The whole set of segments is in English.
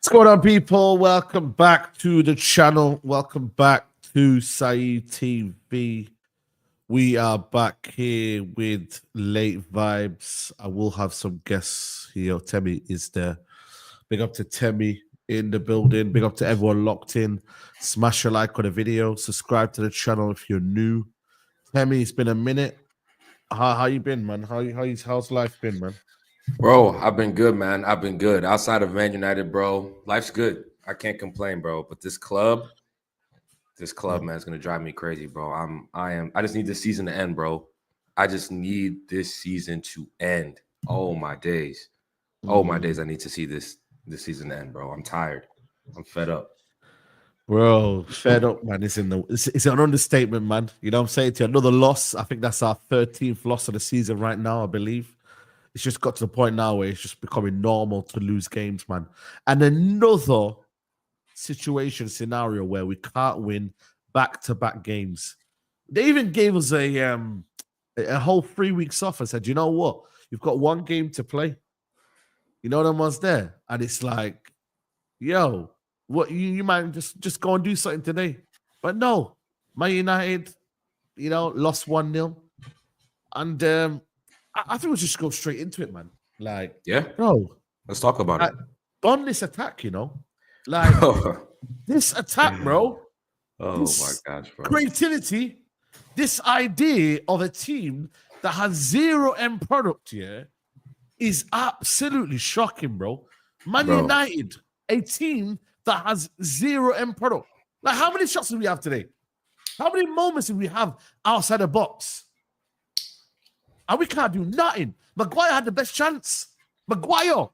What's going on, people? Welcome back to the channel. Welcome back to Saeed TV. We are back here with late vibes. I will have some guests here. Temi is there. Big up to Temi in the building. Big up to everyone locked in. Smash a like on the video. Subscribe to the channel if you're new. Temi, it's been a minute. How you been, man? How's life been, man? Bro, I've been good, man. I've been good. Outside of Man United, bro, life's good. I can't complain, bro. But this club, man, is gonna drive me crazy, bro. I just need this season to end, bro. I just need this season to end. Oh my days. Oh my days. I need to see this season end, bro. I'm tired. I'm fed up. Bro, fed up, man. It's an understatement, man. You know what I'm saying? To another loss. I think that's our 13th loss of the season right now, I believe. It's just got to the point now where it's just becoming normal to lose games, man. And another scenario where we can't win back-to-back games. They even gave us a whole 3 weeks off and said, you know what? You've got one game to play. You know them ones there? And it's like, yo, what you might just go and do something today. But no, Man United, lost 1-0. And I think we'll just go straight into it, man. Like, yeah, bro, let's talk about it. On this attack, like this attack, bro. Oh my gosh, bro. Creativity, this idea of a team that has zero end product here is absolutely shocking, bro. Man United, a team that has zero end product. Like, how many shots did we have today? How many moments did we have outside the box? And we can't do nothing. Maguire had the best chance. Maguire.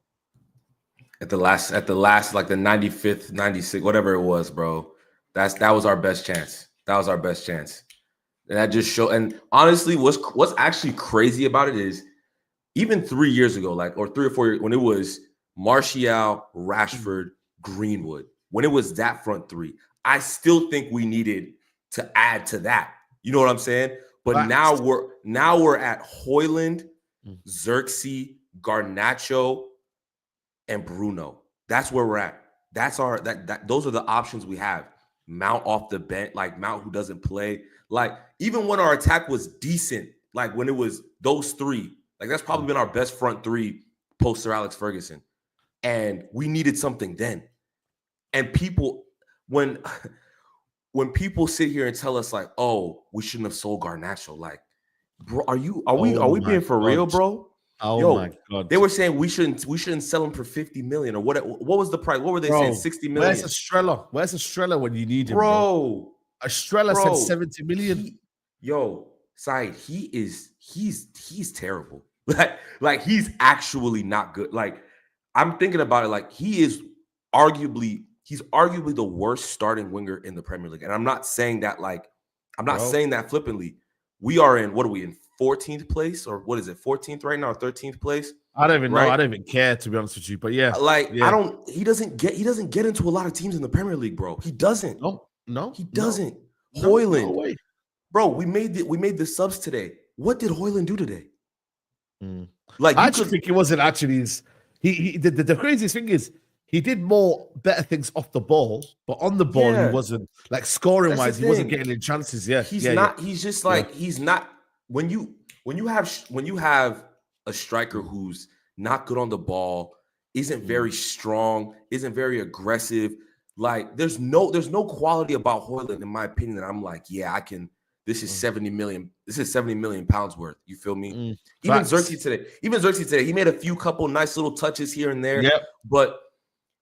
At the last, like the 95th, 96th, whatever it was, bro. That was our best chance. That was our best chance. And that just showed. And honestly, what's actually crazy about it is even 3 years ago, or 3 or 4 years, when it was Martial, Rashford, Greenwood, when it was that front three, I still think we needed to add to that. You know what I'm saying? But now we're at Højlund, Xerxes, Garnacho, and Bruno. That's where we're at. That's those are the options we have. Mount off the bench, like Mount who doesn't play. Like, even when our attack was decent, like when it was those three, like that's probably been our best front three post Sir Alex Ferguson. And we needed something then. And people, when people sit here and tell us like, "Oh, we shouldn't have sold Garnacho," like, bro, are we being for real, bro? Oh my God! They were saying we shouldn't sell him for 50 million or what? What was the price? What were they saying? 60 million. Where's Estrella? Where's Estrella when you need him, bro? Estrella said 70 million. Saeed, he's terrible. Like he's actually not good. Like, I'm thinking about it. Like, he's arguably the worst starting winger in the Premier League. And I'm not saying that saying that flippantly. We are in, what are we in, 14th place? Or what is it, 14th right now, or 13th place? I don't even know. I don't even care, to be honest with you. But yeah. He doesn't get into a lot of teams in the Premier League, bro. He doesn't. No. He doesn't. No, Højlund. No way. Bro, we made the subs today. What did Højlund do today? Like, I actually think it wasn't actually the craziest thing is he did better things off the ball, but on the ball he wasn't, like, scoring wise, he wasn't getting in chances. Yeah, he's not. He's just like he's not. When you have a striker who's not good on the ball, isn't very strong, isn't very aggressive. Like, there's no quality about Højlund, in my opinion, that I'm like, yeah, I can. This is 70 million. This is 70 million pounds worth. You feel me? Even Xerxes today, he made a couple nice little touches here and there. Yep. But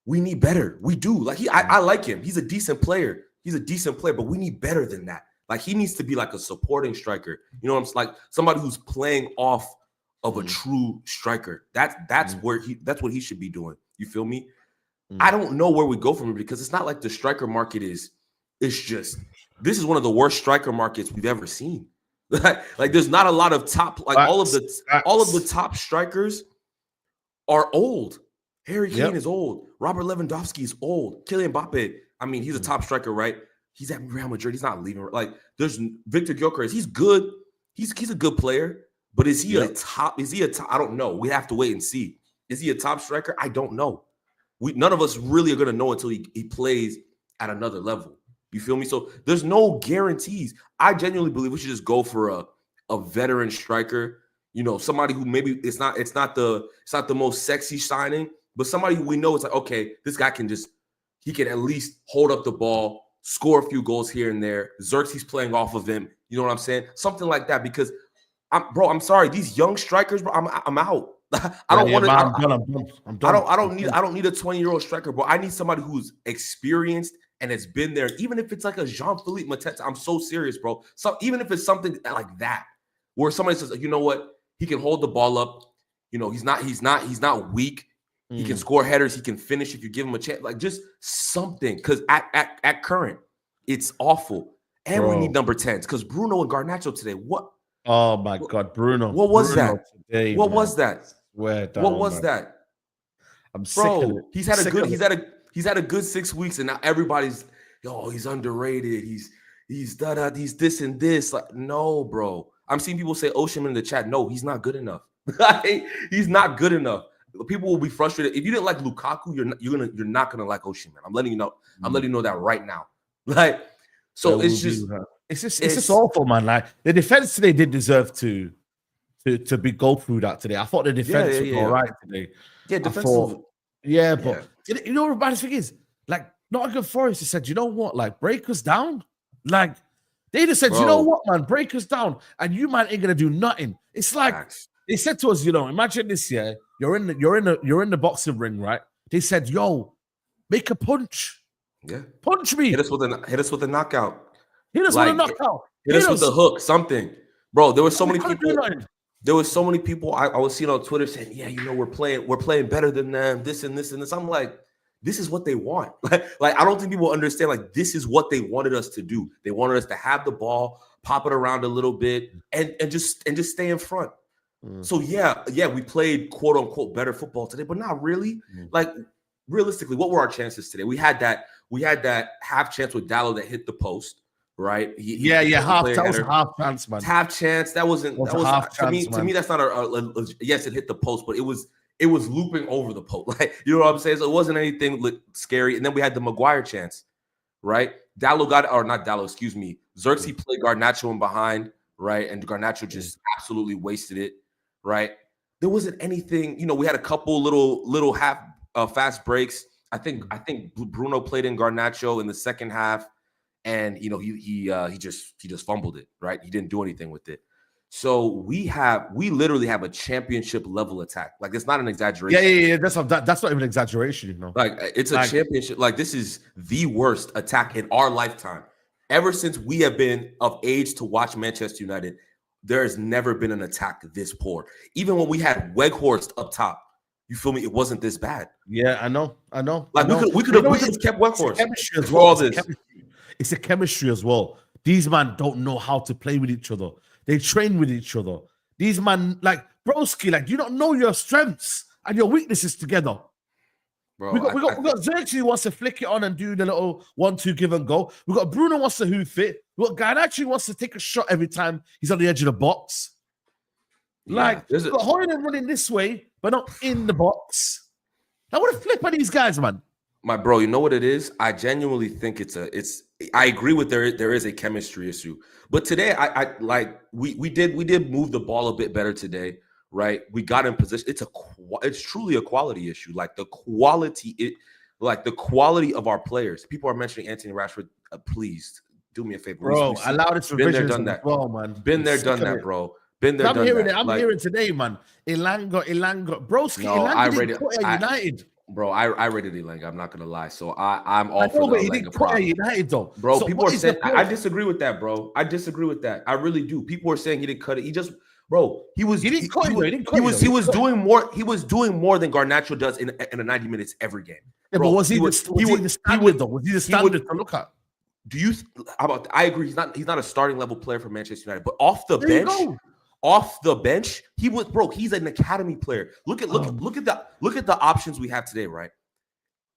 we need better. We do. Like, I like him. He's a decent player. But we need better than that. Like, he needs to be like a supporting striker. You know what I'm saying? Like, somebody who's playing off of a true striker. That's what he should be doing. You feel me? I don't know where we go from here, because it's not like the striker market is. It's just, this is one of the worst striker markets we've ever seen. Like, there's not a lot of top, like, all of the top strikers are old. Harry Kane is old. Robert Lewandowski is old. Kylian Mbappe, I mean, he's a top striker, right? He's at Real Madrid. He's not leaving. Like, there's Victor Gyökeres. He's good. He's a good player. But is he a top? I don't know. We have to wait and see. Is he a top striker? I don't know. none of us really are gonna know until he plays at another level. You feel me? So there's no guarantees. I genuinely believe we should just go for a veteran striker. You know, somebody who maybe it's not the most sexy signing, but somebody who we know it's like, okay, this guy can at least hold up the ball, score a few goals here and there. Xerxes playing off of him. You know what I'm saying? Something like that. Because I'm sorry, these young strikers, bro, I'm out. I don't want to. I'm done. I don't need a 20-year-old striker, bro. I need somebody who's experienced and it's been there. Even if it's like a Jean-Philippe Mateta, I'm so serious, bro. So even if it's something like that, where somebody says, you know what, he can hold the ball up. You know, he's not weak. He can score headers. He can finish if you give him a chance. Like just something, because at current, it's awful. And we need number 10s because Bruno and Garnacho today. What? Oh my God, Bruno! What was Bruno that? Today, what man. was that? What was that? I'm sick of it. He's had a good 6 weeks, and now everybody's he's underrated. He's this and this. Like, no, bro. I'm seeing people say Ocean in the chat. No, he's not good enough. He's not good enough. People will be frustrated. If you didn't like Lukaku, you're not gonna like Ocean, man. I'm letting you know. I'm letting you know that right now. Like, so it's just awful, man. Like the defense today did deserve to go through that today. I thought the defense was all right today. Yeah, defensive. But you know what the baddest thing is? Like Nottingham Forest just said, you know what? Like break us down. Like they just said, you know what, man, break us down, and you man ain't gonna do nothing. It's like they said to us, imagine this, you're in the boxing ring, right? They said, yo, make a punch. Yeah. Punch me. Hit us with a knockout. Hit us with a knockout. Hit us with a hook, something. Bro, there were so many people. There were so many people I was seeing on Twitter saying, yeah, we're playing better than them, this and this and this. I'm like, this is what they want. Like I don't think people understand, like, this is what they wanted us to do. They wanted us to have the ball, pop it around a little bit, and just stay in front. So yeah, we played quote unquote better football today, but not really. Like realistically, what were our chances today? We had that half chance with Dallo that hit the post, right? Half chance, man. Half chance. That wasn't to me. That's not a yes. It hit the post, but it was looping over the post. Like, you know what I'm saying? So it wasn't anything scary. And then we had the Maguire chance, right? Xerxes played Garnacho in behind, right? And Garnacho just absolutely wasted it, right? There wasn't anything. We had a couple little half fast breaks. I think Bruno played in Garnacho in the second half, and he just fumbled it, right? He didn't do anything with it. So we literally have a championship level attack. Like, it's not an exaggeration. Yeah. That's not even an exaggeration, Like, it's a championship. Like, this is the worst attack in our lifetime. Ever since we have been of age to watch Manchester United, there has never been an attack this poor. Even when we had Weghorst up top, you feel me? It wasn't this bad. Yeah, I know. Like, we could have kept Weghorst. Chemistry as well. It's a chemistry as well. These men don't know how to play with each other. They train with each other. These men, like, broski, like, you don't know your strengths and your weaknesses together. Bro, we got Xerxes who wants to flick it on and do the little 1-2 give and go. We got Bruno wants to hoof it. We got Garnacho wants to take a shot every time he's on the edge of the box. Like, we got Hoyland running this way, but not in the box. Now, what a flip are these guys, man? My bro, you know what it is? I genuinely think I agree with there is a chemistry issue. But today, we did move the ball a bit better today, right? We got in position. It's truly a quality issue. Like the quality of our players. People are mentioning Anthony Rashford. Please do me a favor, bro. Allow this been there, done that, well, man. Been there, done that, bro. Been there, done that. I'm hearing today, man. Elanga, broski. No, Elanga didn't quit at United. Bro, I rated Elanga. I'm not gonna lie. So I'm all for the Elanga prop. United though, bro. So people are saying I disagree with that, bro. I disagree with that. I really do. People are saying he didn't cut it. He just, bro. He was doing more. He was doing more than Garnacho does in a 90 minutes every game. Yeah, bro, but was he the standard though? Was he the standard to look at? I agree. He's not a starting level player for Manchester United, but off the bench, he was, bro. He's an academy player. Look at the options we have today, right?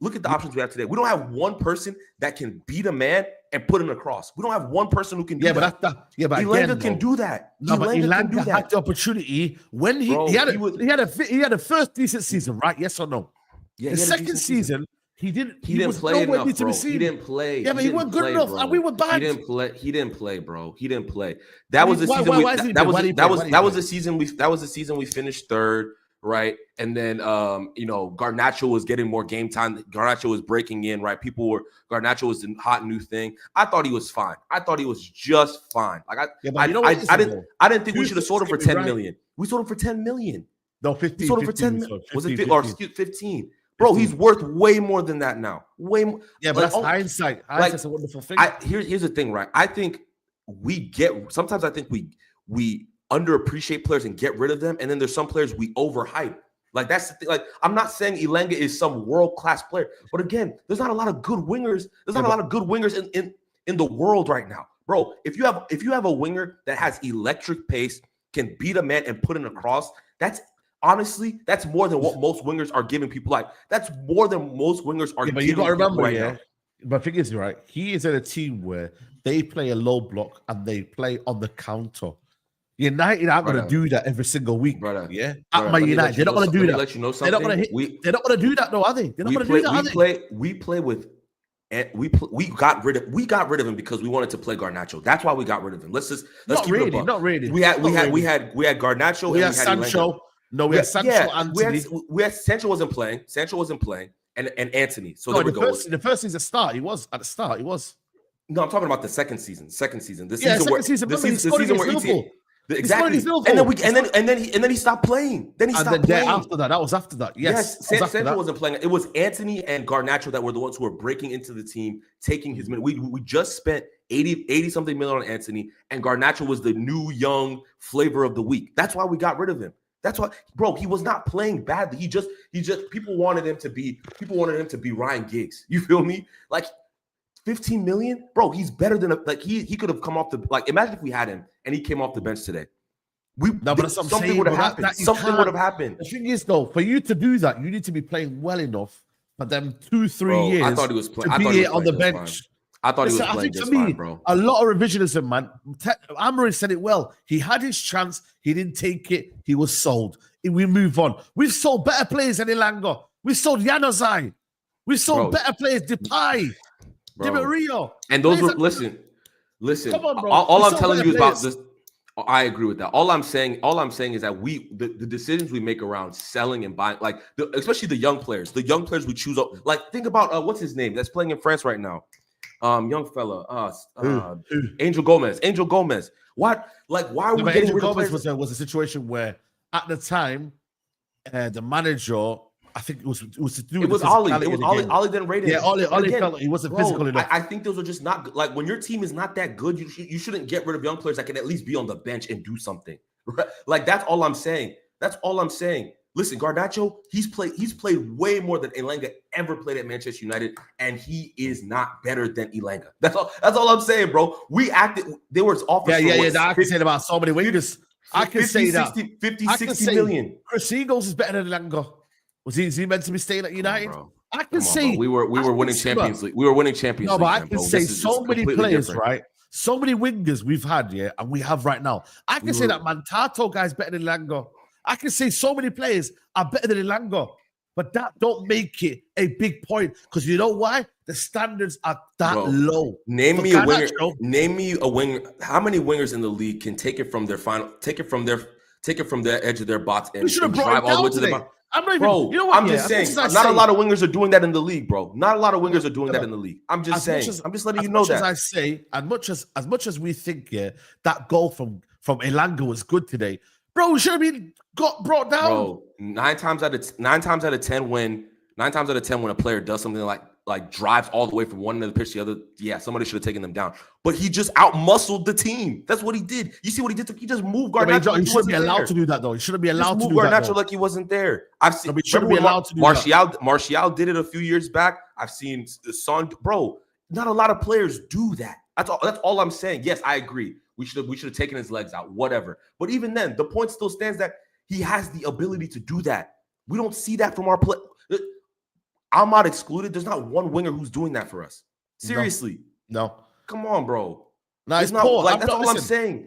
Look at the options we have today. We don't have one person that can beat a man and put him across. We don't have one person who can do that. But Elanga can do that. No, but Elanga had the opportunity when he had a first decent season, right? Yes or no? Yeah, the he had a second decent season. season, he didn't. He didn't was play nowhere enough, near to bro. be seen. He didn't play. Yeah, but he wasn't good enough, and we were bad. He didn't play. He didn't play, bro. He didn't play. That was the season. That was the season we. That was the season we finished third, right? And then, Garnacho was getting more game time. Garnacho was breaking in, right? Garnacho was the hot new thing. I thought he was fine. I thought he was just fine. Like I didn't think we should have sold him for 10 million. We sold him for 10 million. No, 15. We sold him for 10 million. Was it 15? Bro, he's worth way more than that now. Way more. Yeah, but that's hindsight. Hindsight's a wonderful thing. Here's the thing, right? I think sometimes I think we underappreciate players and get rid of them, and then there's some players we overhype. Like that's the thing. Like I'm not saying Elanga is some world-class player, but again, there's not a lot of good wingers. There's not a lot of good wingers in the world right now, bro. If you have a winger that has electric pace, can beat a man and put in a cross, honestly, that's more than what most wingers are giving people. Like that's more than most wingers are. But you got to remember, now. But thing is, right, he is in a team where they play a low block and they play on the counter. United aren't going to do that every single week, brother. Yeah, at my United, they're not going to do that. Let you know something. They're not going to hit. They're not going to do that, though, are they? They're not going to do that. We play with. And we got rid of him because we wanted to play Garnacho. That's why we got rid of him. Let's keep it above. Not really. We had Garnacho. We had Sancho. No, we had Sancho. Anthony. We had Sancho wasn't playing. And Anthony. So there we go. The first season start. He was at the start. He was. No, I'm talking about the second season. The season where exactly. And then he stopped playing. Then he stopped playing. After that, that was after that. Yes, Sancho wasn't playing. It was Anthony and Garnacho that were the ones who were breaking into the team, taking his minute. We just spent 80 something million on Anthony, and Garnacho was the new young flavor of the week. That's why we got rid of him. That's why, bro. He was not playing badly. He just people wanted him to be Ryan Giggs. You feel me? Like 15 million, bro. He's better than he could have come off the imagine if we had him and he came off the bench today. Something would have happened. Something would have happened. The thing is, though, for you to do that, you need to be playing well enough for them 2-3 years. I thought he was playing on the bench. I thought he was playing just fine, bro. A lot of revisionism, man. Amorim said it well. He had his chance. He didn't take it. He was sold. We move on. We've sold better players than Elanga. We sold Januzaj. We sold better players. Depay. Di Maria. And those were listen. Come on, bro. All I'm telling you about this. I agree with that. All I'm saying is that the decisions we make around selling and buying, like especially the young players we choose. Like think about what's his name that's playing in France right now. Young fella, Angel Gomez. What? Like, why are we getting rid of players? Was a situation where at the time, the manager, I think it was to do with Ollie. It was Ollie. Ollie didn't rate it. Yeah, Ollie felt like he wasn't physical enough. I think those are just not good. Like when your team is not that good, you shouldn't get rid of young players that can at least be on the bench and do something. Right? Like that's all I'm saying. Listen, Garnacho, he's played way more than Elanga ever played at Manchester United, and he is not better than Elanga. That's all I'm saying, bro. We acted. There was offers. Yeah. I can say that about so many wingers. I can say 60 million. Chris Eagles is better than Elanga. Was he meant to be staying at United? I can say we were winning Champions League. We were winning Champions League. No, but I can say so many players, right? So many wingers we've had, and we have right now. I can say that Mantato guy's better than Elanga. I can say so many players are better than Elanga, but that don't make it a big point because you know why? The standards are that low. Name me a winger. How many wingers in the league can take it from their edge of their box and drive all the way to the box? I'm not even. Bro, you know what? I'm just saying. Not a lot of wingers are doing that in the league, bro. Not a lot of wingers are doing that in the league. I'm just saying. I'm just letting you know that. As much as we think, that goal from Elanga was good today. Bro, should have been brought down. Bro, 9 times out of 10 when a player does something like drives all the way from one end of the pitch to the other, somebody should have taken them down. But he just out-muscled the team. That's what he did. You see what he did? He just moved Garnacho. He shouldn't be allowed to do that, though. He shouldn't be allowed to do that. Garnacho like he wasn't there. I've seen. He shouldn't be allowed to do that. Martial did it a few years back. I've seen Son. Bro, not a lot of players do that. That's all I'm saying. Yes, I agree. We should have taken his legs out, whatever. But even then, the point still stands that he has the ability to do that. We don't see that from our play. I'm not excluded. There's not one winger who's doing that for us. Seriously. No. Come on, bro. No, it's not poor. That's all I'm saying.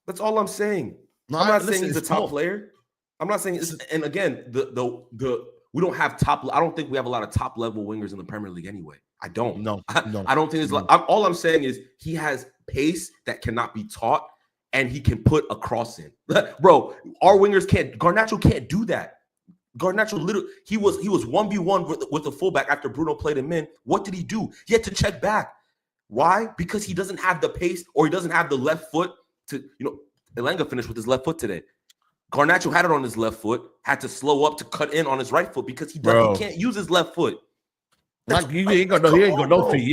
That's all I'm saying. I'm not saying he's a top player. I'm not saying. And again, we don't have top. I don't think we have a lot of top level wingers in the Premier League anyway. I don't. No. I don't think there's like. All I'm saying is he has pace that cannot be taught, and he can put a cross in. Bro, our wingers can't. Garnacho can't do that. Garnacho literally, he was 1v1 with the fullback after Bruno played him in. What did he do? He had to check back. Why? Because he doesn't have the pace, or he doesn't have the left foot to, Elanga finished with his left foot today. Garnacho had it on his left foot, had to slow up to cut in on his right foot because he can't use his left foot. Like, he ain't got no feet, he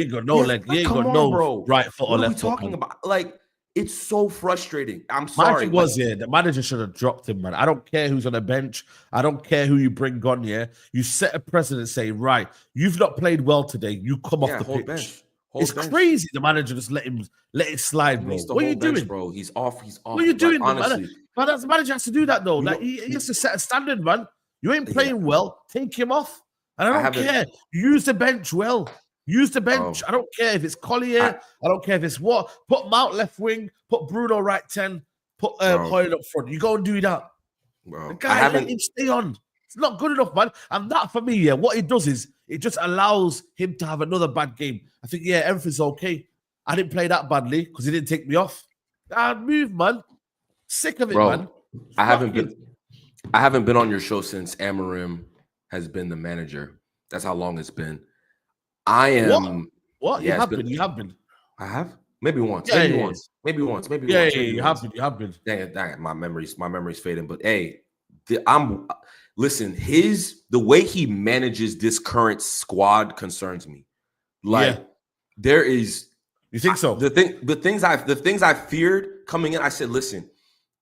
ain't got no leg, he ain't got no right foot or left foot. What are we talking about? Like, it's so frustrating. I'm sorry. My thing was, the manager should have dropped him, man. I don't care who's on the bench. I don't care who you bring on here. You set a precedent, say, right, you've not played well today. You come off the pitch. Bench. It's crazy. The manager just let it slide, bro. What are you doing, bro? He's off. What are you doing, honestly? Man? The manager has to do that, though. Like, he has to set a standard, man. You ain't playing well. Take him off. And I don't care. Use the bench well. Use the bench. I don't care if it's Collier. I don't care if it's what. Put Mount left wing. Put Bruno right 10. Put Hoyle up front. You go and do that. Bro, the guy, let him stay on. It's not good enough, man. And that, for me, what it does is it just allows him to have another bad game. I think, everything's okay. I didn't play that badly because he didn't take me off. Move, man. Sick of it, man. I haven't been on your show since Amorim has been the manager. That's how long it's been. I am. What? Yeah, you have been. I have? Maybe once. Maybe once. You have been. Dang it. My memory's fading. But hey, listen, the way he manages this current squad concerns me. Like, there is. You think so? The things I feared coming in, I said, listen,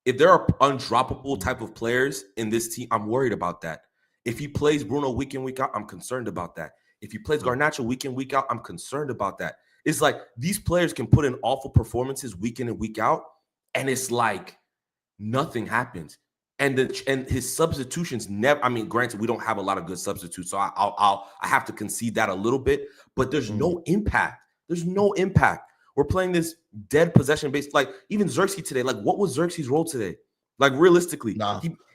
if there are undroppable type of players in this team, I'm worried about that. If he plays Bruno week in, week out, I'm concerned about that. If he plays Garnacho week in, week out, I'm concerned about that. It's like these players can put in awful performances week in and week out, and it's like nothing happens. And his substitutions never. I mean, granted, we don't have a lot of good substitutes, so I have to concede that a little bit. But there's no impact. There's no impact. We're playing this dead possession based. Like even Xerxes today. Like what was Xerxes' role today? Like realistically,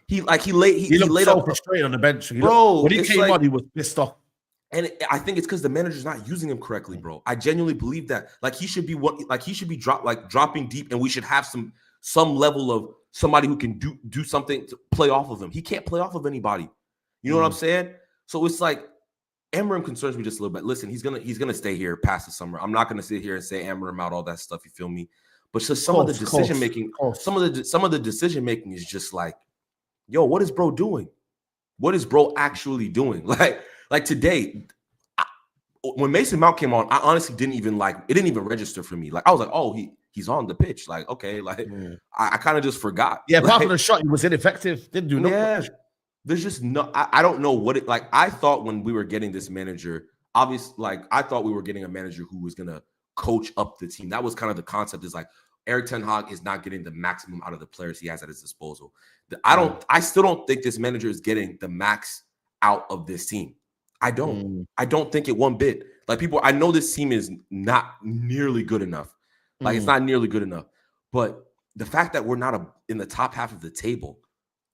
he laid so up frustrated on the bench, bro. When he came on, he was pissed off. And I think it's because the manager's not using him correctly, bro. I genuinely believe that. Like he should be dropping deep, and we should have some level of somebody who can do something to play off of him. He can't play off of anybody. You know what I'm saying? So it's like Amorim concerns me just a little bit. Listen, he's gonna stay here past the summer. I'm not gonna sit here and say Amorim out, all that stuff. You feel me? But just some of the decision making, some of the decision making is just like, yo, what is bro doing? What is bro actually doing? Like today, when Mason Mount came on, I honestly didn't even register for me. Like I was like, oh, he's on the pitch. Like, okay, like I kind of just forgot. Yeah, apart from the shot, he was ineffective. Didn't do nothing. Yeah, there's just no. I don't know what it like. I thought when we were getting this manager, obviously, like I thought we were getting a manager who was gonna coach up the team. That was kind of the concept. Is like Erik ten Hag is not getting the maximum out of the players he has at his disposal. I still don't think this manager is getting the max out of this team. I don't think it one bit. Like I know this team is not nearly good enough. Like it's not nearly good enough. But the fact that we're not in the top half of the table,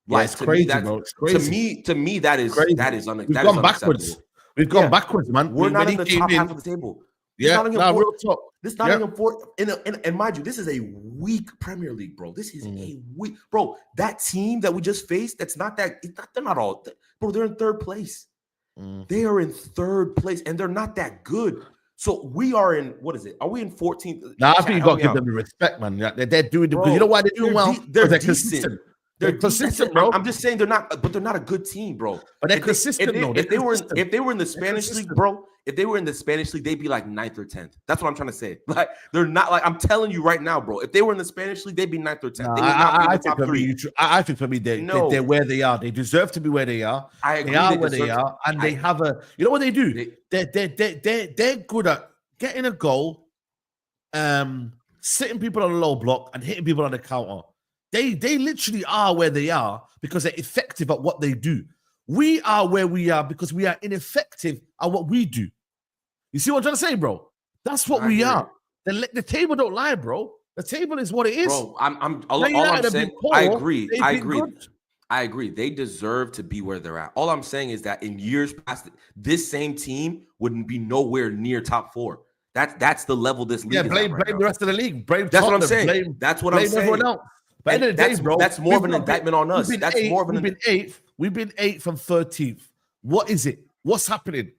like it's crazy, bro. It's crazy. To me, that is unacceptable. We've gone backwards. We've gone backwards, man. We're not in the top half of the table. Yeah, real talk. This Nottingham Forest, and mind you, this is a weak Premier League, bro. This is a weak, bro. That team that we just faced, they're not all, bro. They're in third place. They are in third place, and they're not that good. So we are in, what is it? Are we in 14th? Nah, I think you got to give them the respect, man. They're doing, because you know why they're doing well? They're consistent. They're consistent, bro. I'm just saying they're not a good team, bro. But they're consistent, though. If they were in the Spanish league, bro, if they were in the Spanish league, they'd be like 9th or 10th. That's what I'm trying to say. Like, they're not, like, I'm telling you right now, bro. If they were in the Spanish league, they'd be 9th or 10th. They would not be in the top three. I think for me, they're where they are. They deserve to be where they are. I agree. They are where they are, and they have a. You know what they do? They're good at getting a goal, sitting people on a low block, and hitting people on the counter. They literally are where they are because they're effective at what they do. We are where we are because we are ineffective at what we do. You see what I'm trying to say, bro? That's what we are. The table don't lie, bro. The table is what it is. Bro, all I'm saying. I agree. I agree. They deserve to be where they're at. All I'm saying is that in years past, this same team wouldn't be nowhere near top 4. That's the level this league is at right blame now. the rest of the league. Blame That's what I'm Tottenham. saying. That's what I'm Blame everyone saying. else. But at the And end of the day, bro, that's more of an indictment on us. That's more of an. We've been eighth. We've been 8th from 13th. What is it? What's happening?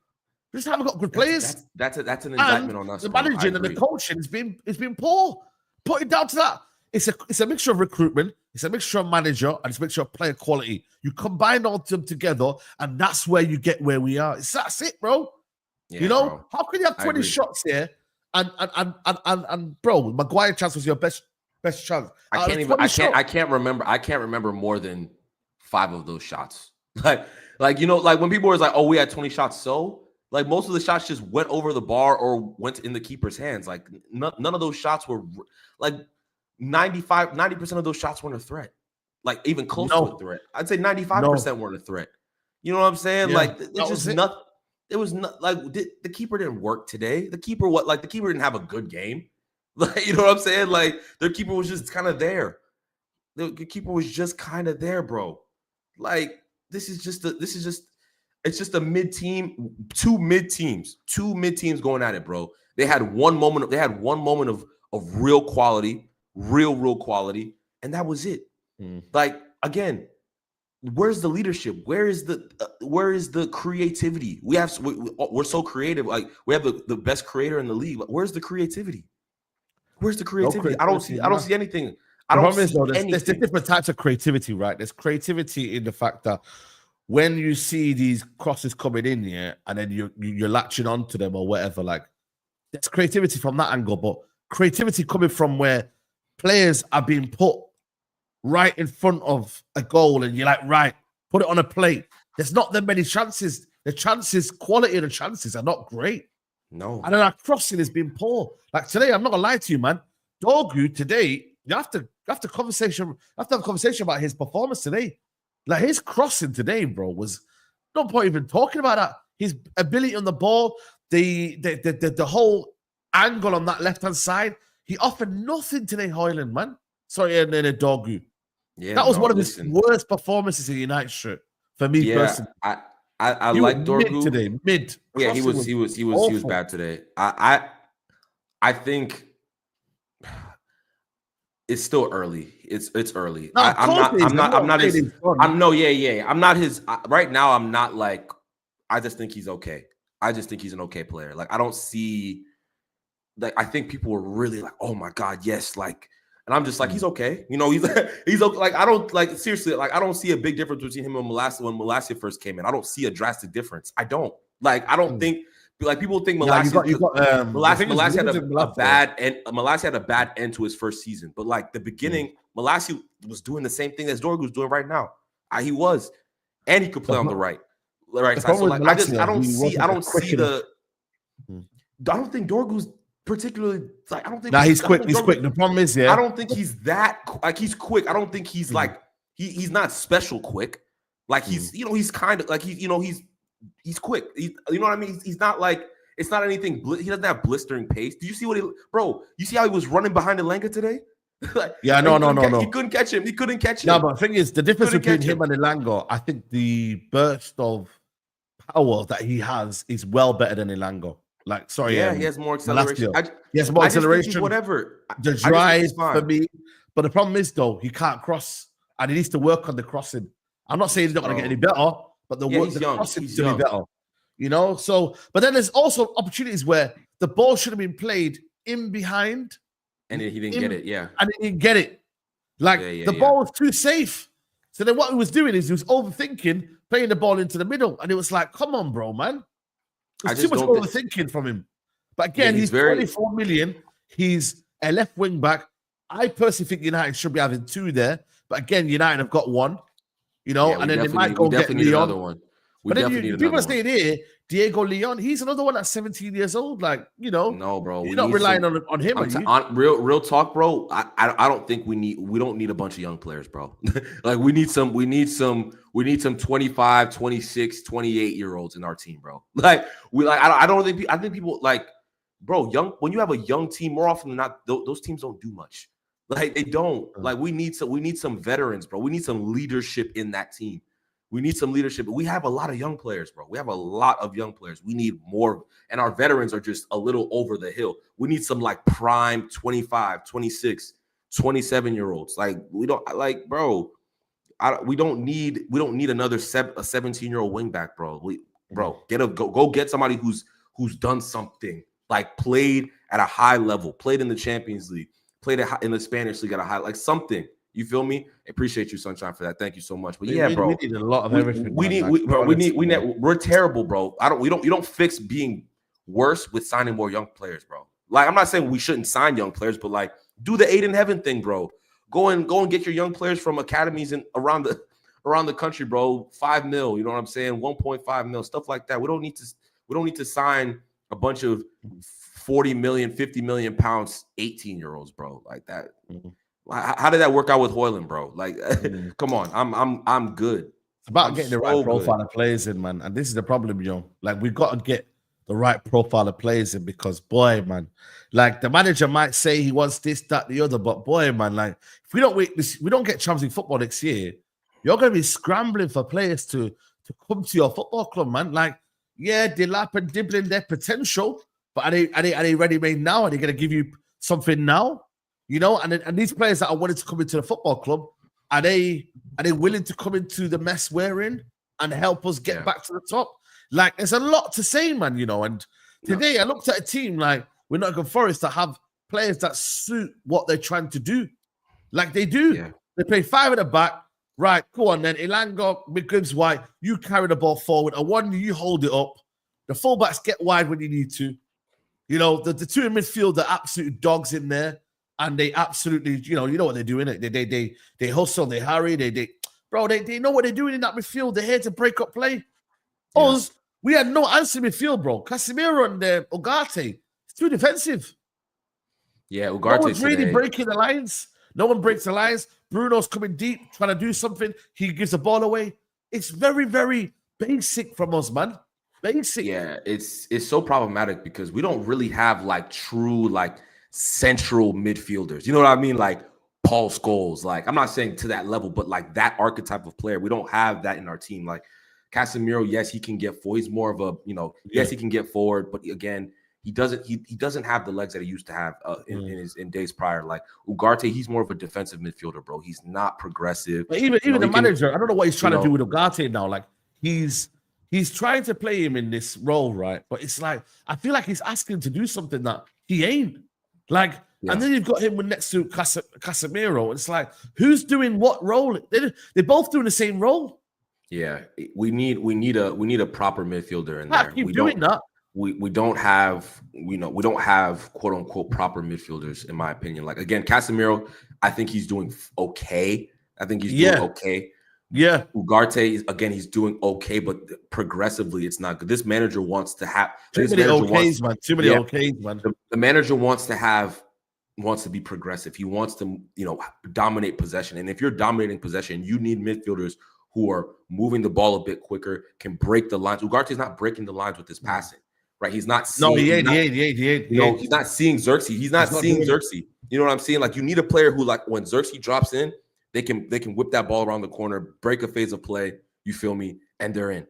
We just haven't got good players. That's an indictment on us. The managing and the coaching has been poor. Put it down to that. It's a mixture of recruitment. It's a mixture of manager, and it's a mixture of player quality. You combine all of them together, and that's where you get where we are. That's it, bro. Yeah, you know, bro. how can you have 20 shots here and bro, Maguire chance was your best chance. I can't remember more than 5 of those shots. Like you know, like when people were like, "Oh, we had 20 shots," so like most of the shots just went over the bar or went in the keeper's hands. Like none of those shots were like 90% of those shots weren't a threat. Like even close to a threat. I'd say 95% weren't a threat. You know what I'm saying? Yeah, like it's just nothing. It was not like the keeper didn't work today. The keeper didn't have a good game. Like, you know what I'm saying? Like their keeper was just kind of there. The keeper was just kind of there, bro. Like it's just a mid team, two mid teams going at it, bro. They had one moment of real quality, real quality, and that was it. Like again, where's the leadership? Where is the creativity? We're so creative. Like we have the best creator in the league. But where's the creativity? Where's the creativity? I don't see anything. There's different types of creativity, right? There's creativity in the fact that when you see these crosses coming in here and then you're latching onto them or whatever, like there's creativity from that angle, but creativity coming from where players are being put right in front of a goal and you're like, right, put it on a plate. There's not that many chances. The quality of the chances are not great. No. And then our crossing has been poor. Like today, I'm not gonna lie to you, man. Dorgu today, you have to have a conversation about his performance today. Like his crossing today, bro, was no point even talking about that. His ability on the ball, the whole angle on that left-hand side, he offered nothing today, Hoyland, man. Sorry, and then a Dorgu. Yeah, that was one of his worst performances in the United shirt for me personally. I like Dorgu today. Yeah, he was bad today. I think it's still early. It's early. No, I'm not his right now. I'm not like, I just think he's okay. I just think he's an okay player. Like I don't see, like I think people were really like, oh my God, yes, like. And I'm just like, he's okay. You know, he's okay. Like, I don't like seriously, like, I don't see a big difference between him and Malacia when Malacia first came in. I don't see a drastic difference. I don't think like people think Malacia had a bad end to his first season. But like the beginning, Malacia was doing the same thing as Dorgu was doing right now. He was, and he could play on the right side. So like, I don't think Dorgu's particularly like I don't think he's quick. He's quick. The problem is, I don't think he's that like he's quick. I don't think he's like he's not special quick. Like he's he's kind of like he's quick. You know what I mean? He's not like it's not anything. He doesn't have blistering pace. Do you see you see how he was running behind Elanga today? Like, yeah, no. He couldn't catch him. No, but the thing is, the difference between him and Elanga, I think the burst of power that he has is well better than Elanga. Like, sorry, he has more acceleration. He has more acceleration. Whatever. The drive for me. But the problem is, though, he can't cross, and he needs to work on the crossing. I'm not saying he's not going to get any better, but the crossing needs to be better. You know? So, but then there's also opportunities where the ball should have been played in behind. And then he didn't get it, And he didn't get it. Like, the ball was too safe. So then what he was doing is he was overthinking, playing the ball into the middle. And it was like, come on, bro, man. There's too much overthinking from him. But again, he's 24 million. He's a left wing back. I personally think United should be having 2 there. But again, United have got 1. You know, and then they might go get Leon. Another one. But then people are saying here, Diego Leon, he's another one that's 17 years old. Like, you know, no, bro, you're not relying on him. Real talk, bro. I don't think we don't need a bunch of young players, bro. Like we need some 25, 26, 28-year-olds in our team, bro. Like I think people like, bro, when you have a young team, more often than not, those teams don't do much. Like they don't. Like we need some veterans, bro. We need some leadership in that team. We need some leadership. We have a lot of young players, bro. We have a lot of young players. We need more. And our veterans are just a little over the hill. We need some like prime 25, 26, 27-year-olds. Like we don't like, bro. We don't need another 17-year-old wing back, bro. Go get somebody who's done something, like played at a high level, played in the Champions League, played in the Spanish league at a high, like something. You feel me? I appreciate you, Sunshine, for that. Thank you so much. But yeah, bro, we need a lot of everything. We're terrible, bro. You don't fix being worse with signing more young players, bro. Like I'm not saying we shouldn't sign young players, but like do the 8 in heaven thing, bro. Go and get your young players from academies around the country, bro. 5 mil, you know what I'm saying? 1.5 mil, stuff like that. We don't need to sign a bunch of 40 million, 50 million pounds 18-year-olds, bro. Like that. Mm-hmm. How did that work out with Hoyland, bro? Like, come on, I'm good. It's about getting the right profile of players in, man. And this is the problem, yo. Like, we've got to get the right profile of players in because, boy, man, like the manager might say he wants this, that, the other, but boy, man, like if we don't get Champions League football next year, you're going to be scrambling for players to come to your football club, man. Like, yeah, they lap and dibbling their potential, but are they ready-made now? Are they going to give you something now? You know, and these players that are wanting to come into the football club, are they willing to come into the mess we're in and help us get back to the top? Like, there's a lot to say, man, you know. And today I looked at a team like with Nottingham Forest that have players that suit what they're trying to do. Like they do. Yeah. They play 5 at the back. Right, go on then. Elanga, McGibbs White, you carry the ball forward. A one, you hold it up. The fullbacks get wide when you need to. You know, the 2 in midfield are absolute dogs in there. And they absolutely, you know what they're doing. They hustle, they hurry, they know what they're doing in that midfield. They're here to break up play. Yeah. Us, we had no answer midfield, bro. Casemiro and Ugarte, it's too defensive. Yeah, Ugarte. No one's really breaking the lines. No one breaks the lines. Bruno's coming deep, trying to do something. He gives the ball away. It's very, very basic from us, man. Basic. Yeah, it's so problematic because we don't really have like true like central midfielders. You know what I mean? Like Paul Scholes. Like I'm not saying to that level, but like that archetype of player, we don't have that in our team. Like Casemiro, yes, he can get forward. He's more of a, yes, he can get forward, but again, he doesn't have the legs that he used to have in days prior. Like Ugarte, he's more of a defensive midfielder, bro. He's not progressive. But even the manager, I don't know what he's trying to do with Ugarte now. Like he's trying to play him in this role, right? But it's like I feel like he's asking him to do something that he ain't. Like, and then you've got him next to Casemiro. It's like, who's doing what role? They're both doing the same role. Yeah, we need a proper midfielder in there. We don't have quote unquote proper midfielders, in my opinion. Like again, Casemiro, I think he's doing okay. Doing okay. Yeah. Ugarte, again, he's doing okay, but progressively it's not good. This manager wants to have too many okays, man. The manager wants to be progressive. He wants to, dominate possession. And if you're dominating possession, you need midfielders who are moving the ball a bit quicker, can break the lines. Ugarte's not breaking the lines with his passing, right? He's not seeing. He ain't. He's not seeing Xerxes. He's not seeing Xerxes. You know what I'm saying? Like you need a player who, like, when Xerxes drops in, they can whip that ball around the corner, break a phase of play. You feel me? And they're in.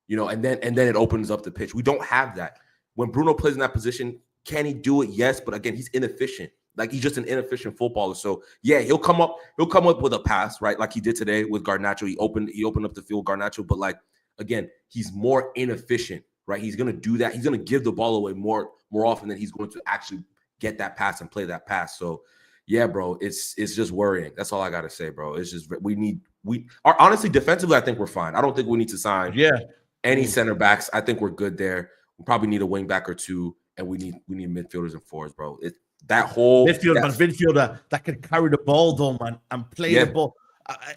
And then it opens up the pitch. We don't have that. When Bruno plays in that position, can he do it? Yes, but again, he's inefficient. Like he's just an inefficient footballer. So yeah, he'll come up with a pass, right? Like he did today with Garnacho. He opened up the field, Garnacho. But like again, he's more inefficient, right? He's gonna do that. He's gonna give the ball away more often than he's going to actually get that pass and play that pass. So yeah, bro, it's just worrying. That's all I gotta say, bro. It's just honestly defensively, I think we're fine. I don't think we need to sign any center backs. I think we're good there. We probably need a wing back or two, and we need midfielders and forwards, bro. That whole midfielder that can carry the ball, though, man, and play the ball.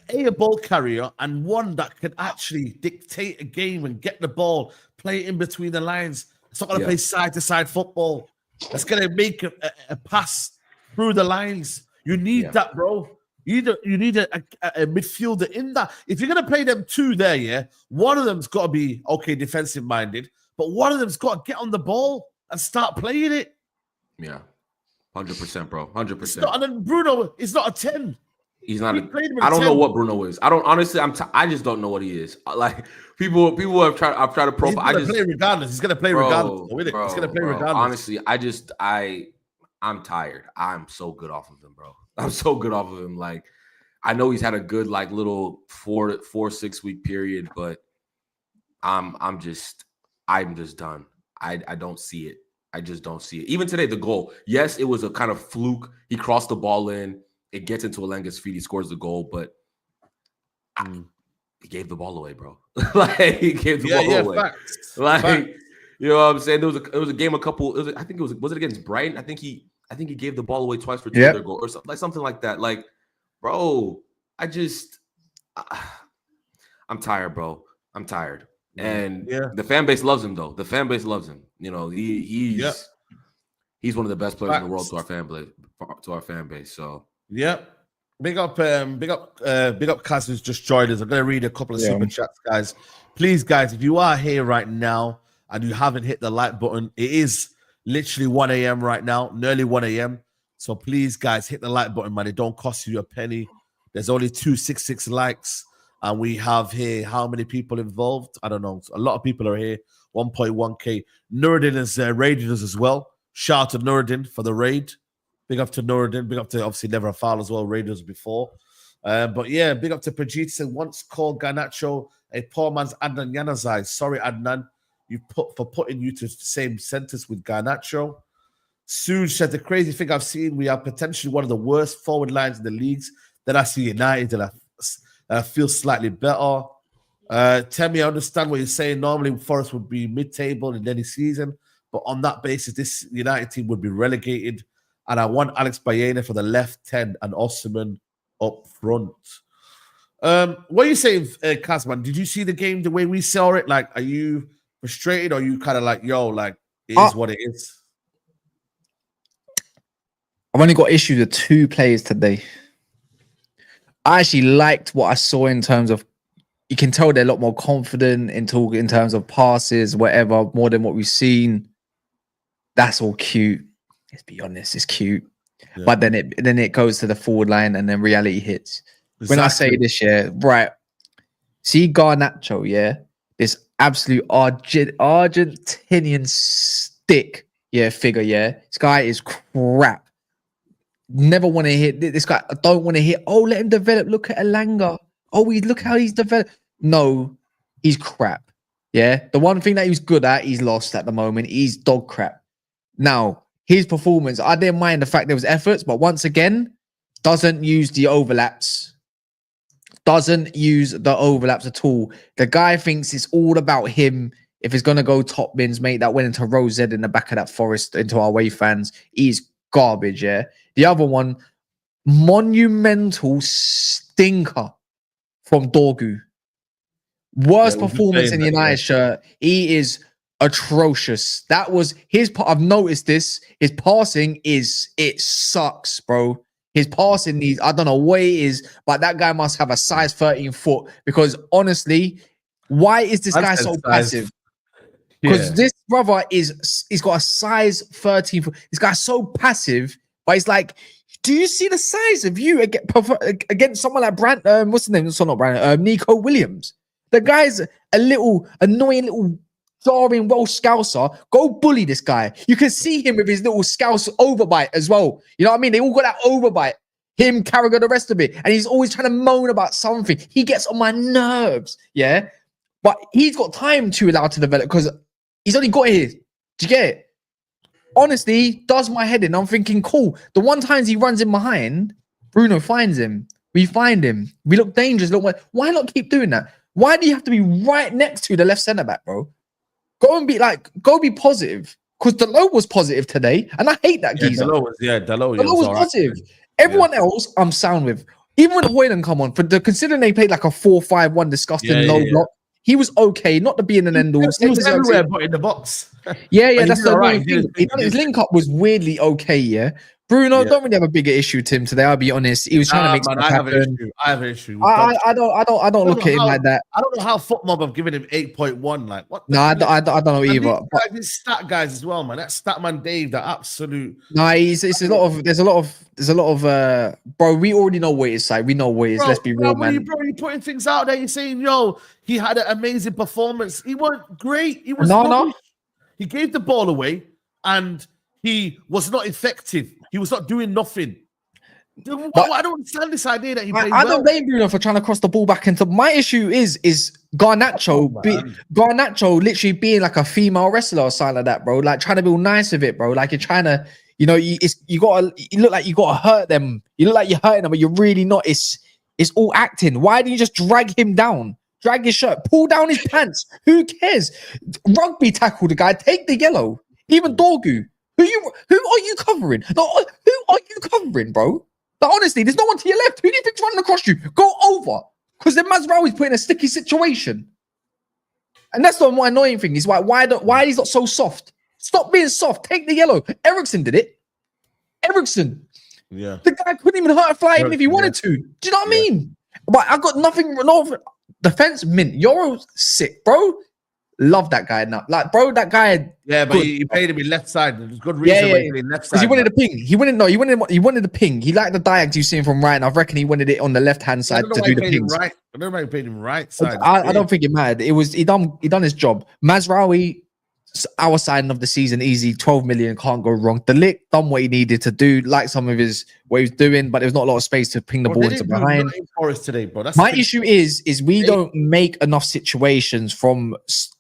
A ball carrier and one that can actually dictate a game and get the ball, play in between the lines. It's not going to play side-to-side football. It's going to make a pass through the lines. You need that, bro. You need a midfielder in that. If you're going to play them two there, one of them's got to be, defensive-minded, but one of them's got to get on the ball and start playing it. Yeah. 100%, bro. 100%. It's not, and then Bruno is not a 10. He's not. We played him I don't know 10. what Bruno is. I don't honestly. I just don't know what he is. Like people have tried. I've tried to profile. He's gonna play regardless. He's gonna play regardless. With it, he's gonna play regardless. Honestly, I'm tired. I'm so good off of him, bro. I'm so good off of him. Like I know he's had a good like little 4-6 week period, but I'm just done. I don't see it. I just don't see it. Even today, the goal. Yes, it was a kind of fluke. He crossed the ball in. It gets into Elanga's feet. He scores the goal, but he gave the ball away, bro. Like he gave the ball away. Facts. Like Facts. you know what I'm saying? There was a game a couple. I think it was it against Brighton? I think he gave the ball away twice for 2 other goals or something like that. Like, bro, I'm tired, bro. I'm tired. And the fan base loves him though. The fan base loves him. You know, he's one of the best players in the world to our fan base. So big up Kaz who's just joined us. I'm gonna read a couple of super chats, guys. Please, guys, if you are here right now and you haven't hit the like button, it is literally 1 a.m. right now, nearly 1 a.m. So please, guys, hit the like button, man. It don't cost you a penny. There's only 266 likes. And we have here how many people involved? I don't know. A lot of people are here. 1.1k. Nuruddin is raiding us as well. Shout out to Nuruddin for the raid. Big up to Nuruddin. Big up to obviously Never a Foul as well. Raiders before. But yeah, big up to Pajit. Said once called Garnacho a poor man's Adnan Januzaj. Sorry, Adnan. Putting you to the same sentence with Garnacho. Suj said the crazy thing I've seen, we are potentially one of the worst forward lines in the leagues. Then I see United and I feel slightly better. Temi, I understand what you're saying. Normally, Forest would be mid-table in any season, but on that basis, this United team would be relegated. And I want Alex Baena for the left 10 and Osman up front. What are you saying, Kazman? Did you see the game the way we saw it? Like, are you frustrated or are you kind of like, yo, like, it is what it is? I've only got issues with 2 players today. I actually liked what I saw in terms of, you can tell they're a lot more confident in terms of passes, whatever, more than what we've seen. That's all cute. Let's be honest, it's cute. Yeah. But then it goes to the forward line and then reality hits. Exactly. When I say this, right, see Garnacho, this absolute Argentinian stick, figure, This guy is crap. Never want to hit this guy. I don't want to hit. Oh, let him develop. Look at Elanga. Oh, look how he's developed. No, he's crap. Yeah. The one thing that he was good at, he's lost at the moment. He's dog crap. Now, his performance, I didn't mind the fact there was efforts, but once again, doesn't use the overlaps. Doesn't use the overlaps at all. The guy thinks it's all about him. If he's going to go top bins, mate, that went into Rose in the back of that Forest, into our away fans. He's garbage, The other one, monumental stinker from Dorgu. Worst performance in the United shirt. He is atrocious. That was his part. I've noticed this. His passing it sucks, bro. His passing needs, I don't know what it is, but that guy must have a size 13 foot because honestly, why is this guy so passive? Because this brother he's got a size 13 foot. This guy's so passive, but it's like, do you see the size of you against someone like what's his name? It's not Brandon, Nico Williams. The guy's a little annoying little jarring Welsh scouser. Go bully this guy. You can see him with his little scouse overbite as well. You know what I mean? They all got that overbite. Him, Carragher, the rest of it. And he's always trying to moan about something. He gets on my nerves. Yeah. But he's got time to allow to develop because he's only got here. Do you get it? Honestly, does my head in. I'm thinking, cool. The one times he runs in behind, Bruno finds him. We find him. We look dangerous. Why not keep doing that? Why do you have to be right next to the left centre back, bro? Go be positive. Because Dalot was positive today, and I hate that geezer. Dalot was positive. Right. Everyone else, I'm sound with. Even when Hoyland come on, considering they played like a 4-5-1 disgusting low block, he was okay, not to be in an end all. He was everywhere but in the box. That's the annoying thing. His link up was weirdly okay, Bruno don't really have a bigger issue with him today. I'll be honest. He was trying to make man, stuff happen. I have an issue. I don't look at him like that. I don't know how FootMob have given him 8.1. Like what? No, I don't know either. These stat guys as well, man. That Statman Dave, the absolute. No, there's a lot of bro. We already know what it is. Like we know what it is. Let's be real, man. You're putting things out there. You're saying, yo, he had an amazing performance. He wasn't great. He was no. He gave the ball away and he was not effective. He was not doing nothing. I don't understand this idea that he played I don't blame Bruno for trying to cross the ball back into. My issue is Garnacho, Garnacho literally being like a female wrestler or something like that, bro. Like trying to be all nice with it, bro. Like you're trying to, you look like you gotta hurt them. You look like you're hurting them, but you're really not. It's all acting. Why do you just drag him down? Drag his shirt, pull down his pants. Who cares? Rugby tackle the guy, take the yellow. Even Dorgu. Who are you covering? No, who are you covering, bro? But honestly, there's no one to your left. Who do you think's running across you? Go over. Because then Mazraoui's put in a sticky situation. And that's the more annoying thing. Is why he's not so soft. Stop being soft. Take the yellow. Ericsson did it. Ericsson. Yeah. The guy couldn't even hurt a fly even if he wanted to. Do you know what I mean? But I got nothing. No defense mint. Euro's sick, bro. Love that guy now. Like, bro, that guy. Yeah, but he played him in left side. There's good reason why he played left side. Because he wanted the ping. He wanted the ping. He liked the diags you seen from right. And I reckon he wanted it on the left hand side to do the pings. Right. I don't know why he played him right side. I don't think it mattered. It was he done his job. Mazraoui, our side of the season, easy. 12 million, can't go wrong. The Lick done what he needed to do, like some of what he was doing, but there was not a lot of space to ping the ball into behind. Nottingham Forest today, bro. My issue is we don't make enough situations from,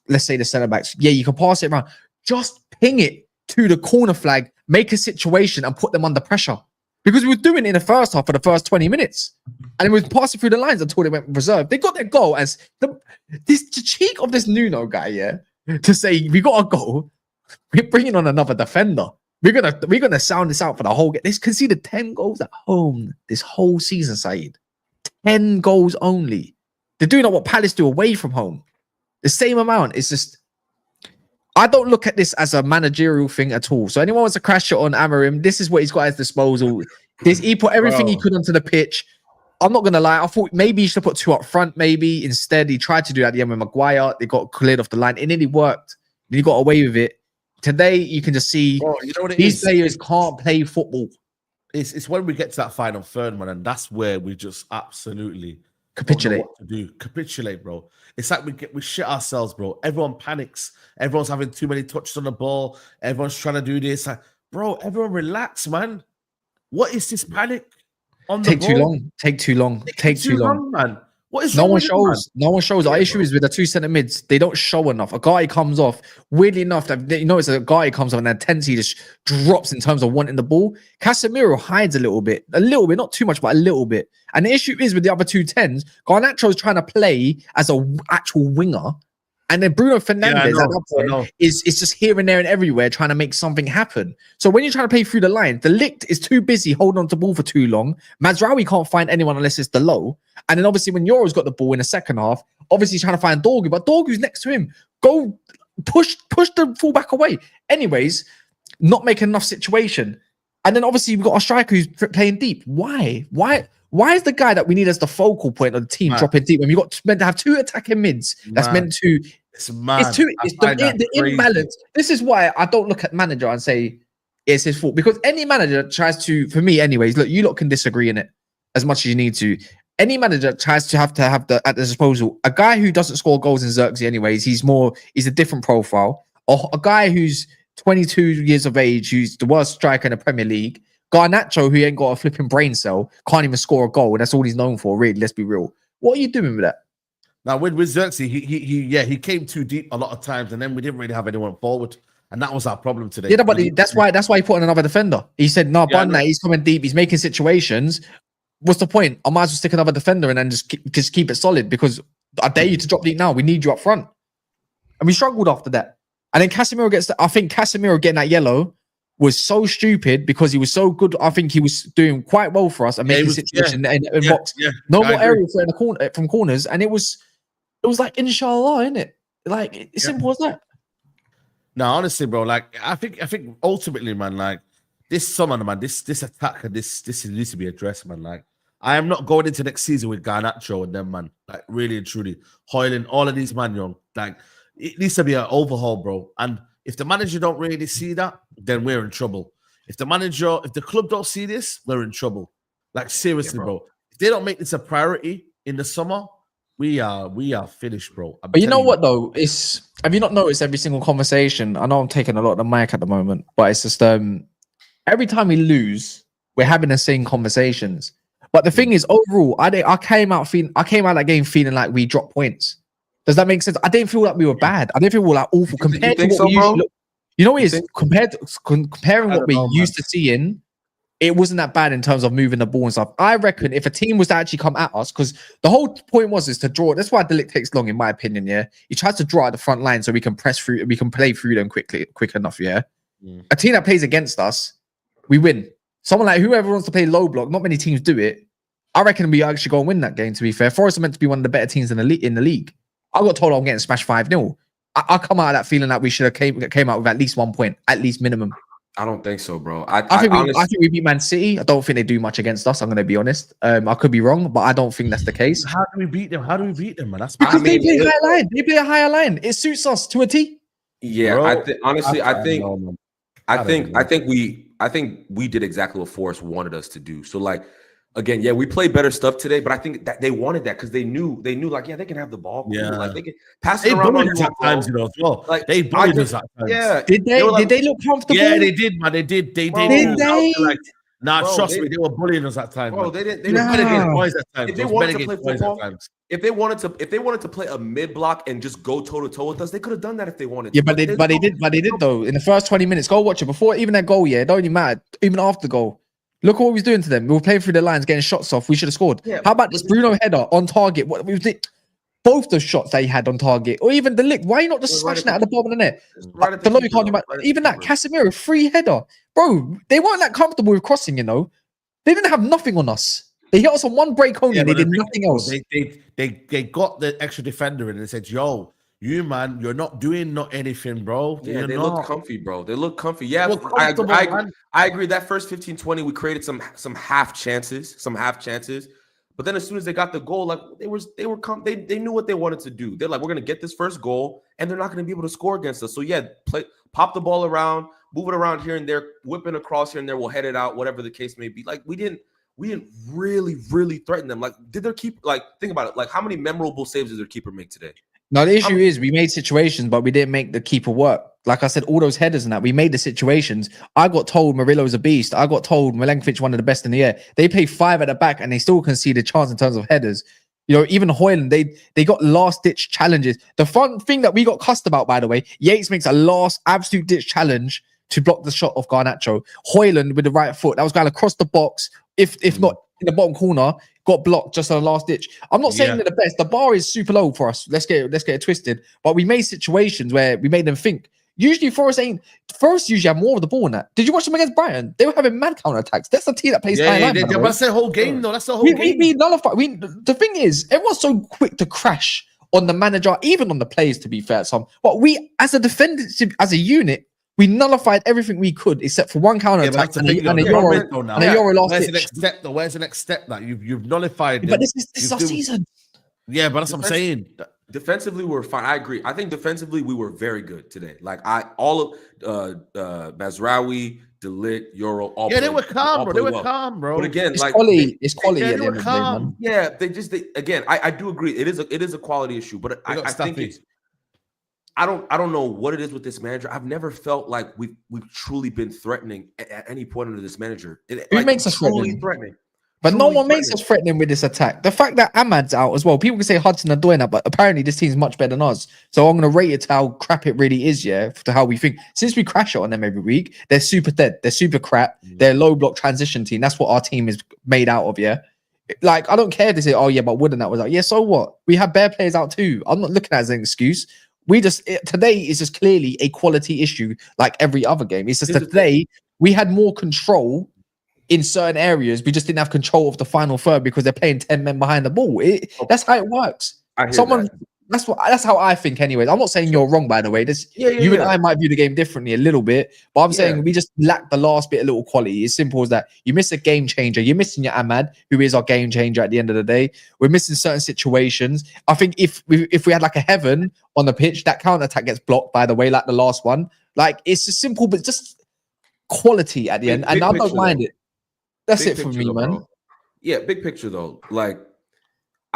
let's say, the centre backs. Yeah, you can pass it around. Just ping it to the corner flag, make a situation, and put them under pressure. Because we were doing it in the first half for the first 20 minutes. And it was passing through the lines until they went reserve. They got their goal as the cheek of this Nuno guy, yeah, to say, we got a goal. We're bringing on another defender. We're gonna sound this out for the whole game. They conceded 10 goals at home this whole season, Saeed. 10 goals only. They're doing what Palace do away from home. The same amount. It's just, I don't look at this as a managerial thing at all. So anyone wants to crash it on Amorim, this is what he's got at his disposal. He put everything he could onto the pitch. I'm not gonna lie. I thought maybe he should have put 2 up front. Maybe instead he tried to do that at the end with Maguire. They got cleared off the line. It nearly worked. He got away with it. Today you can just see these players can't play football. It's when we get to that final third, man, and that's where we just absolutely capitulate. What to do? Capitulate, bro. It's like we shit ourselves, bro. Everyone panics. Everyone's having too many touches on the ball. Everyone's trying to do this. Like, bro, everyone relax, man. What is this panic? Take too long. Take too long, man. What is no one shows. Our issue is with the 2 centre mids. They don't show enough. A guy comes off. Weirdly enough, it's a guy comes off and their tendency just drops in terms of wanting the ball. Casemiro hides a little bit, not too much, but a little bit. And the issue is with the other 2 10s, Garnacho is trying to play as an actual winger. And then Bruno Fernandes at that point is just here and there and everywhere trying to make something happen. So when you're trying to play through the line, the Ligt is too busy holding on to the ball for too long. Mazraoui can't find anyone unless it's the low. And then obviously when Euro's got the ball in the second half, obviously he's trying to find Dorgu, but Dorgu's next to him. Go push the fullback away. Anyways, not making enough situation. And then obviously we've got a striker who's playing deep. Why is the guy that we need as the focal point of the team dropping deep when meant to have 2 attacking mids? That's meant to. It's the imbalance. This is why I don't look at manager and say it's his fault, because any manager tries to, for me, anyways. Look, you lot can disagree in it as much as you need to. Any manager tries to have at the disposal a guy who doesn't score goals in Xerxes, anyways. He's a different profile, or a guy who's 22 years of age, who's the worst striker in the Premier League. Garnacho, who ain't got a flipping brain cell, can't even score a goal, and that's all he's known for, really. Let's be real. What are you doing with that? Now, with Xerxes, he came too deep a lot of times, and then we didn't really have anyone forward, and that was our problem today. Yeah, but that's why he put on another defender. He said, "No, he's coming deep. He's making situations. What's the point? I might as well stick another defender and then just keep it solid, because I dare you to drop deep now. We need you up front." And we struggled after that. And then Casemiro I think Casemiro getting that yellow was so stupid because he was so good. I think he was doing quite well for us and making situation in box. Yeah, no more aerial threat in the corner from corners, and it was like inshallah, isn't it? Like it's simple as that. No, honestly, bro. Like I think ultimately, man. Like this summer, man, this attack and this needs to be addressed, man. Like, I am not going into next season with Garnacho and them, man. Like, really and truly, Hoyland, all of these, man, like, it needs to be an overhaul, bro. And if the manager don't really see that, then we're in trouble. If the club don't see this, we're in trouble. Like, seriously, bro. If they don't make this a priority in the summer, we are finished, bro. But you know what though? Have you not noticed every single conversation? I know I'm taking a lot of the mic at the moment, but it's just every time we lose, we're having the same conversations. But the thing is, overall, I came out that game feeling like we dropped points. Does that make sense? I didn't feel like we were bad. I didn't feel like awful compared to what we used to. You know what it is? Comparing what we're used to seeing, it wasn't that bad in terms of moving the ball and stuff. I reckon if a team was to actually come at us, because the whole point is to draw. That's why De Ligt takes long, in my opinion. Yeah, he tries to draw at the front line so we can press through, we can play through them quick enough. Yeah, a team that plays against us, we win. Someone like whoever wants to play low block, not many teams do it. I reckon we actually go and win that game. To be fair, Forest are meant to be one of the better teams in the league. I got told I'm getting smashed 5-0. I come out of that feeling that we should have came out with at least 1 point, at least minimum. I don't think so, bro. I think we beat Man City. I don't think they do much against us. I'm going to be honest. I could be wrong, but I don't think that's the case. How do we beat them? Man? That's because they play higher line. They play a higher line. It suits us to a T. Yeah, bro, I think we did exactly what Forest wanted us to do. So like, again, yeah, we played better stuff today, but I think that they wanted that because they knew like, yeah, they can have the ball. Yeah, like they can pass it around on at times, as well. Like they bullied us at times. Yeah, did they look comfortable? Yeah, they did, man. They did. Did they? Like, trust me, they were bullying us at times. Bro, they didn't. Boys at times. If they wanted to play football, if they wanted to play a mid block and just go toe to toe with us, they could have done that if they wanted. Yeah, but they did though. In the first 20 minutes, go watch it before even that goal. Yeah, it don't even matter. Even after the goal. Look what we was doing to them. We were playing through the lines, getting shots off. We should have scored. Yeah, how about this Bruno header on target? What we did, both the shots that he had on target, or even the lick. Why are you not just smashing that at the bottom of the net? Even that Casemiro free header, bro. They weren't that comfortable with crossing. You know, they didn't have nothing on us. They hit us on one break only. They did nothing else. They got the extra defender in and they said, "Yo, you man, you're not doing anything, bro." Yeah, they look comfy, bro. They look comfy. Yeah, I agree. That first 15-20, we created some half chances. But then as soon as they got the goal, like they knew what they wanted to do. They're like, we're gonna get this first goal, and they're not gonna be able to score against us. So yeah, pop the ball around, move it around here and there, whipping across here and there. We'll head it out, whatever the case may be. Like we didn't really threaten them. Like did their keeper? Like think about it. Like how many memorable saves did their keeper make today? No, the issue is we made situations, but we didn't make the keeper work. Like I said, all those headers and that, we made the situations. I got told Murillo's a beast. I got told Milenkovic one of the best in the air. They play 5 at the back and they still concede a chance in terms of headers. You know, even Hoyland, they got last-ditch challenges. The fun thing that we got cussed about, by the way, Yates makes a last absolute-ditch challenge to block the shot of Garnacho. Hoyland with the right foot, that was going across the box, if not in the bottom corner, got blocked just on the last ditch. I'm not saying they're the best. The bar is super low for us. Let's get it twisted. But we made situations where we made them think. Usually Forest usually have more of the ball in that. Did you watch them against Brighton? They were having mad counter attacks. That's the team that plays high line. That's the whole game, though. That's the whole game. We nullify. The thing is, everyone's so quick to crash on the manager, even on the players. To be fair, but we, as a defensive, as a unit, we nullified everything we could except for one counter attack and a Euro last ditch. Where's the next step? That you've nullified. But this is our season. Yeah, but that's what I'm saying. Defensively, we're fine. I agree. I think defensively we were very good today. Like all of Mazraoui, De Ligt, Euro, all they were calm, bro. They were calm, bro. But again, it's quality. It's quality. They were calm. Yeah, again. I do agree. It is a quality issue, but I think it's. I don't know what it is with this manager. I've never felt like we've truly been threatening at any point under this manager. Who makes us threatening? But no one makes us threatening with this attack. The fact that Ahmad's out as well, people can say Hudson are doing that, but apparently this team's much better than us. So I'm going to rate it to how crap it really is, to how we think. Since we crash it on them every week, they're super dead. They're super crap. They're a low block transition team. That's what our team is made out of, Like, I don't care to say, oh, yeah, but Wooden that was out. Yeah, so what? We have bare players out too. I'm not looking at it as an excuse. Today is just clearly a quality issue like every other game. It's just that today we had more control in certain areas. We just didn't have control of the final third because they're playing 10 men behind the ball. That's how it works. That's how I think. Anyways, I'm not saying you're wrong. By the way, you and I might view the game differently a little bit, but I'm saying we just lack the last bit, a little quality. It's simple as that. You miss a game changer. You're missing your Ahmad, who is our game changer at the end of the day. We're missing certain situations. I think if we had like a heaven on the pitch, that counter attack gets blocked. By the way, like the last one, like it's just simple, but just quality at the end. And I don't mind it. That's it for me, man. Bro. Yeah, big picture though. Like,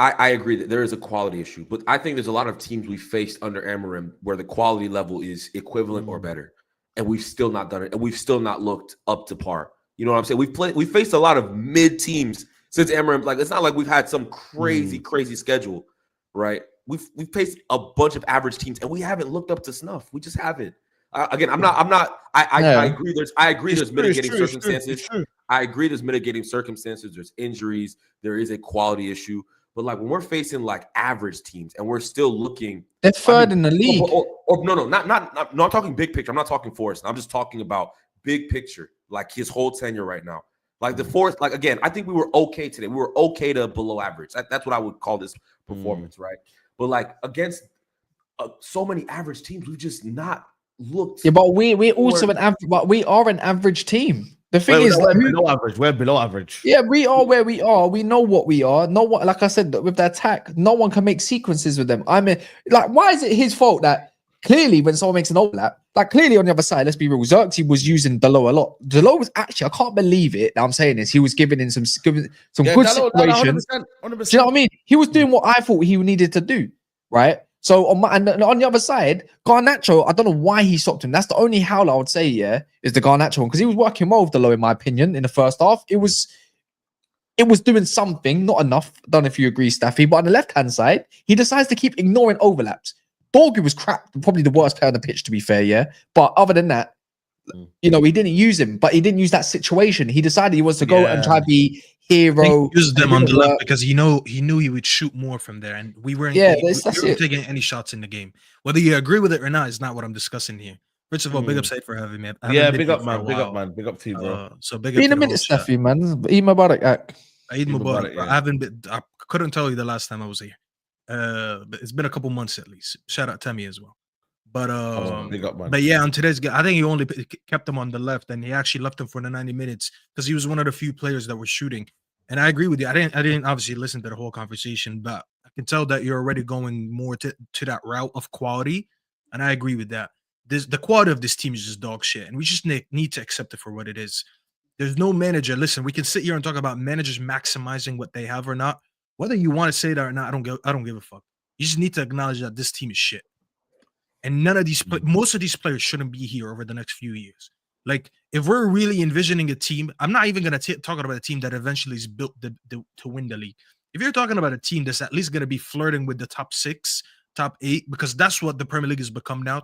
I agree that there is a quality issue, but I think there's a lot of teams we faced under Amarim where the quality level is equivalent or better, and we've still not done it, and we've still not looked up to par. You know what I'm saying? We faced a lot of mid teams since Amarim. Like, it's not like we've had some crazy schedule, right? We've faced a bunch of average teams, and we haven't looked up to snuff. We just haven't. Again, I agree. I agree. There's mitigating circumstances. I agree. There's mitigating circumstances. There's injuries. There is a quality issue. But like when we're facing like average teams and we're still looking, they're third in the league. Not I'm talking big picture. I'm not talking Forest. I'm just talking about big picture, like his whole tenure right now. Like the Forest, like again, I think we were okay today. We were okay to below average. That's what I would call this performance, right? But like against so many average teams, we've just not looked. Yeah, but we're also an average. But we are an average team. The thing is, we're below average. We're below average. Yeah, we are where we are. We know what we are. No one, like I said, with the attack, no one can make sequences with them. I mean, like, why is it his fault that clearly when someone makes an overlap, like clearly on the other side, let's be real, Xerxes was using Delo a lot. Delo was actually, I can't believe it that I'm saying this. He was giving in some good situations. 100%. Do you know what I mean? He was doing what I thought he needed to do, right? So on the other side, Garnacho, I don't know why he stopped him. That's the only howl I would say, is the Garnacho one, because he was working well with the low, in my opinion, in the first half. It was doing something, not enough. I don't know if you agree, Staffy, but on the left-hand side, he decides to keep ignoring overlaps. Dorgu was crap, probably the worst player on the pitch, to be fair, But other than that, he didn't use him, but he didn't use that situation. He decided he wants to go and try to be hero. He used them on the left because he knew he would shoot more from there, and we weren't taking any shots in the game. Whether you agree with it or not is not what I'm discussing here. First of all, big up Saeed for having me. Big up, man. Big up to you, bro. So big up. In a minute, Staffy, man. Eid Mubarak. Eid Mubarak. I couldn't tell you the last time I was here. But it's been a couple months at least. Shout out Temi as well. But big up, man. But yeah, on today's game, I think he only kept him on the left, and he actually left him for the 90 minutes because he was one of the few players that were shooting. And I agree with you. I didn't obviously listen to the whole conversation, but I can tell that you're already going more to that route of quality, and I agree with that. The quality of this team is just dog shit, and we just need to accept it for what it is. There's no manager. Listen, we can sit here and talk about managers maximizing what they have or not. Whether you want to say that or not, I don't give a fuck. You just need to acknowledge that this team is shit. And most of these players shouldn't be here over the next few years. Like, if we're really envisioning a team, I'm not even going to talk about a team that eventually is built to win the league. If you're talking about a team that's at least going to be flirting with the top 6, top 8, because that's what the Premier League has become now.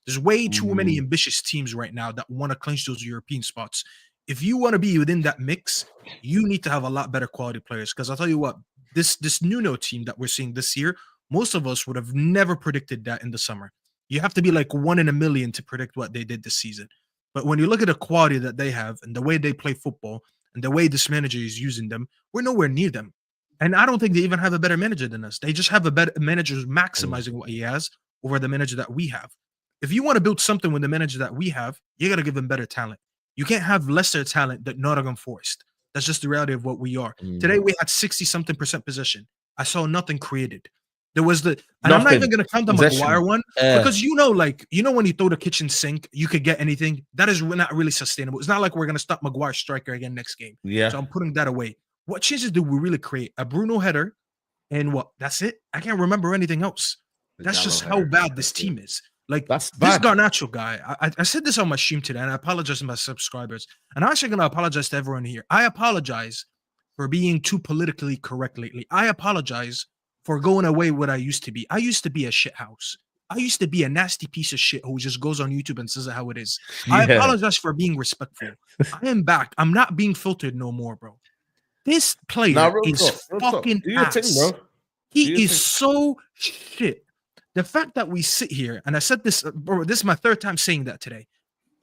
There's way too many ambitious teams right now that want to clinch those European spots. If you want to be within that mix, you need to have a lot better quality players. Because I'll tell you what, this Nuno team that we're seeing this year, most of us would have never predicted that in the summer. You have to be like 1 in a million to predict what they did this season. But when you look at the quality that they have and the way they play football and the way this manager is using them, we're nowhere near them. And I don't think they even have a better manager than us. They just have a better manager who's maximizing what he has over the manager that we have. If you want to build something with the manager that we have, you got to give him better talent. You can't have lesser talent than Nottingham Forest. That's just the reality of what we are. Today, we had 60-something% possession. I saw nothing created. There was and I'm not even going to count the Maguire one because when you throw the kitchen sink, you could get anything. That is not really sustainable. It's not like we're going to stop Maguire striker again next game. Yeah. So I'm putting that away. What changes do we really create? A Bruno header and what? That's it. I can't remember anything else. That's just how bad this team is. Like, this Garnacho guy, I said this on my stream today, and I apologize to my subscribers. And I'm actually going to apologize to everyone here. I apologize for being too politically correct lately. I apologize for going away what I used to be. I used to be a shit house. I used to be a nasty piece of shit who just goes on YouTube and says it how it is. Yeah. I apologize for being respectful. I am back. I'm not being filtered no more, bro. This player is fucking ass. He is so shit. The fact that we sit here, and I said this, bro, this is my third time saying that today.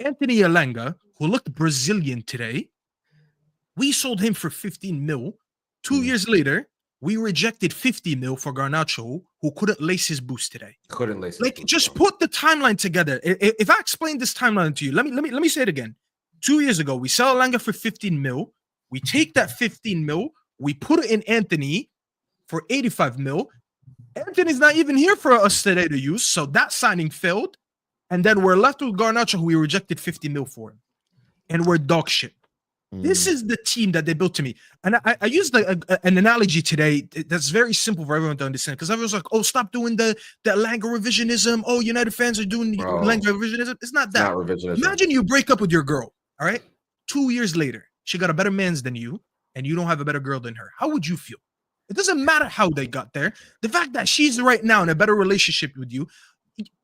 Anthony Elanga, who looked Brazilian today, we sold him for 15 mil. 2 years later, we rejected 50 mil for Garnacho, who couldn't lace his boots today. Couldn't lace. Like, just put the timeline together. If I explain this timeline to you, let me say it again. 2 years ago, we sell Elanga for 15 mil. We take that 15 mil, we put it in Anthony for 85 mil. Anthony's not even here for us today to use, so that signing failed. And then we're left with Garnacho, who we rejected 50 mil for him. And we're dog shit. This is the team that they built to me. And I used an analogy today that's very simple for everyone to understand, because everyone's like, oh, stop doing the Elanga revisionism. Oh, United fans are doing Elanga revisionism. It's not that. Not revisionism. Imagine you break up with your girl, all right? 2 years later, she got a better man's than you, and you don't have a better girl than her. How would you feel? It doesn't matter how they got there. The fact that she's right now in a better relationship with you,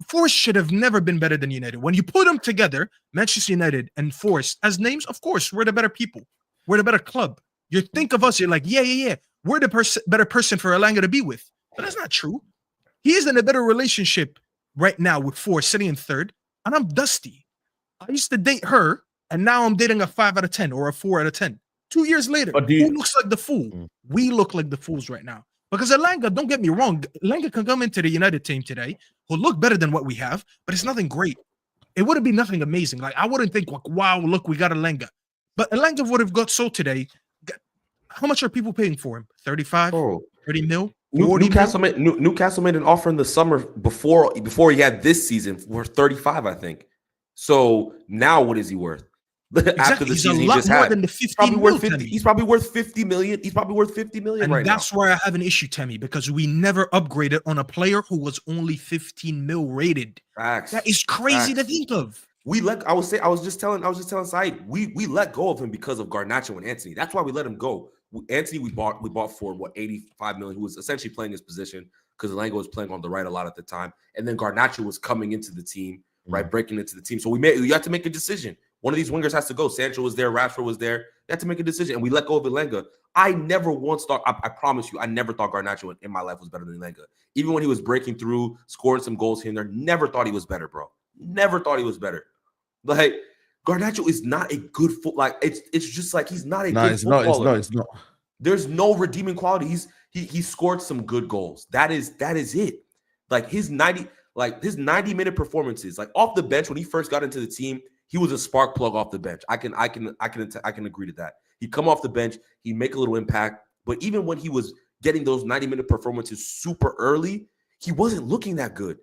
Forest should have never been better than United. When you put them together, Manchester United and Forest, as names, of course, we're the better people. We're the better club. You think of us, you're like, yeah. We're the better person for Elanga to be with. But that's not true. He is in a better relationship right now with Forest, sitting in third, and I'm dusty. I used to date her, and now I'm dating a 5 out of 10 or a 4 out of 10. 2 years later, who looks like the fool? We look like the fools right now. Because Elanga, don't get me wrong, Elanga can come into the United team today, who look better than what we have, but it's nothing great. It wouldn't be nothing amazing. Like, I wouldn't think, like, wow, look, we got Elanga. But Elanga would have got sold today. How much are people paying for him? 35? 30 mil? Newcastle made an offer in the summer before he had this season for 35, I think. So now what is he worth? After the season he just had, he's probably worth 50 million. He's probably worth 50 million right now. And that's where I have an issue, Temi, because we never upgraded on a player who was only 15 mil rated. Facts. That is crazy to think of. I was just telling Saeed, we let go of him because of Garnacho and Anthony. That's why we let him go. Anthony we bought for 85 million, who was essentially playing his position because Elanga was playing on the right a lot at the time, and then Garnacho was coming into the team, right, breaking into the team. So you had to make a decision. One of these wingers has to go. Sancho was there, Rashford was there. You had to make a decision, and we let go of Elanga. I never once thought, I promise you, I never thought Garnacho in my life was better than Elanga. Even when he was breaking through, scoring some goals here and there, never thought he was better, bro. Never thought he was better. Like, Garnacho is not a good foot. Like, it's just like he's not a good footballer. It's not. There's no redeeming quality. He scored some good goals. That is it. Like his 90-minute performances, like off the bench when he first got into the team, he was a spark plug off the bench. I can agree to that. He'd come off the bench, he'd make a little impact. But even when he was getting those 90-minute performances super early, he wasn't looking that good.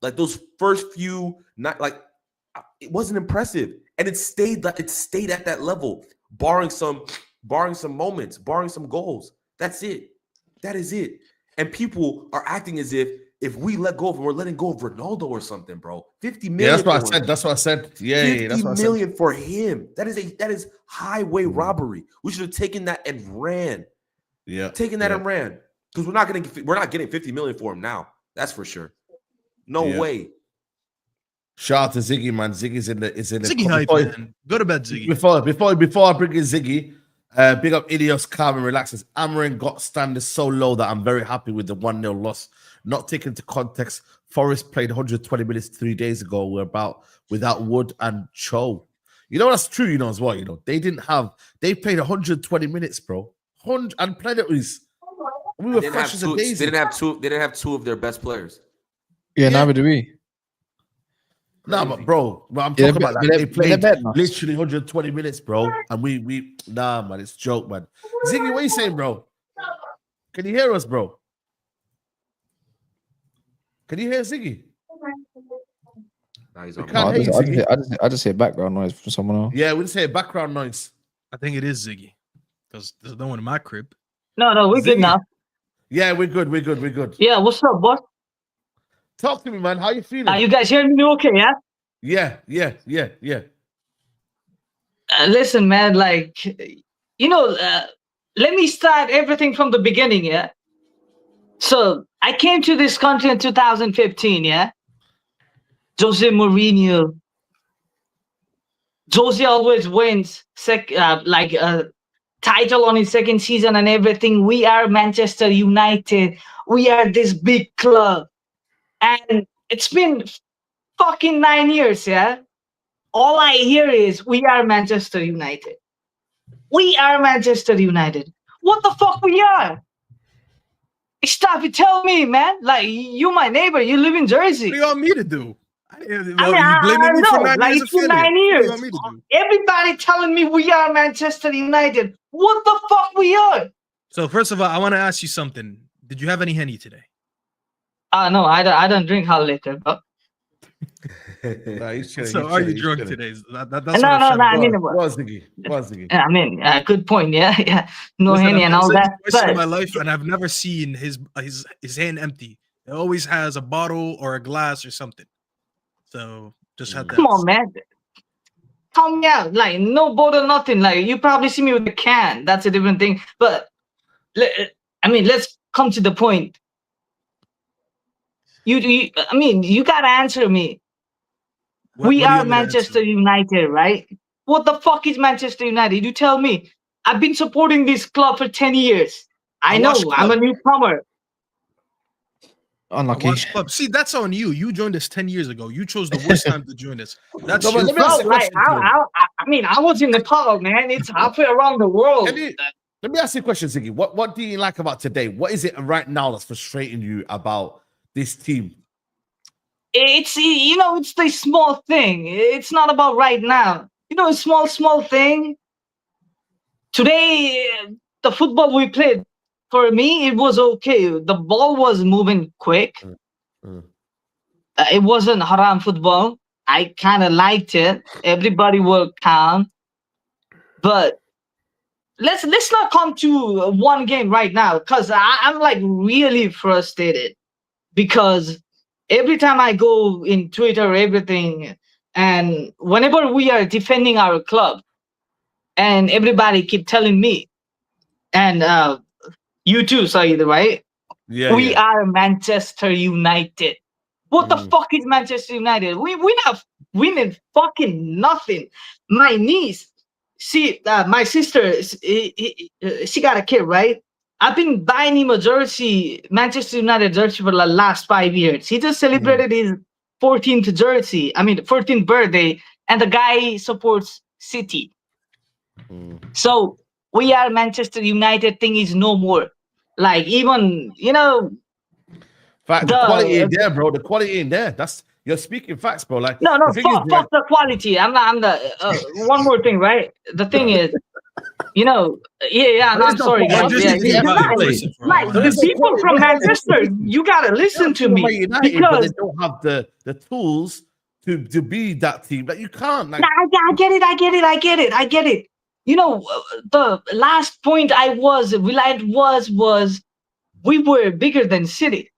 Like those first few, it wasn't impressive, and it stayed at that level, barring some moments, barring some goals. That's it. That is it. And people are acting as if we let go of him, we're letting go of Ronaldo or something, bro. 50 million. Yeah, that's what I said. Yeah, that's what 50 million for him. That is highway robbery. We should have taken that and ran. Yeah, and ran, because we're not getting 50 million for him now. That's for sure. No way. Shout out to Ziggy, man. Ziggy's in the Ziggy hype, man. Go to bed, Ziggy. Before I bring in Ziggy, big up Ilios, calm and relaxes. Amarin got standards so low that I'm very happy with the 1-0 loss. Not taken into context, Forest played 120 minutes 3 days ago. We're without Wood and Cho. You know that's true. You know as well. You know they played 120 minutes, bro. And penalties. We were fresh as a daisy. They didn't have two of their best players. Yeah, neither do we. Nah, but I'm talking about that. They played literally 120 minutes, bro. And we man, it's a joke, man. Ziggy, what are you saying, bro? Can you hear us, bro? Can you hear Ziggy? Nah, he's I just hear background noise from someone else. Yeah, we just hear background noise. I think it is Ziggy, because there's no one in my crib. No, we're good now. Yeah, we're good. Yeah, what's up, boss? Talk to me, man. How you feeling? You guys hearing me okay, yeah? Yeah. Listen, man, let me start everything from the beginning, yeah? So, I came to this country in 2015, yeah? Jose Mourinho. Jose always wins, title on his second season and everything. We are Manchester United. We are this big club. And it's been fucking 9 years, yeah? All I hear is, we are Manchester United. We are Manchester United. What the fuck we are? Stop it. Tell me, man. Like, you my neighbor. You live in Jersey. What do you want me to do? You blaming me for 9 like, years it's been 9 affiliate. What do years. you want me to do? Everybody telling me we are Manchester United. What the fuck we are? So first of all, I want to ask you something. Did you have any Henny today? No, I don't drink hard liquor. But Nah, he's chilling, So he's are chilling, you he's drunk chilling. today? That's no, what I'm trying to I mean, Go on, Ziggy. Go on, Ziggy. I mean, good point. Yeah, yeah. No Listen, Henny I've and been all Ziggy that. twice in But my life, and I've never seen his hand empty. It always has a bottle or a glass or something. So just had that. come on, man. Call me out. Like, no bottle, nothing. Like, you probably see me with a can. That's a different thing. But I mean, let's come to the point. I mean, you gotta answer me. We What do you are want me to Manchester answer? United, right? What the fuck is Manchester United? You tell me. I've been supporting this club for 10 years. I know, watch I'm a club. newcomer. I Unlucky. watch club. See, that's on you. You joined us 10 years ago. You chose the worst time to join us. That's No, but your let me ask fault. you a Like, question to him. I mean, I was in Nepal, man. It's halfway around the world. Let me ask you a question, Ziggy. What do you like about today? What is it right now that's frustrating you about this team? It's, it's the small thing. It's not about right now. A small thing. Today, the football we played, for me, it was okay. The ball was moving quick. It wasn't haram football. I kind of liked it. Everybody was calm. But let's not come to one game right now, because I'm like really frustrated, because every time I go in Twitter, everything, and whenever we are defending our club, and everybody keep telling me, and you too, Saeed, right? Yeah, We are Manchester United. What the fuck is Manchester United? We're not winning fucking nothing. My niece, my sister, she got a kid, right? I've been buying him a jersey, Manchester United jersey, for the last 5 years. He just celebrated his 14th jersey, 14th birthday, and the guy supports City. So we are Manchester United thing is no more. Like, even, Fact, the quality ain't there, bro. The quality ain't there. You're speaking facts, bro. Like, No, the thing is, fuck the quality. I'm the one more thing, right? The thing is, no, I'm no sorry, quality. guys. Just Yeah, need to get back. Listen, bro. like, There the is no people quality. from No quality. Manchester, you gotta listen to me, United, but because they don't have the tools to be that team. That you can't. Like, nah, I get it. The last point I was we were bigger than City.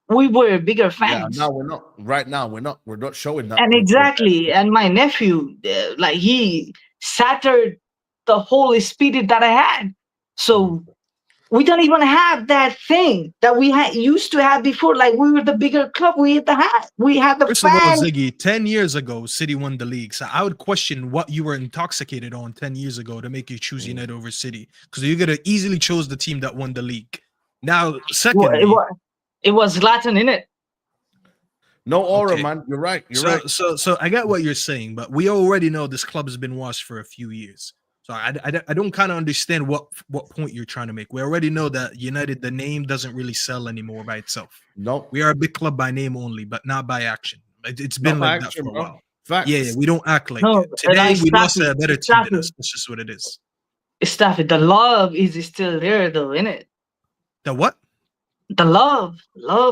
We were bigger yeah, fans. now we're not. Right now, we're not showing that. And exactly, and my nephew, like, he shattered the whole spirit that I had. So we don't even have that thing that we used to have before. Like, we were the bigger club. We had the First of all, fans. Ziggy, 10 years ago, City won the league. So I would question what you were intoxicated on 10 years ago to make you choose United over City. Because you could have easily chose the team that won the league. Now, secondly, It was Zlatan in it. No aura, Okay. man. You're right. You're so, right. So I get what you're saying, but we already know this club has been washed for a few years. So I don't kind of understand what point you're trying to make. We already know that United, the name doesn't really sell anymore by itself. No, We are a big club by name only, but not by action. It's been not like by that action, for a bro. while. Facts. Yeah, we don't act like No, it. Today like, we stop lost to it. a better team Stop than it. us. That's just what it is. Stop it. The love is still there, though, innit? The what? The love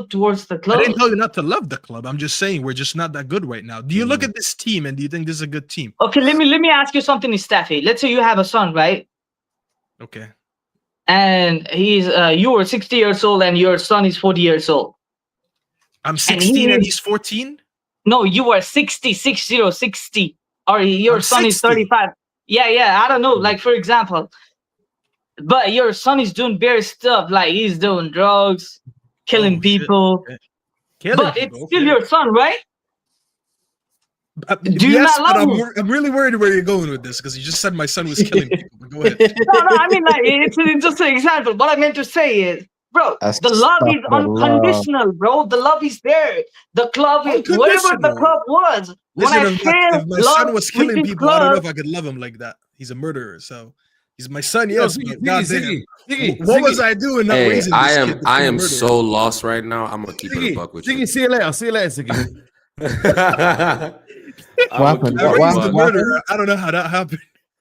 towards the I club. didn't tell you not to love the club. I'm just saying we're just not that good right now. Do you look at this team and do you think this is a good team? Okay, let me ask you something, Staffy. Let's say you have a son, right? Okay. And he's you are 60 years old and your son is 40 years old. I'm 16 and he's 14? No, you are 60, 60, or your I'm son is 60. 35. Yeah, I don't know. Like, for example, but your son is doing bad stuff, like he's doing drugs, killing Oh, shit. people. Okay. Killing But people, it's still okay. your son, right? Do you Yes, not but love him? I'm really worried where you're going with this because you just said my son was killing people. But go ahead. No, I mean, like, it's just an example. What I meant to say is, bro, That's the love is the love. unconditional, bro. The love is there. The club is wherever the Unconditional. club was. When Listen, I fell if my love son was with killing this people, I don't know club, if I could love him like that. He's a murderer, so He's my son, Yo, yes, Ziggy, but goddamn. Ziggy, What was Ziggy. I doing not Hey, raising I this am kid? to I be am murdered? so lost right now. I'm gonna keep it a buck with Ziggy, you. see you later. See you later, Ziggy. What happened? I What raised the happened? murderer. I don't know how that happened.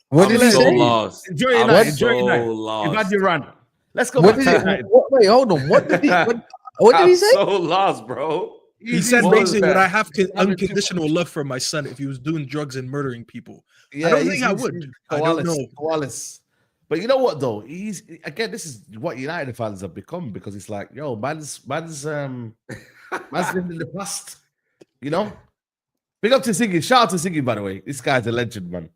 What I'm did he so say? lost. Enjoy your I'm night. so Enjoy your night. lost. You've had your run. Let's go What back did to he? United. Wait, hold on. What did he? What did he I'm say? so lost, bro. He said what was basically, would that? I have Having too unconditional love for my son if he was doing drugs and murdering people? Yeah, I don't think I would. I don't know. Koalas. But you know what though? He's again, this is what United fans have become because it's like, yo, man's lived in the past. You know? Big up to Siggy. Shout out to Siggy, by the way. This guy's a legend, man.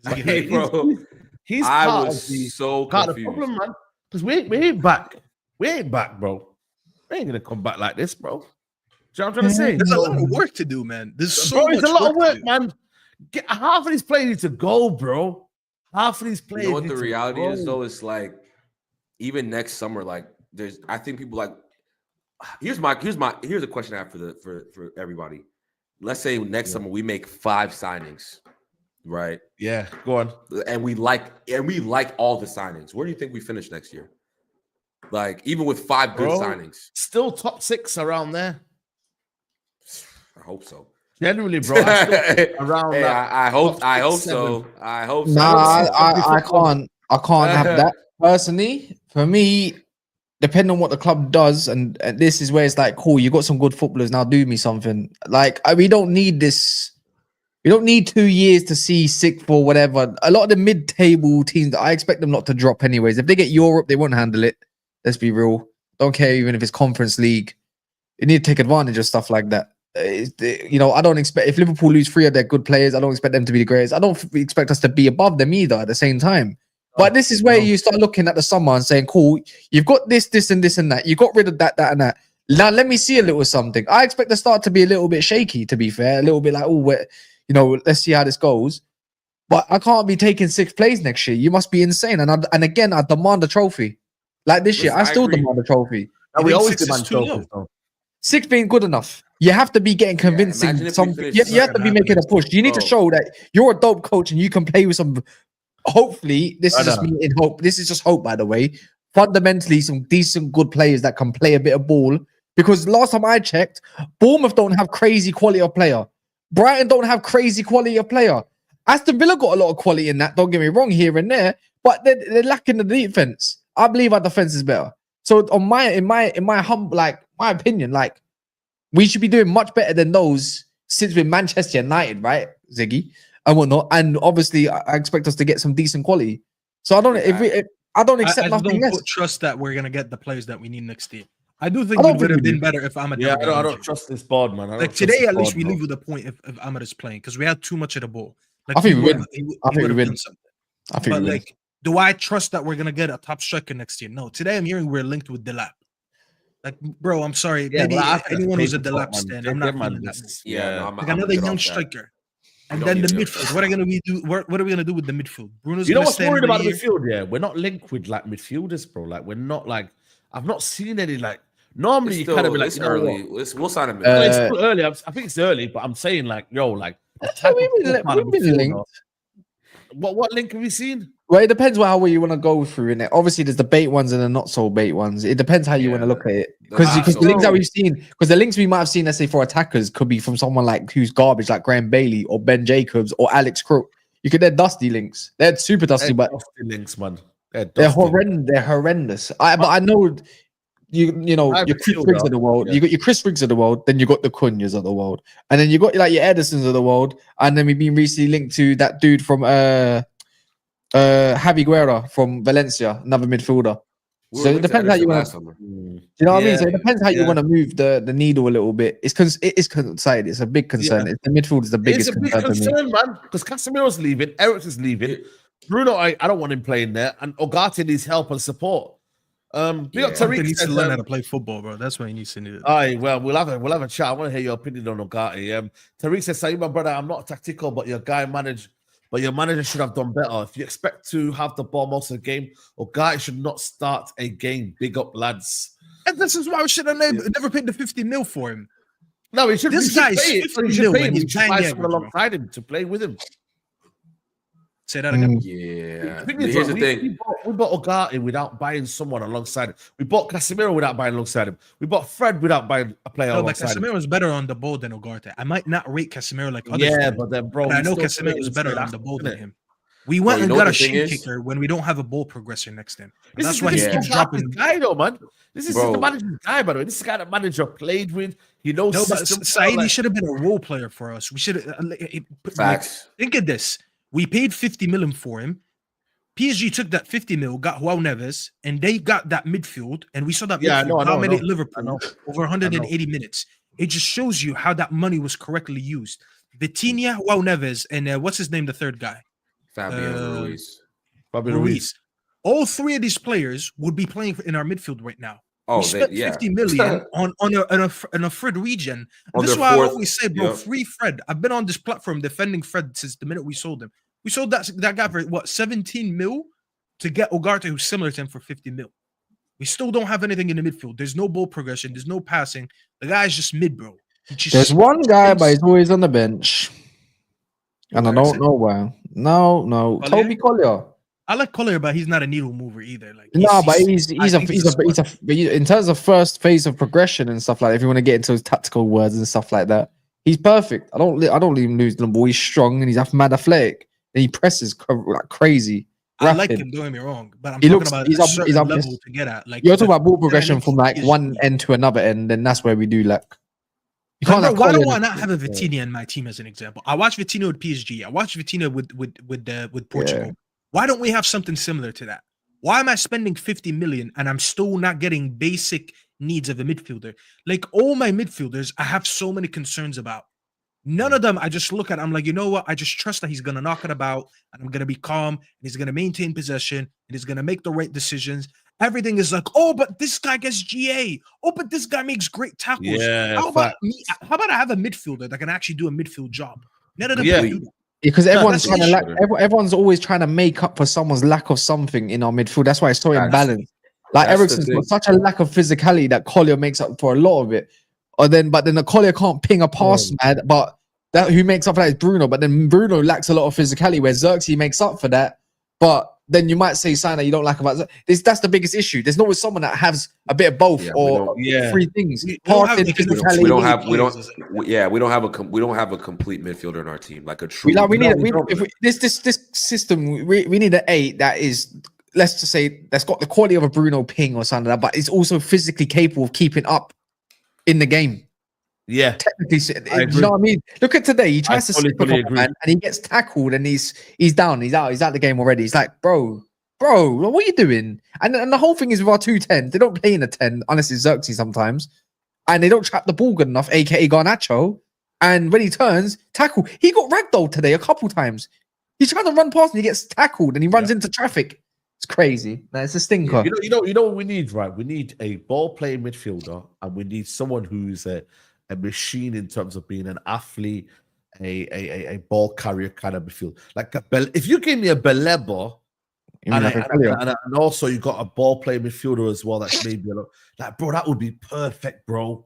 But Hey, bro. he's I part was of the so part of the confused. problem, man. Because we ain't back. We ain't back, bro. We ain't gonna come back like this, bro. Do you know what I'm trying to say? There's a lot of work to do, man. There's so Bro, much it's a lot of to work, do. man. Half of these players need to go, bro. Half of these players. You know what need the to reality go. is though? It's like even next summer, like I think people like here's a question I have for everybody. Let's say next summer we make 5 signings, right? Yeah, go on. And we like all the signings. Where do you think we finish next year? Like even with 5 good Bro. signings. Still top 6 around there. I hope so. Generally, bro. I still think around Hey, that. I hope top 6, so. 7. I hope so. Nah, so. I can't have that personally. For me, depending on what the club does, and this is where it's like, cool, you got some good footballers now. Do me something. Like we don't need this. We don't need 2 years to see 6th or whatever. A lot of the mid-table teams, I expect them not to drop anyways. If they get Europe, they won't handle it. Let's be real. Don't care even if it's Conference League. You need to take advantage of stuff like that. You know, I don't expect if Liverpool lose 3 of their good players, I don't expect them to be the greatest. I don't expect us to be above them either at the same time. But this is where you start looking at the summer and saying, cool, you've got this, and this, and that. You got rid of that, and that. Now let me see a little something. I expect the start to be a little bit shaky, to be fair. A little bit like, you know, let's see how this goes. But I can't be taking 6th place next year. You must be insane. And again, I demand a trophy. Like this year, I still demand a trophy. And we think always 6 is demand too low? trophies, though. 6th ain't good enough. You have to be getting convincing. imagine if we Something. finish You have to be second making a half push. You need to bro. show that you're a dope coach and you can play with some. Hopefully, this is just me in hope. This is just hope, by the way. Fundamentally, some decent, good players that can play a bit of ball. Because last time I checked, Bournemouth don't have crazy quality of player. Brighton don't have crazy quality of player. Aston Villa got a lot of quality in that. Don't get me wrong, here and there, but they're lacking the defense. I believe our defense is better. So, on in my humble, like my opinion, like we should be doing much better than those since we're Manchester United, right, Ziggy, and whatnot. And obviously, I expect us to get some decent quality. So I don't I don't accept I nothing don't less. trust that we're gonna get the players that we need next year. I do I think don't we would think have we been do. better if Ahmed. Yeah, never I got don't injured. trust this board, man. I don't Like trust today, this at least board, we bro. leave with a point if Ahmed is playing because we had too much of the ball. Like I think we would win. have- he I think would we have win. done something. I think But we win. like, do I trust that we're gonna get a top striker next year? No. Today, I'm hearing we're linked with Delap. Like, bro, I'm sorry. Yeah, Maybe but I think anyone that's who's a paper talk, Delap man. stand, Yeah, I'm not man, feeling that. this- Yeah, no, Like I'm another good young off that. striker. You And don't then need the to do midfield. that. What are gonna be do? What are we gonna do with the midfield? Bruno's You know gonna what's stand worried in about the here. midfield? Yeah, we're not linked with like midfielders, bro. Like we're not like I've not seen any like. Normally, It's you kind of still be like, it's you know early. what? We'll sign him. Well, it's still early. I think it's early, but I'm saying like, yo, like the type of We've profile of been midfielder- linked. What link have we seen? Well, it depends on how you want to go through in it. Obviously, there's the bait ones and the not so bait ones. It depends how you want to look at it. Because not the so links that bait. we've seen, because the links we might have seen, let's say for attackers, could be from someone like who's garbage, like Graham Bailey or Ben Jacobs or Alex Crook. They're dusty links. They're super dusty, They're but dusty links, man. They're they're dusty. horrendous. They're horrendous. But I know you know I'm your a Chris midfielder, Riggs of the world. yeah. You got your Chris Riggs of the world. Then you got the Cunhas of the world, and then you got like your Edisons of the world. And then we've been recently linked to that dude from Javi Guerra from Valencia, another midfielder. So it depends how you want to. You know what I mean? So it depends how you want to move the needle a little bit. It is concerned. It's a big concern. Yeah. The midfield is the biggest It's a big concern to me. concern, man. Because Casemiro's leaving, Ericsson's leaving. Bruno, I don't want him playing there, and Ogate needs help and support. Big up Yeah. Something Tariq needs to says, learn how to play football, bro. That's what he needs to do. aye, well, we'll have a chat. I want to hear your opinion on Ogate. Tariq says, "Say, my brother, I'm not tactical, but your manager should have done better. If you expect to have the ball most of the game, Ogate should not start a game. Big up, lads." And this is why we should have never paid the 50 mil for him. No, he should. This he should guy's pay it. 50 He should mil pay and him. he's He should bang buy average, someone bro. alongside him to play with him. Say that again. Yeah. The thing is, Here's the we thing. we bought Ugarte without buying someone alongside him. We bought Casemiro without buying alongside him. We bought Fred without buying a player No, but alongside him. Casemiro is better on the ball than Ugarte. I might not rate Casemiro like others. Yeah, do, but then, bro, but I he's know still Casemiro is playing better inside on the ball Africa, than innit? him. We went you and know got what a the thing shoe is? kicker when we don't have a ball progressor next to him. And This that's is why he yeah. keeps dropping. guy, though, man. This is Bro. the manager's guy, by the way. This is the guy that manager played with. He knows No, but system. Saeed should have been a role player for us. We should have. Facts. Think of this: we paid 50 million for him. PSG took that 50 mil, got Joao Neves, and they got that midfield. And we saw that Yeah, I midfield know, I know, I dominate know. Liverpool I know. over 180 minutes. It just shows you how that money was correctly used. Vitinha, Joao Neves, and what's his name, the third guy? Fabian Ruiz. Fabio Ruiz. Ruiz. All three of these players would be playing in our midfield right now. Oh, We spent 50 million on a Fred regen. On This is their why I fourth- always say, bro, yep. free Fred. I've been on this platform defending Fred since the minute we sold him. We sold that guy for what, 17 mil to get Ugarte, who's similar to him, for 50 mil. We still don't have anything in the midfield. There's no ball progression. There's no passing. The guy's just mid, bro. There's one guy, but he's always on the bench. And I Where is don't it? know why. No. Collier? Toby Collier. I like Collier, but he's not a needle mover either. Like, No, but he's I a think he's a but in terms of first phase of progression and stuff like that, if you want to get into his tactical words and stuff like that, he's perfect. I don't leave him lose the ball. He's strong and he's mad athletic. And he presses like crazy. I like rapid. him, don't get me wrong, but I'm He talking looks- about he's a up- certain he's up- level to get at. Like, You're talking about ball progression think from like he is- one end to another end, then that's where we do like. You Bro, can't have why Collier don't I in- not have a Vitinha in my team as an example? I watched Vitinha with PSG. I watched Vitinha with Portugal. Why don't we have something similar to that? Why am I spending 50 million and I'm still not getting basic needs of a midfielder? Like all my midfielders, I have so many concerns about. None of them I just look at. I'm like, you know what? I just trust that he's gonna knock it about, and I'm gonna be calm, and he's gonna maintain possession, and he's gonna make the right decisions. Everything is like, oh, but this guy gets GA. Oh, but this guy makes great tackles. Yeah, How about fact. me? How about I have a midfielder that can actually do a midfield job? None of them Yeah. can do that. Because everyone's that's trying the to everyone's always trying to make up for someone's lack of something in our midfield. That's why it's so imbalanced. Like that's the Ericsson's thing. got such a lack of physicality that Collier makes up for a lot of it. But then the Collier can't ping a pass, man. But that who makes up for that is Bruno. But then Bruno lacks a lot of physicality, where Xerxes makes up for that. But then you might say something that you don't like about this. That's the biggest issue. There's always someone that has a bit of both Yeah, we or don't- Yeah. three things. We don't have Passing, the physical- physicality. We don't Really have we don't players, is it? we don't have a complete midfielder in our team, like a true. We need we don't. this system. We need an 8 that is, let's just say, that's got the quality of a Bruno Ping or something like that, but it's also physically capable of keeping up in the game. Yeah. Technically, you agree. know what I mean? Look at today. He tries to fully slip up, agree. man, and he gets tackled, and he's down. He's out the game already. He's like, bro, what are you doing? And the whole thing is with our 2-10s, they don't play in a 10 unless it's Xerxes sometimes, and they don't trap the ball good enough, aka Garnacho. And when he turns, tackle. He got ragdolled today a couple times. He's trying to run past and he gets tackled and he runs into traffic. It's crazy. Man, it's a stinker. You know what we need, right? We need a ball playing midfielder, and we need someone who's a machine in terms of being an athlete, a ball carrier kind of midfield. Like if you gave me a Beleba, You mean like a Collier? and also you got a ball playing midfielder as well, that's maybe a lot, like, bro, that would be perfect, bro.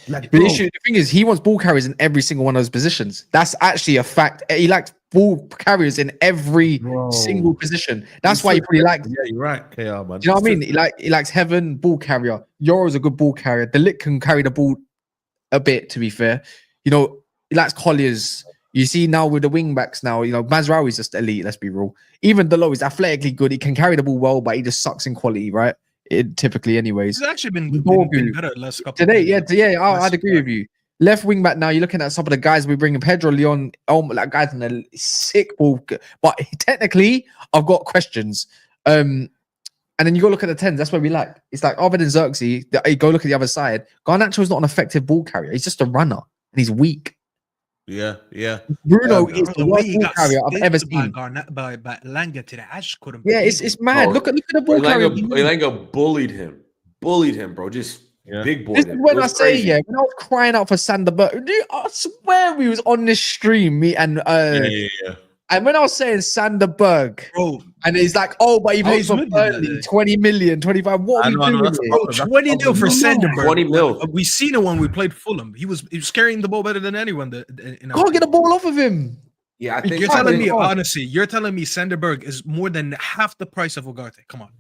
Like, But bro, the thing is, he wants ball carriers in every single one of those positions. That's actually a fact. He likes ball carriers in every Bro. single position. That's why he probably likes. Yeah, you're right, KR, man. Do you know what I mean? He likes Heaven, ball carrier. Yoro's a good ball carrier. The Lit can carry the ball a bit, to be fair. You know, he likes Colliers. You see now with the wing backs now, you know, Managerial is just elite, let's be real. Even Delo is athletically good. He can carry the ball well, but he just sucks in quality, right? Typically, anyways. He's actually been Dorgu. better the last couple Today, of yeah, I'd agree with you. Left wing back now, you're looking at some of the guys we bring in. Pedro Leon, like guys in a sick ball. But technically, I've got questions. And then you go look at the 10s. That's where we like. It's like, other than Xerxes, you go look at the other side. Garnacho is not an effective ball carrier. He's just a runner, and he's weak. Yeah. Bruno is the the way worst he ball got carrier I've ever stiffed by seen. by Elanga today, I just couldn't. Yeah, believe it's it. mad. Oh, Look at the ball carrier. Elanga bullied him, bro. Just big boy. This is when I say, yeah, when I was crying out for Sander Berg, I swear we was on this stream, me and Yeah. and when I was saying Sander Berg, Bro, and he's like, oh, but he I plays was for with you that Burnley, day. 20 million, 25. What I are we know, I know, doing that's here? a bro, problem. 20 mil for Sanderberg. 20 mil. We seen it when we played Fulham. He was carrying the ball better than anyone. In our Can't get the team. ball off of him. Yeah, I think You're I telling think- me, honestly, you're telling me Sanderberg is more than half the price of Ugarte. Come on.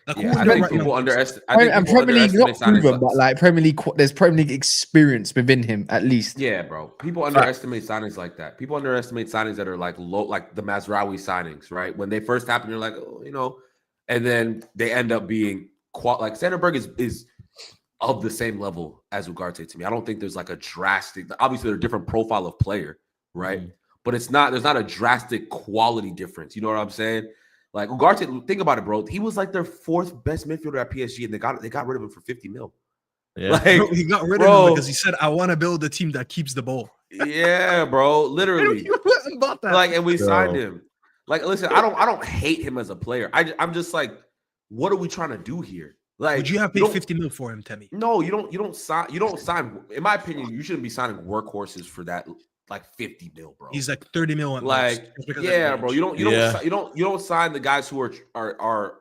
Like, Yeah, who I in their think right people mind underestimate. thinks I think And people Premier League not underestimate proven, but signings. like Premier League, there's Premier League experience within him at least. Yeah, bro. People underestimate signings like that. People underestimate signings that are like low, like the Mazraoui signings, right? When they first happen, you're like, oh, you know, and then they end up being like Sanderberg is of the same level as Ugarte to me. I don't think there's like a drastic. Obviously, they're a different profile of player, right? But it's not. There's not a drastic quality difference. You know what I'm saying? Like Ugarte, think about it, bro. He was like their 4th best midfielder at PSG, and they got rid of him for 50 mil. Yeah. Like, Bro, he got rid of him because he said, "I want to build a team that keeps the ball." yeah, bro, literally. You went and bought that. Like, and we Bro. signed him. Like, listen, I don't hate him as a player. I'm just like, what are we trying to do here? Like, Would you have paid 50 mil for him, Temmie? No, you don't sign. You don't sign. In my opinion, you shouldn't be signing workhorses for that like 50 mil, bro. He's like 30 mil at like, most, just because of yeah, age. bro. You don't sign the guys who are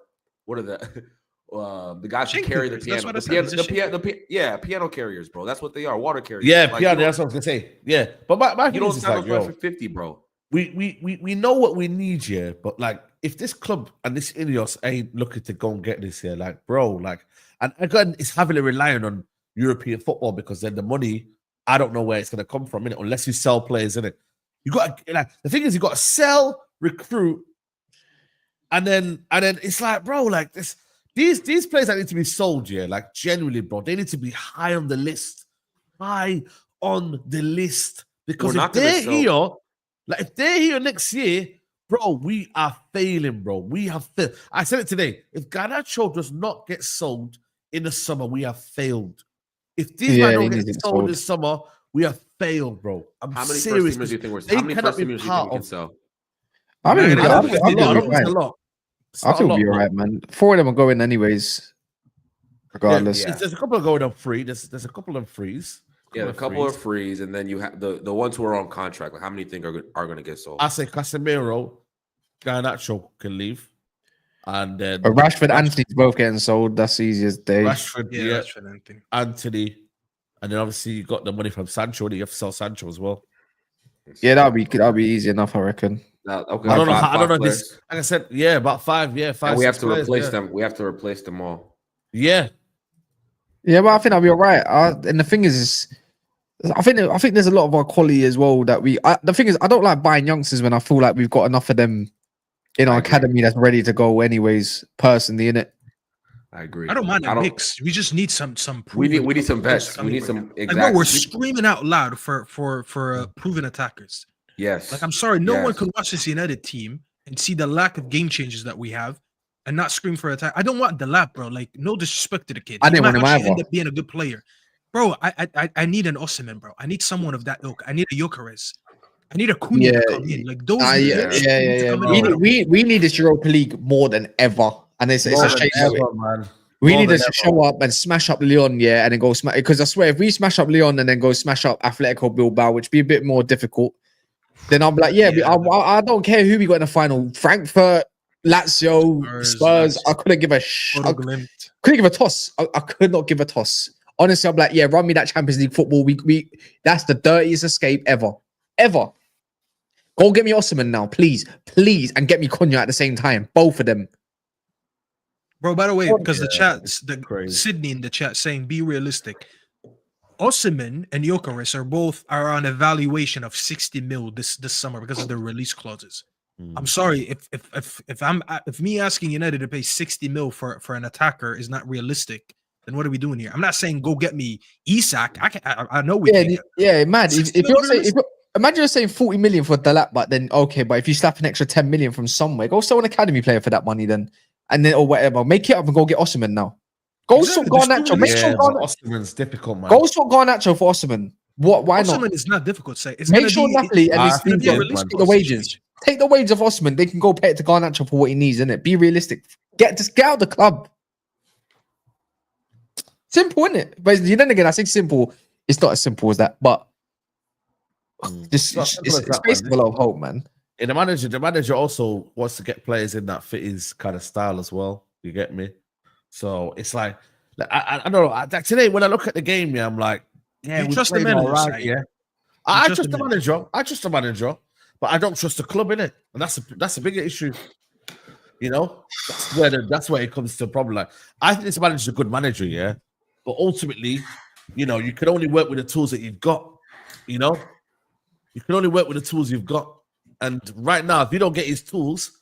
what are the guys who Shin carry the keepers, that's piano. what I said, he's a Piano carriers, bro. That's what they are. Water carriers. Yeah, Like, piano. That's what I was gonna say. Yeah, but my you thing don't is sign like, them yo, for 50, bro. we know what we need here, but like if this club and this Ineos ain't looking to go and get this here, like bro, like, and again, it's heavily relying on European football because then the money, I don't know where it's gonna come from, innit? Unless you sell players, innit? You got like the thing is you got to sell, recruit, and then it's like, bro, like this, these players that need to be sold, yeah, like genuinely, bro, they need to be high on the list, because We're if not gonna they're sell- here. Like, if they're here next year, bro, we are failing, bro. We have failed. I said it today. If Garnacho does not get sold in the summer, we have failed. If these Yeah, men he don't needs get it sold sold. this summer, we have failed, bro. I'm How many serious. first teamers do you think we're? They How many cannot first be teamers do you think part we can of- sell? I mean, Man, I I think don't it'll think be I don't think it's right. a lot. It's I not think a it'll be lot, all bro. right, man. 4 of them are going anyways, regardless. Yeah. There's a couple of going on free. There's a couple of frees. Yeah, a couple of frees, and then you have the ones who are on contract. Like, how many think are going to get sold? I say Casemiro, Garnacho can leave, and then But Rashford, Anthony's both getting sold. That's the easiest day. Rashford, Yeah, yeah, that's for Anthony. Anthony, and then obviously you got the money from Sancho. And you have to sell Sancho as well. Yeah, that'll be easy enough, I reckon. Okay, I don't know. five- I don't know five this. players. Like I said, yeah, about 5. Yeah, 5. And we have 6 to players, replace yeah. them. We have to replace them all. Yeah, Yeah, but I think I'll be all right. And the thing is, I think there's a lot of our quality as well that the thing is, I don't like buying youngsters when I feel like we've got enough of them in our I agree. academy that's ready to go anyways, personally, innit? I agree. I don't mind a mix. We just need some. We need proven some players vets. to come We in need right some now. Like, exactly. bro, we're screaming out loud for proven attackers. Yes. Like, I'm sorry, no one Yes. can watch this United team and see the lack of game changes that we have and not scream for attack. I don't want the lap, bro. Like, no disrespect to the kid. I He didn't might want him actually end either. up being a good player. Bro, I need an Osimhen, bro. I need someone of that ilk. I need a Gyökeres. I need a Cunha to come in. Like, those Yeah, players need to come in. bro. We need this Europa League more than ever, and it's more a than shame. ever, man. We More need than us to ever. show up and smash up Leon, yeah, and then go smash. Because I swear, if we smash up Leon and then go smash up Atletico Bilbao, which be a bit more difficult, then I'll be like, I don't care who we got in the final. Frankfurt, Lazio, Spurs. I couldn't give a couldn't give a toss. I could not give a toss. Honestly, I'm like, yeah, run me that Champions League football. We that's the dirtiest escape ever. Go get me Osimhen now, please, and get me Cunha at the same time. Both of them. Bro, by the way, because the Yeah, chat, the crazy. Sydney in the chat saying, be realistic. Osimhen and Gyökeres are on a valuation of 60 mil this summer because of their release clauses. I'm sorry if me asking United to pay 60 mil for an attacker is not realistic, then what are we doing here? I'm not saying go get me Isak. I know we can. Yeah, man. 60 If mil you're saying, realistic. imagine you're saying 40 million for Dalap, but then okay, but if you slap an extra 10 million from somewhere, go sell an academy player for that money then, and then or whatever, make it up and go get Osimhen now. Go Exactly, sort just do Garnacho. Make it. sure Yeah, but Osimhen's difficult, man. go sort Garnacho for Osimhen. What? Why not? Osimhen is not difficult to say. It's Make gonna sure be, Napoli and it's this gonna team be a take release the wages. Take the wages of Osimhen. They can go pay it to Garnacho for what he needs, innit? Be realistic. Just get out of the club. Simple, isn't it? But then again, I say simple. It's not as simple as that, but It's not simple as it's that, based man. on a lot of hope, man. And the manager also wants to get players in that fit his kind of style as well. You get me? So it's like I don't know. Like today, when I look at the game, yeah, I'm like, yeah, You we trust the played manager, all right, Saeed. yeah. You I trust trust the the manager. I trust the manager. but I don't trust the club in it, and that's a bigger issue. You know, that's where it comes to a problem. Like, I think this manager's a good manager, yeah, but ultimately, you know, you can only work with the tools that you've got. You know, you can only work with the tools you've got, and right now, if you don't get his tools,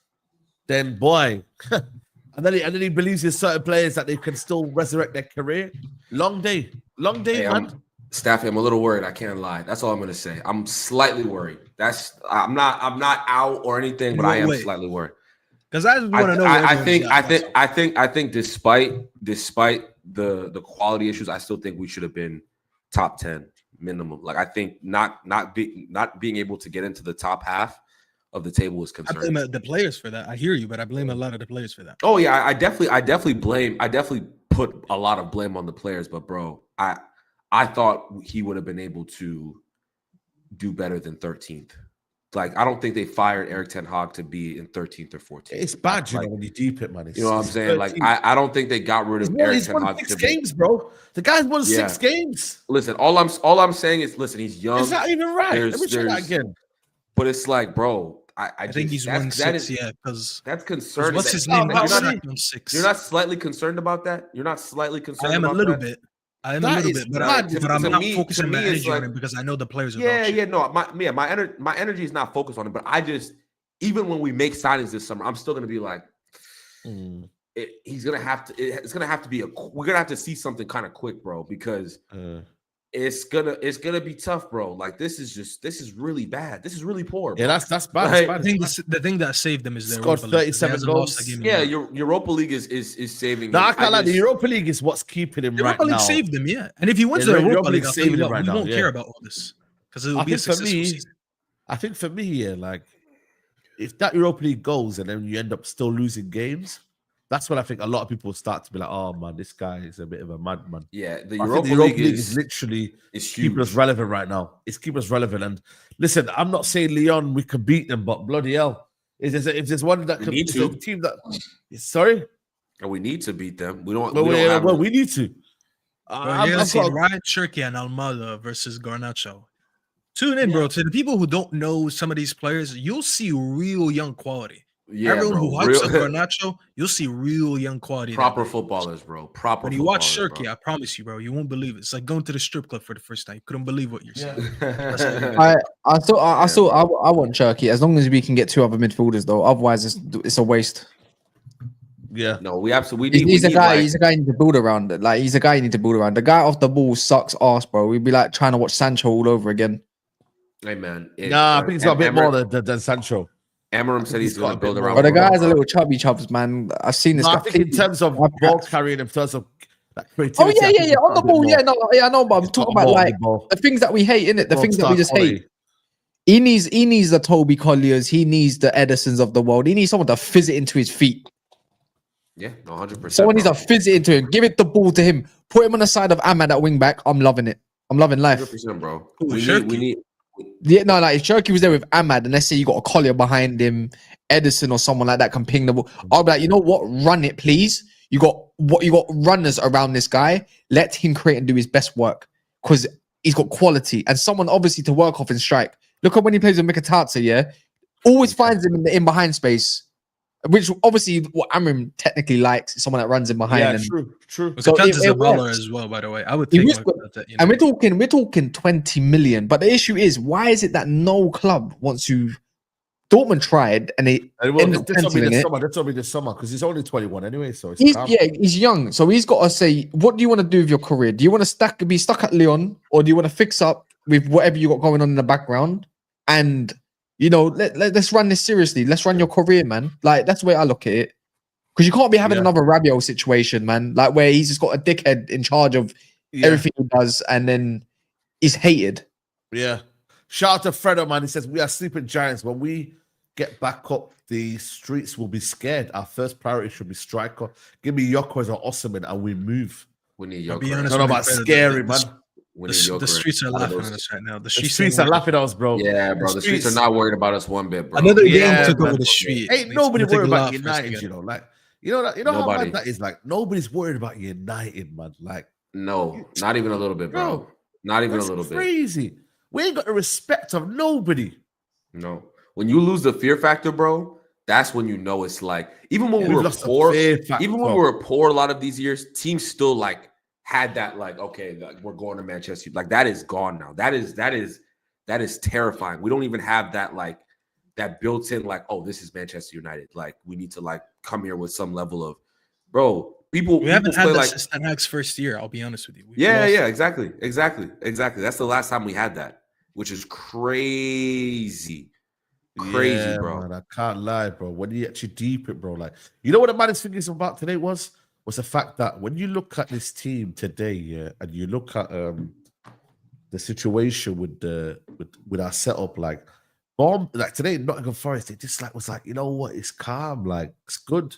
then boy, and then he believes in certain players that they can still resurrect their career. Long day, Hey, man. Staffy, I'm a little worried. I can't lie. That's all I'm gonna say. I'm slightly worried. I'm not out or anything, but I am slightly worried. Because I just want to know. I think despite the quality issues, I still think we should have been top 10 minimum. Like, I think not being able to get into the top half of the table is concerning. I blame the players for that. I hear you, but I blame a lot of the players for that. Oh yeah, I definitely put a lot of blame on the players, but bro, I thought he would have been able to do better than 13th. Like, I don't think they fired Eric Ten Hag to be in 13th or 14th. It's bad, you know, when you deep it, man. You know what I'm saying? 13th. Like, I don't think they got rid of Eric Ten Hag. He's won 6 games, bro. The guy's won 6 games. Listen, all I'm saying is, listen, he's young. Is that even right? Let me try that again. But it's like, bro, I think he's won 6, because that's concerning. What's his name? You're not slightly concerned about that? You're not slightly concerned about that? I am a little bit. But I'm not focusing my energy on it because I know the players are my energy is not focused on it, but I just, even when we make signings this summer, I'm still gonna be like, it's gonna have to be we're gonna have to see something kind of quick, bro, because it's gonna be tough, bro. Like, this is really bad. This is really poor, bro. Yeah, that's bad. Like, I think the thing that saved them is their scored 37 goals. Yeah, Europa League is saving. No, I can't lie. The Europa League is what's keeping him right now. Europa League saved them, yeah. And if he wins the Europa League, we won't care about all this because it will be a successful season. I think for me, yeah, like, if that Europa League goes and then you end up still losing games, that's when I think a lot of people start to be like, "Oh man, this guy is a bit of a madman." Yeah, the Europa League is literally keeping us relevant right now. It's keeping us relevant. And listen, I'm not saying Lyon we can beat them, but bloody hell, if there's one that can, a team that, sorry, we need to beat them. We don't. We need to. Ryan Cherki and Almada versus Garnacho. Tune in, bro. To the people who don't know some of these players, you'll see real young quality. Yeah, everyone who hypes up Garnacho, you'll see real young quality. Proper footballers, bro. Proper. When you watch Cherki, I promise you, bro, you won't believe it. It's like going to the strip club for the first time. You couldn't believe what you're seeing. I want Cherki as long as we can get 2 other midfielders, though. Otherwise, it's a waste. Yeah. No, we absolutely. He's a guy you need to build around. Like, he's a guy you need to build around. The guy off the ball sucks ass, bro. We'd be like trying to watch Sancho all over again. Hey man, I think he's got a bit more than Sancho. Amarim said he's going to build around. But the guy's a little chubby chubs, man. I've seen this. I think in terms of ball carrying, in terms of creativity. Oh yeah. On the ball, I know. But I'm talking about like the things that we hate, innit? The things that we just hate. He needs the Toby Colliers. He needs the Edisons of the world. He needs someone to fizz it into his feet. Yeah, 100%. Someone needs to fizz it into him. Give it the ball to him. Put him on the side of Ahmad at wing back. I'm loving it. I'm loving life. 100%, bro. We need. Yeah, no, like if Cherki was there with Ahmad, and let's say you got a Collier behind him, Edison or someone like that can ping the ball. I'll be like, you know what? Run it, please. You got runners around this guy. Let him create and do his best work because he's got quality and someone obviously to work off and strike. Look at when he plays with Mkhitaryan, yeah, always finds him in the in behind space, which obviously what Amrim technically likes is someone that runs in behind. Yeah, and, true. So is a baller as well, by the way. I would think. And we're talking 20 million. But the issue is, why is it that no club wants to? Dortmund tried, and this will be the summer because he's only 21 anyway. So he's young. So he's got to say, what do you want to do with your career? Do you want to be stuck at Lyon, or do you want to fix up with whatever you got going on in the background? And let's run this seriously. Let's run your career, man. Like that's the way I look at it. Because you can't be having another Rabiot situation, man. Like where he's just got a dickhead in charge of everything he does, and then he's hated. Yeah. Shout out to Fredo, man. He says we are sleeping giants. When we get back up, the streets will be scared. Our first priority should be striker. Give me Yoko as an Osman, and we move. We need Yoko. I don't know about scary, man. The streets are laughing at us right now. The streets are laughing at us, bro. Yeah, bro. The streets are not worried about us one bit, bro. Another game took over the street. Ain't nobody worried about United, like how bad that is. Like nobody's worried about United, man. Like no, not even a little bit, bro. Not even a little bit. Crazy. We ain't got the respect of nobody. No. When you lose the fear factor, bro, that's when you know it's like even when we We've were lost the poor, fear factor. even when we were poor a lot of these years, teams still like had that like, okay, like, we're going to Manchester. Like that is gone now. That is terrifying. We don't even have that like that built in like, oh, this is Manchester United. Like we need to like come here with some level of, bro. People We haven't had play that like since Ten Hag's first year. I'll be honest with you. yeah, exactly. That's the last time we had that, which is crazy, Yeah, bro. man, I can't lie, bro. When you actually deep it, bro, like you know what the maddest thing is about today was the fact that when you look at this team today, yeah, and you look at the situation with our setup, like like today in Nottingham Forest, it just like was like, you know what, it's calm, like it's good.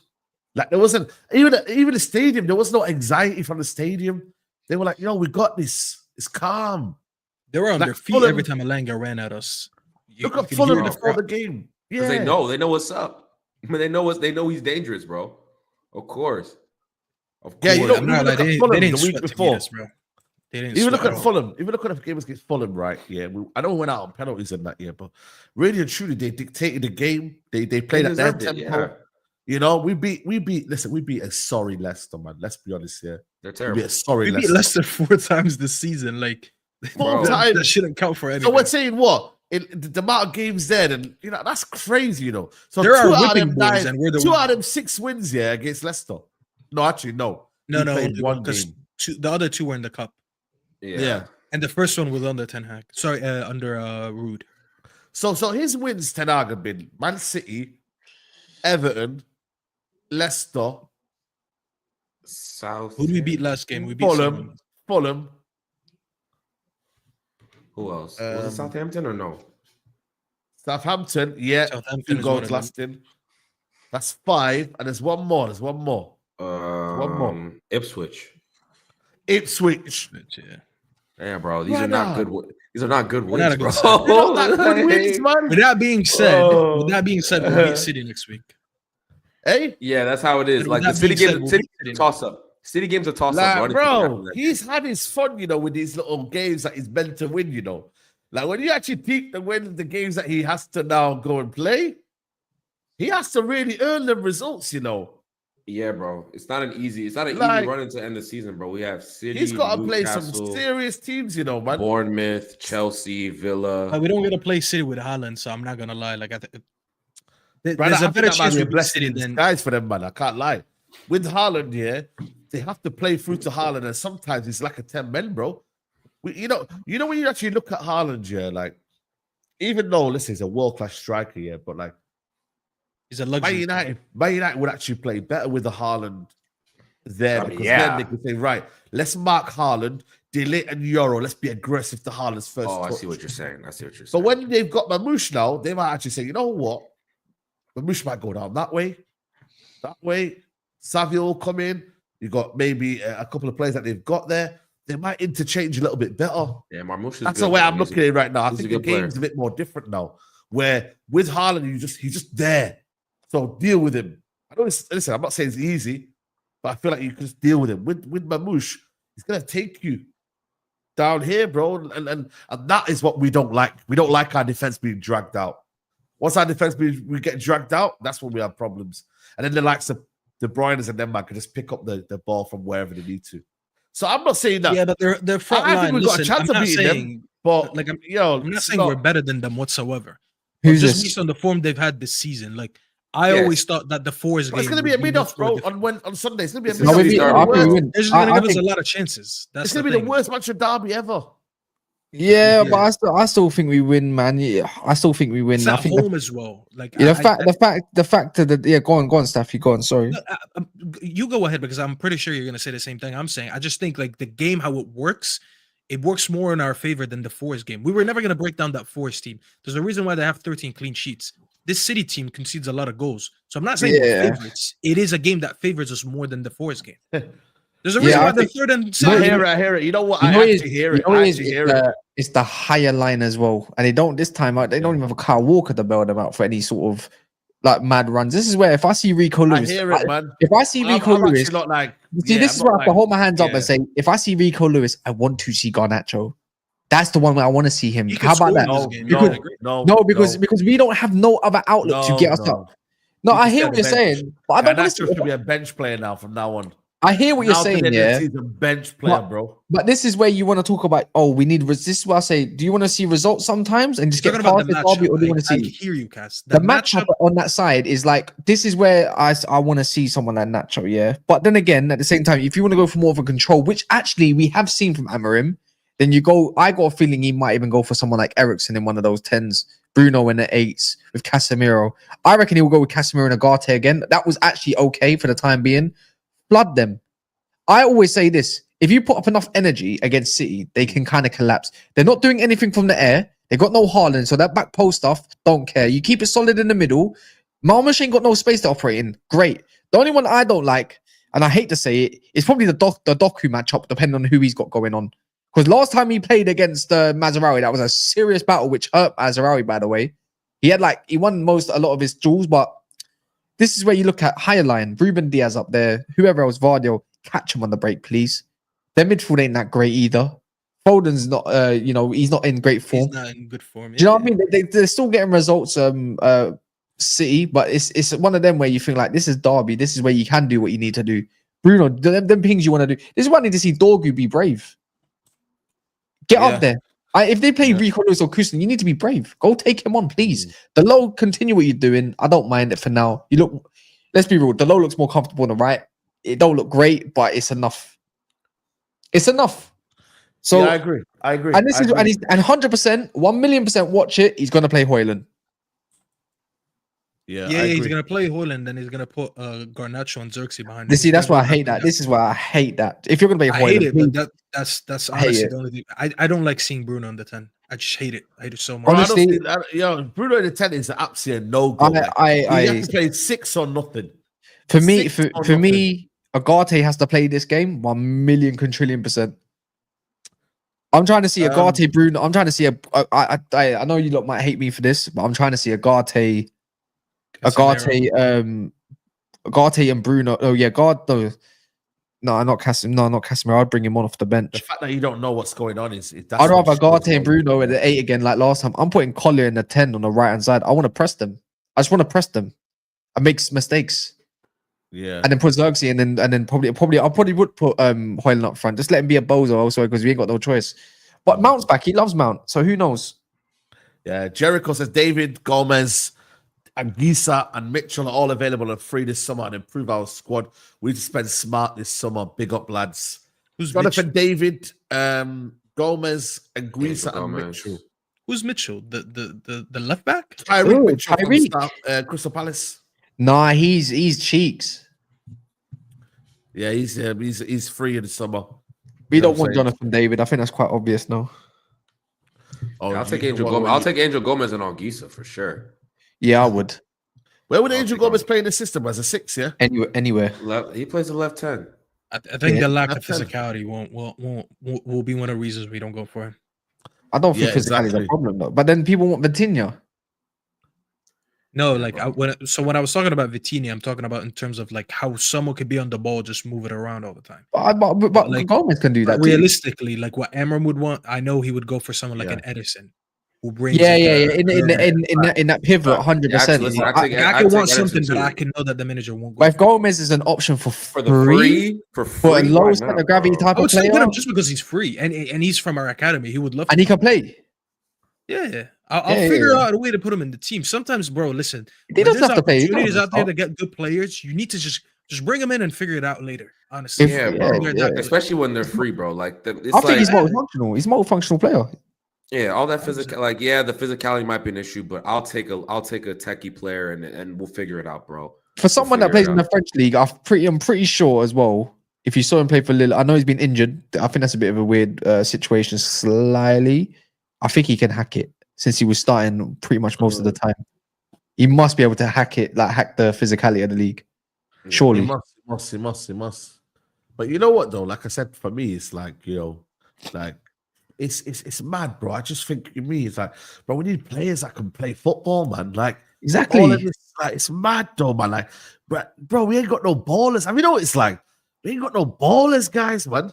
Like there wasn't even the stadium, there was no anxiety from the stadium. They were like, you know, we got this, it's calm. They were on Like their feet Fulham- every time Elanga ran at us. Look You at could Fulham hear the before crowd. the game. Because Yeah, they know what's up. I mean, they know he's dangerous, bro. Of course. Yeah, you know, I'm not even like, look at they Fulham didn't the week sweat to before. beat us, bro. They didn't Even sweat look at at all. Fulham. Even look at the games against Fulham, right? Yeah, I know we went out on penalties and that, yeah, but really and truly, they dictated the game. They played at their deserved it, tempo. yeah. You know, we beat. Listen, we beat a sorry Leicester, man. Let's be honest here. They're We terrible. beat a sorry We beat Leicester. Leicester 4 times this season. Like, Four Bro. times. that shouldn't count for anything. So we're saying what? The amount of games there, and you know that's crazy. You know, so There are two out of whipping them boys, nine, and we're the two out of them 6 wins, yeah, against Leicester. No, actually, no. No, We no, played only one one because game. the other 2 were in the cup, Yeah. and the first one was under Ten Hag. Sorry, under Rude. So his wins, Ten Hag, have been Man City, Everton, Leicester, South. Who did we beat last game? We beat Fulham, someone. Who else? Was it Southampton or no? Southampton. Yeah, Southampton 2 is one goals of them. last in. That's 5, and there's one more. One more. Ipswich. Ipswich. Yeah. Yeah, bro. These Why are not not? good. These are not good They're not wins, a bro. good side. They're not that good wins, man. With that being said, Oh. we'll beat City next week. Hey, Yeah, that's how it is. And Like with the that City being said, game, we'll City beat City. toss up. City game's a toss like, up, bro, he's had his fun, you know, with these little games that he's meant to win, you know. Like when you actually peak the win the games that he has to now go and play, he has to really earn the results, you know. Yeah, bro. It's not an easy Like- run into end the season, bro. We have City, He's got to play some Newcastle, serious teams, you know, man. Bournemouth, Chelsea, Villa. We don't get to play City with Haaland, so I'm not gonna lie. Like, Brother, there's I a think better that might chance be we a beat blessing City in than. disguise for them, man. I can't lie. With Haaland, yeah, they have to play through to Haaland, and sometimes it's like a 10 men, bro. You know when you actually look at Haaland, yeah, like even though listen, he's a world-class striker, yeah, but like He's a Man luxury. United would actually play better with the Haaland there I mean, because yeah. then they could say, right, let's mark Haaland, delay and Euro, let's be aggressive to Haaland's first. Oh, I touch. see what you're saying. But when they've got Mamouche now, they might actually say, you know what? Mamouche might go down that way. Savio will come in. You got maybe a couple of players that they've got there. They might interchange a little bit better. Yeah, Marmouche is That's good, the way man. I'm looking at it right now. I he's a think the good player. game's a bit more different now. Where with Haaland, he's just there. So deal with him. I don't listen. I'm not saying it's easy, but I feel like you can just deal with him. With Mamouche, he's gonna take you down here, bro, and that is what we don't like. We don't like our defense being dragged out. Once our defense we get dragged out, that's when we have problems. And then the likes of De Bruyne's and them man can just pick up the ball from wherever they need to. So I'm not saying that. Yeah, but their front I line. think we've got a Listen, chance I'm of not beating them. saying But like yo, I'm not it's saying we're better than them whatsoever. Who's Just this? based on the form they've had this season. Like I Yes. always thought that the Forest But game it's gonna be a would mid-off, much bro. more difficult. On Sunday, it's gonna be a This is No, mid-off. we beat. Derby. I think we win. They're just gonna I give us a think- lot of chances. That's It's the gonna be the thing. worst match of derby ever. Yeah, Yeah. but I still think we win, man. Yeah, I still think we win. It's I at think home as well. Like the fact that yeah, go on, Staffy, go on. Sorry. You go ahead because I'm pretty sure you're gonna say the same thing I'm saying. I just think like the game, how it works more in our favor than the Forest game. We were never gonna break down that Forest team. There's a reason why they have 13 clean sheets. This City team concedes a lot of goals, so I'm not saying we're Yeah. favorites. It is a game that favors us more than the Forest game. There's a Yeah, reason I why they're think- third and I second. hear it. You know what? You I know it is- actually hear you it. know I it is, actually hear it. it's the higher line as well, and they don't this time out. They don't even have a Kyle Walker to bail them out for any sort of like mad runs. This is where if I see Rico I Lewis, hear it, man. if I see I'm Rico Lewis, actually not like. see, yeah, this I'm is not where I have to like- hold my hands up yeah. and say, if I see Rico Lewis, I want to see Garnacho. That's the one where I want to see him. He could How about score that? in this No, game. Because- I agree. No, because we don't have no other outlet to get us up. No, He I can hear stay what on you're the bench. saying, but I don't want to Garnacho see. should be a bench player now from now on. I hear what you're Now to saying, the end of yeah. the season, bench player, bro. But this is where you want to talk about. Oh, we need. This is why I say, do you want to see results sometimes and just You're get talking about past the this derby, or do you matchup. want to I see hear you, Cass. the matchup on that side? Is like this is where I want to see someone like Nacho, yeah. But then again, at the same time, if you want to go for more of a control, which actually we have seen from Amorim, then you go. I got a feeling he might even go for someone like Ericsson in one of those 10s, Bruno in the 8s with Casemiro. I reckon he will go with Casemiro and Agate again. That was actually okay for the time being. Flood them. I always say this: if you put up enough energy against City, they can kind of collapse. They're not doing anything from the air. They got no Haaland, so that back post stuff, don't care. You keep it solid in the middle. Malmash ain't got no space to operate in. Great. The only one I don't like, and I hate to say it, is probably the Doku matchup, depending on who he's got going on. Because last time he played against Mazraoui, that was a serious battle, which hurt Mazraoui, by the way. He won a lot of his duels, but this is where you look at higher line, Ruben Diaz up there, whoever else, Vardio. Catch him on the break, please. Their midfield ain't that great either. Foden's not, he's not in great form. He's not in good form. Do you know what I mean? They're still getting results, City, but it's one of them where you think like this is Derby. This is where you can do what you need to do. Bruno, them things you want to do. This is why I need to see Dorgu be brave. Get up there. If they play Rico Lewis or Kusin, you need to be brave. Go take him on, please. The low, continue what you're doing. I don't mind it for now. Let's be real. The low looks more comfortable than the right. It don't look great, but it's enough. It's enough. So yeah, I agree. And this is and he's 100%, 1,000,000% watch it. He's gonna play Højlund. Yeah, he's gonna play Højlund, then he's gonna put Garnacho and Xerxes behind him. You see, that's why I hate that. This is why I hate that. If you're gonna play I hate it, Højlund, but that's honestly the only thing. I don't like seeing Bruno on the 10. I just hate it. I hate it so much. Honestly, Bruno in the 10 is absolutely no go. I have to play 6 or nothing. For me, Agate has to play this game 1,000,000 quadrillion %. I'm trying to see Agate, Bruno. I'm trying to see I know you lot might hate me for this, but I'm trying to see Agate, and Bruno. Oh yeah, not Casemiro. I'd bring him on off the bench. The fact that you don't know what's going on is I'd rather Agate and Bruno at the 8 again, like last time. I'm putting Collier in the 10 on the right hand side. I want to press them. I just want to press them. I make mistakes. Yeah, and then put Xerxes and then probably I probably would put Højlund up front. Just let him be a bozo also because we ain't got no choice. But Mount's back. He loves Mount, so who knows? Yeah, Jericho says David, Gomez, and Gisa and Mitchell are all available and free this summer and improve our squad. We need to spend smart this summer. Big up, lads. Who's Jonathan, Mitchell? David, Gomez, and Gisa and Mitchell. Who's Mitchell? The left back? Tyreek Mitchell Tyreek. from Crystal Palace. Nah, he's cheeks. Yeah, he's free in the summer. We don't what I'm want saying? Jonathan David. I think that's quite obvious now. Oh, I'll take Angel Gomez. I'll take Angel Gomez and Gisa for sure. Yeah, I would. Where would I'll Angel take Gomez him. play in the system as a 6? Yeah, Anywhere. He plays the left 10. I think the lack of that's it. physicality will be one of the reasons we don't go for him. I don't think Yeah, physicality is exactly. a problem though. But then people want Vitinha. No, like when I was talking about Vitinha, I'm talking about in terms of like how someone could be on the ball, just move it around all the time. But like, Gomez can do that. But Too. realistically, like what Amram would want, I know he would go for someone like an Edison, who brings. Yeah. In that pivot, 100%. I can want something that I can know that the manager won't go. But if Gomez is an option for For a a low why center not, gravity bro? type I of would still player, get him just because he's free and he's from our academy. He would love and he can play. Yeah. I'll figure out a way to put him in the team. Sometimes, bro, listen. He doesn't have to play. Opportunities out there to get good players. You need to just bring them in and figure it out later. Honestly, Yeah, bro. Yeah. Especially when they're free, bro. Like it's I think like, he's multifunctional. He's a multifunctional player. yeah, all that physical. Like, yeah, the physicality might be an issue, but I'll take a techie player and we'll figure it out, bro. For someone that plays in the French league, I'm pretty sure as well. If you saw him play for Lille, I know he's been injured. I think that's a bit of a weird situation. Slightly, I think he can hack it since he was starting pretty much most of the time. He must be able to hack it, like hack the physicality of the league. Surely, He must. But you know what though? Like I said, for me, it's like like it's mad, bro. I just think it's like, bro, we need players that can play football, man. Like exactly. all of this, like it's mad though, man. Like, bro, we ain't got no ballers. I mean, you know what it's like? We ain't got no ballers, guys, man.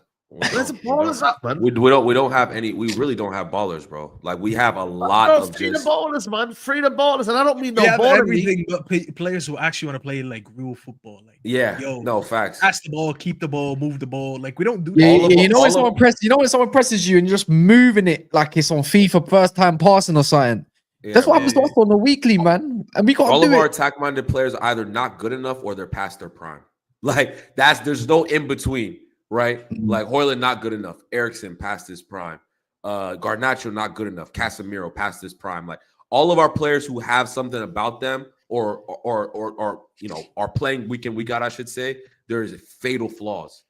There's ballers up, man. We don't have any. We really don't have ballers, bro. Like we have a lot Bro, of free just. the ballers, man. Free the ballers, and I don't mean no We have baller everything but players who actually want to play like real football. Like, Yeah, yo, no facts. pass the ball, keep the ball, move the ball. Like we don't do Yeah, All of- you know all when of- someone presses, when someone presses you and you're just moving it like it's on FIFA first time passing or something. Yeah, That's what bro. happens to us on the weekly, man. And we All can't of do our it. attack-minded players are either not good enough or they're past their prime. Like there's no in between, right? Like Hoyland not good enough, Eriksson past his prime, Garnacho not good enough, Casemiro past his prime. Like all of our players who have something about them or are playing week in week out, I should say, there is fatal flaws,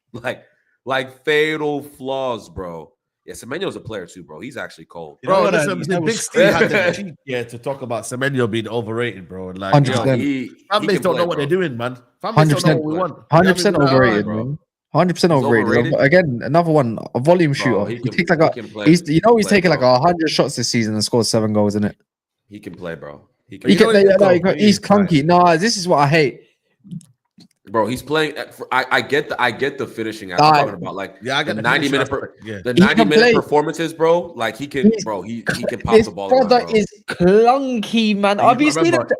like fatal flaws, bro. Yeah, Semenyo's a player too, bro. He's actually cold. You know Bro, what I- listen, that Big was- Steve had the cheek to talk about Semenyo being overrated, bro. And like, 100%. fan base don't know what they're doing, man. Fan base don't know what we 100%. want. 100% overrated, bro. man. 100% He's overrated. overrated. Again, another one, a volume Bro, shooter. he He can- takes like he a, can play. he's, He can he's play, taken like bro. 100 shots this season and scored 7 goals in it. He can play, bro. He You can, know what no, he can he's go, clunky. No, this is what I hate. Bro, he's playing. I get the finishing. I'm Nah, talking about like Yeah, I got the the 90 minute finishing aspect, yeah. the He 90 can minute play. performances, bro. Like he can, He's- bro. He can pop This the ball. around, brother bro. is clunky, man. You Have you gotta seen him? remember,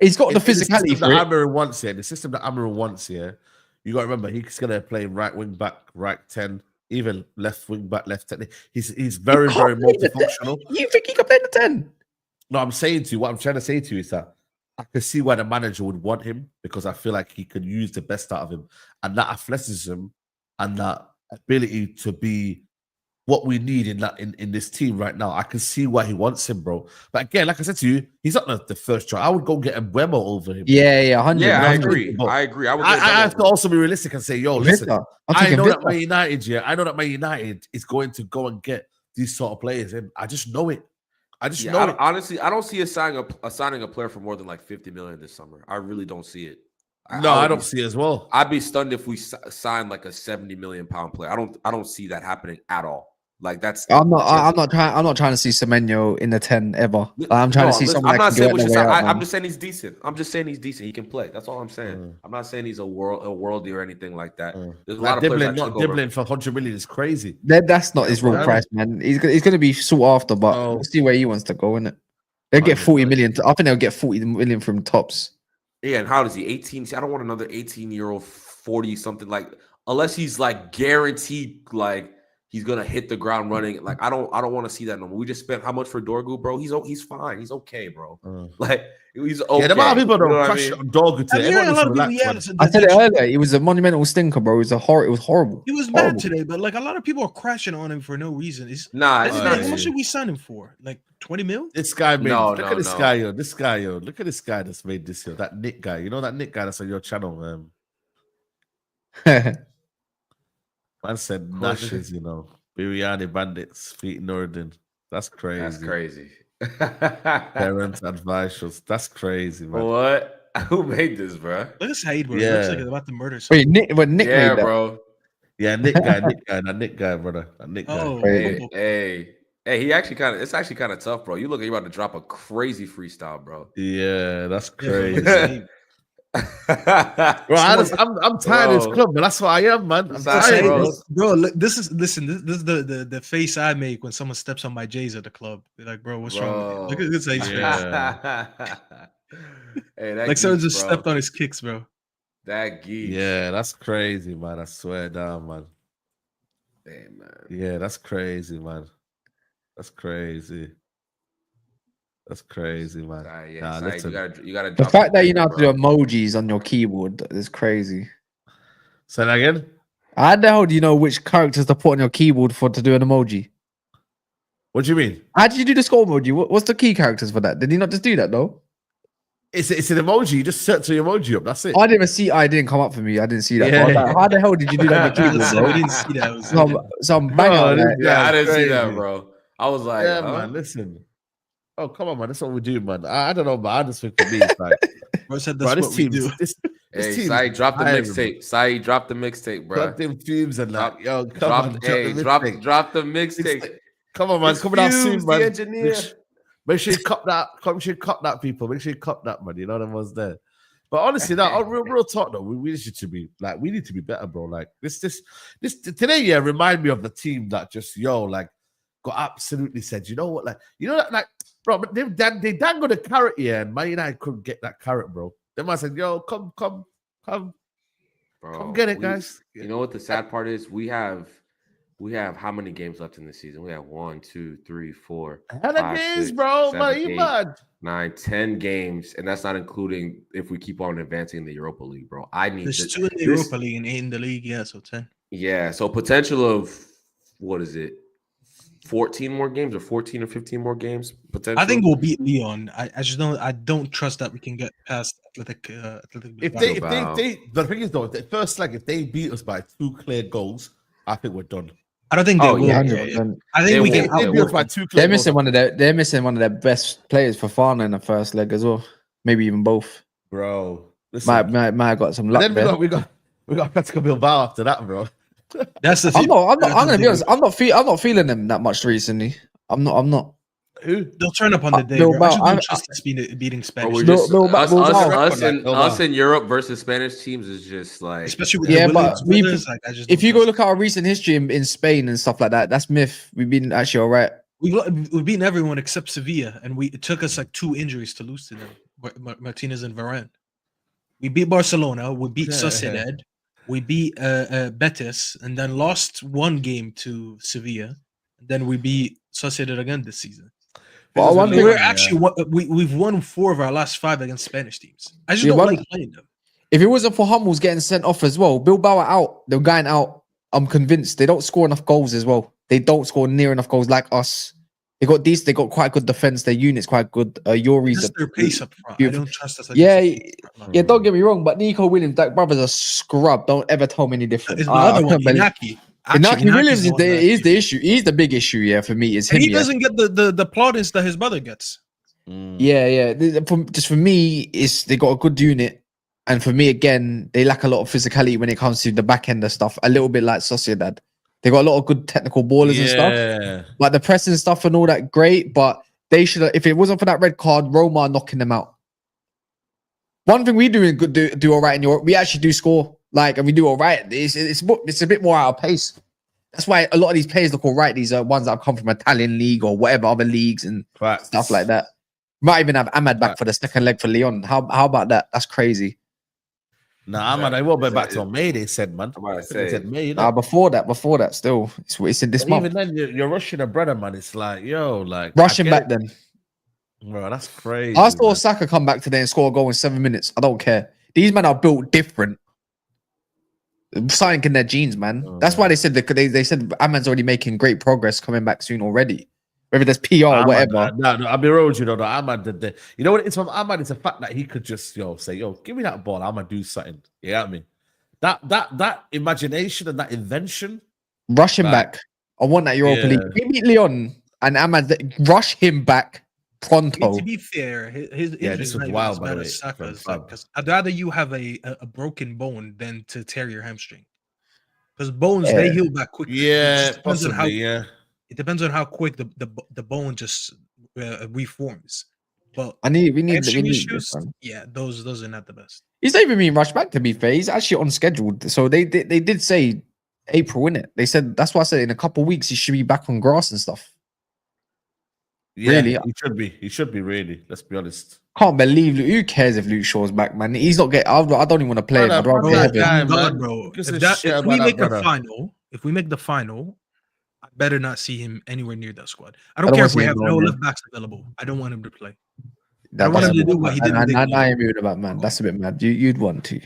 He's got the in the physicality system for that it. Amarin wants here, the system that Amarin wants here, you got to remember he's gonna play right wing back, right 10, even left wing back, left 10. He's very, He very can't play the 10. multifunctional. You think he can play the 10? No, I'm saying to you, what I'm trying to say to you is that I can see why the manager would want him because I feel like he could use the best out of him, and that athleticism and that ability to be what we need in this team right now. I can see why he wants him, bro. But again, like I said to you, he's not the first choice. I would go get a Mbeumo over him. Yeah, 100. Yeah, I I'm agree. thinking, bro. I agree. I would. I have to also be realistic and say, yo, listen, Vista. I'm I taking know that Vista. Man United, I know that Man United is going to go and get these sort of players in. I just know it. I just know it. Honestly, I don't see us signing a player for more than like 50 million this summer. I really don't see it. No, I would don't be- see it as well. I'd be stunned if we signed like a 70 million pound player. I don't see that happening at all. Like that's. I'm not trying to see Semenyo in the 10 ever. I'm trying to see listen, someone I'm that not can saying go we out should the way sign. out, I'm man. just saying he's decent. I'm just saying he's decent. He can play. That's all I'm saying. Mm. I'm not saying he's a worldie or anything like that. Mm. There's a Like lot of players dribbling, that not took over. dribbling for 100 million is crazy. That's not his real Yeah. price, man. He's going to be sought after, but Oh. we'll see where he wants to go, innit? They'll get 40 100%. million. I think they'll get 40 million from tops. Yeah, and how old is he? 18. See, I don't want another 18-year-old 40 something like unless he's like guaranteed like he's gonna hit the ground running. Like I don't want to see that no more. We just spent how much for Dorgu, bro? He's fine. He's okay, bro. Like he's okay. Yeah, the amount of people You know don't what I crash mean? on Dorgu today. I'm hearing a lot of Everyone people. needs to Yeah, relax, listen, I said it earlier. It was a monumental stinker, bro. It was horrible. He was Horrible. bad today, but like a lot of people are crashing on him for no reason. Nah, it's Oh, not. How yeah. much did we sign him for? Like 20 mil? This guy made. No, look no, at this no. guy, yo. This guy, yo. Look at this guy that's made this, yo. That Nick guy. You know that Nick guy that's on your channel, man. Man said Who's it? Nashes, you know. Biryani bandits, feet Norden. That's crazy. That's crazy. Parents advice. That's crazy, man. What? Who made this, bro? Look at Saeed, bro. He looks Yeah. like he's about to murder someone. Wait, Nick Yeah, made that. bro. Yeah, Nick guy, that Nick guy, brother. That Nick guy. Oh, Hey, Hey, he actually it's actually kind of tough, bro. You're about to drop a crazy freestyle, bro. Yeah, that's yeah, bro, crazy. Saeed. Bro, I'm tired of this Bro. club, but that's what I am, man. I'm Sorry, tired. bro. Bro. Bro, look, this is this is the face I make when someone steps on my J's at the club. They're like, bro, what's wrong? With you? Look at Saeed's face. Yeah. Hey, that Like someone geeks, just bro. stepped on his kicks, bro. That geek. Yeah, that's crazy, man. I swear down, man. Damn, man. Yeah, that's crazy, man. That's crazy. That's crazy, man. Yeah, Nah, Saeed, listen. you gotta The drop fact that you know how bro. to do emojis on your keyboard is crazy. Say that again. How the hell do you know which characters to put on your keyboard to do an emoji? What do you mean? How did you do the skull emoji? What's the key characters for that? Did he not just do that though? It's an emoji. You just search the emoji up. That's it. I didn't even see. I didn't come up for me. I didn't see that. Yeah. But I was like, how the hell did you do that on the So keyboard, we bro? didn't see that. It was- Some Bro, banger. this Like, guy- Yeah, I didn't see that, crazy. bro. I was like, Yeah, huh? man. Listen. Oh, come on, man. That's what we do, man. I don't know, but I just think for me, it's like, Bro said bro, that's this what we team, do. this Hey, team, Saeed, drop the tiring, mixtape. Saeed, drop the mixtape, bro. Plug them fumes and like, yo, come Drop, on, hey, the drop mixtape. the mixtape. Come on, man. It's Coming out Fumes, soon, the man. engineer. Make sure you cop that. Make sure you cop that, people. Make sure you cop that, man. You know them ones there. But honestly, no, real talk though, we need to be like, we need to be better, bro. Like this today, yeah, remind me of the team that just got absolutely said, you know what, like, bro, but they dangled a carrot here, and Man United couldn't get that carrot, bro. They must said, yo, come, Bro, come get it, guys. You know what the sad part is? We have how many games left in the season? We have 1, 2, 3, 4, Hella 5, games, 6, bro. 7, Man, you 8, mad? 9, 10 games, and that's not including if we keep on advancing in the Europa League, bro. I need There's this, 2 in the Europa League and 8 in the league. Yeah, so 10. Yeah, so potential of what is it? 14 more games or 14 or 15 more games potential. I think we'll beat Leon. I don't trust that we can get past Athletic. If they the thing is though, the first leg, if they beat us by 2 clear goals, I think we're done. I don't think they will. yeah. 100%. I think we They can will. They beat us by 2 clear They're goals. missing one of their best players for Fana in the first leg as well. Maybe even both. Bro. Listen, Might have got some and luck then there. we got Atletico Bilbao after that, bro. That's the I'm thing. not. I'm gonna be honest. I'm not feeling them that much recently. I'm not. Who? They'll turn up on the day. Bro, Bro. I just I- don't trust us beating Bro, Spanish, we're Bill- just Bill- Bill- us in Europe versus Spanish teams is just like especially with Yeah, the but Williams. Like, I just If don't you go trust look at our recent history in Spain and stuff like that, that's myth. We've been actually all right. we've beaten everyone except Sevilla, and it took us like 2 injuries to lose to them. Martinez and Varane. We beat Barcelona. We beat Sociedad. We beat Betis, and then lost 1 game to Sevilla. And then we beat Sociedad again this season. But I wonder- We're actually we've won 4 of our last 5 against Spanish teams. I just don't like playing them. If it wasn't for Hummels getting sent off as well, Bilbao are out. They're going out. I'm convinced they don't score enough goals as well. They don't score near enough goals like us. They got these. They got quite good defense. Their unit's quite good. Yuri's Just their pace up front. I don't trust us. Yeah, against yeah. Don't get me wrong, but Nico Williams, that brother's a scrub. Don't ever tell me any different. It's the other one, Inaki. Inaki. Actually, Inaki Williams Inaki's is the issue. He's the big issue. Yeah, for me, is him. And he yeah. doesn't get the plaudits that his brother gets. Yeah. For me, it's they got a good unit, and for me again, they lack a lot of physicality when it comes to the back end of stuff. A little bit like Sociedad. They got a lot of good technical ballers and stuff. Like the pressing stuff and all that, great. But they should have, if it wasn't for that red card, Roma are knocking them out. One thing we do all right in Europe, we actually do score. Like, and we do all right. It's a bit more out of pace. That's why a lot of these players look all right. These are ones that have come from Italian league or whatever other leagues and stuff like that. Might even have Ahmad back for the second leg for Lyon. How about that? That's crazy. Nah, man, I won't be back till May. They said, man. I'm about to They say. said May. You know? Before that, still, it's in this month. Even then, you're rushing a brother, man. It's like, yo, like Rushing I back get then. it. Bro, that's crazy. I saw man. Saka come back today and score a goal in 7 minutes. I don't care. These men are built different. Something in their genes, man. That's why they said they said Ahmad's already making great progress, coming back soon already. Whether there's PR or whatever. No, I'll be real with you, though. Ahmad did the. You know what it's from Ahmad? It's the fact that he could just say, yo, give me that ball. I'm gonna do something. You know what I mean? That imagination and that invention. Rush him back. I want that Europa League. We beat Leon and Ahmad. Rush him back pronto. To be fair, his Yeah, injury this is was not even wild, as by the bad way, as Saka's. from Because I'd rather you have a broken bone than to tear your hamstring. Because bones they heal back quickly. Yeah, possibly. It depends on how quick the bone just reforms. But we need issues, this, man. yeah, those are not the best. He's not even being rushed back, to be fair. He's actually on schedule. So they did say April, innit? They said that's why I said in a couple of weeks he should be back on grass and stuff. Yeah, Really? he should be. He should be, really. Let's be honest. Can't believe who cares if Luke Shaw's back, man. He's not getting. I don't even want to play him. I'd rather Bro, play that Heaven. guy, God, man. bro. Gives If, a shit if we about make that the brother. final, I better not see him anywhere near that squad. I I don't don't care want if we to see have him no going left backs available. I don't want him to play. That, want that's him to a do bit what he mad. did with the I game. am moving about, man. That's a bit mad. You'd want to.